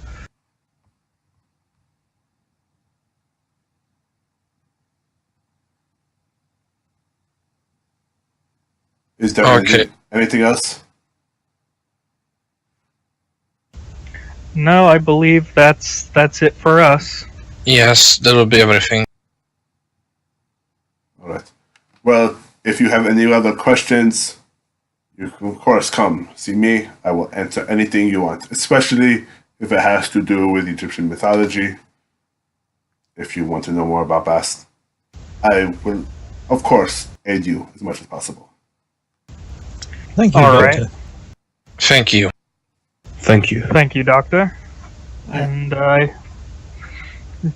Is there anything else? No, I believe that's it for us. Yes, that will be everything. All right. Well, if you have any other questions, you can, of course, come see me. I will answer anything you want, especially if it has to do with Egyptian mythology. if you want to know more about Bast. I will, of course, aid you as much as possible. Thank you, All Doctor. right. Thank you. Thank you. Thank you, Doctor. And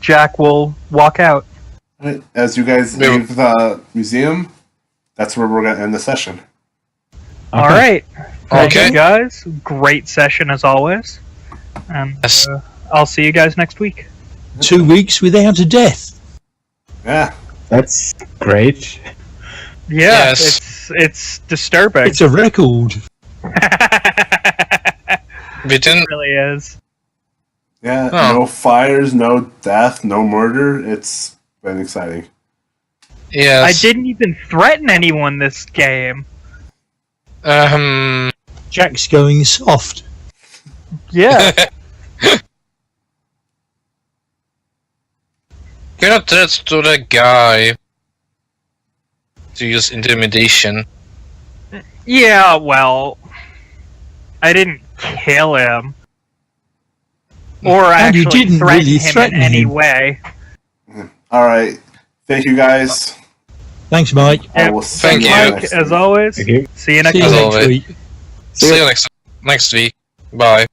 Jack will walk out. All right, as you guys Yeah. leave the museum, that's where we're going to end the session. All right. Thank Okay. you guys. Great session as always. And Yes. I'll see you guys next week. 2 weeks without a death. Yeah. That's great. Yeah, Yes. it's disturbing. It's a record. We didn't. It really is. Yeah, Oh. no fires, no death, no murder. It's been exciting. Yes. I didn't even threaten anyone this game. Jack's going soft. Yeah. You're not threats to the guy to use intimidation. Yeah, well, I didn't kill him. Or And you actually didn't threaten really him threaten in any him. way. All right. Thank you, guys. Thanks, Mike. I will see Thank you you. all Mike, next as week. always, Thank you. see you next See you As week. next always. week. See you next week. Bye.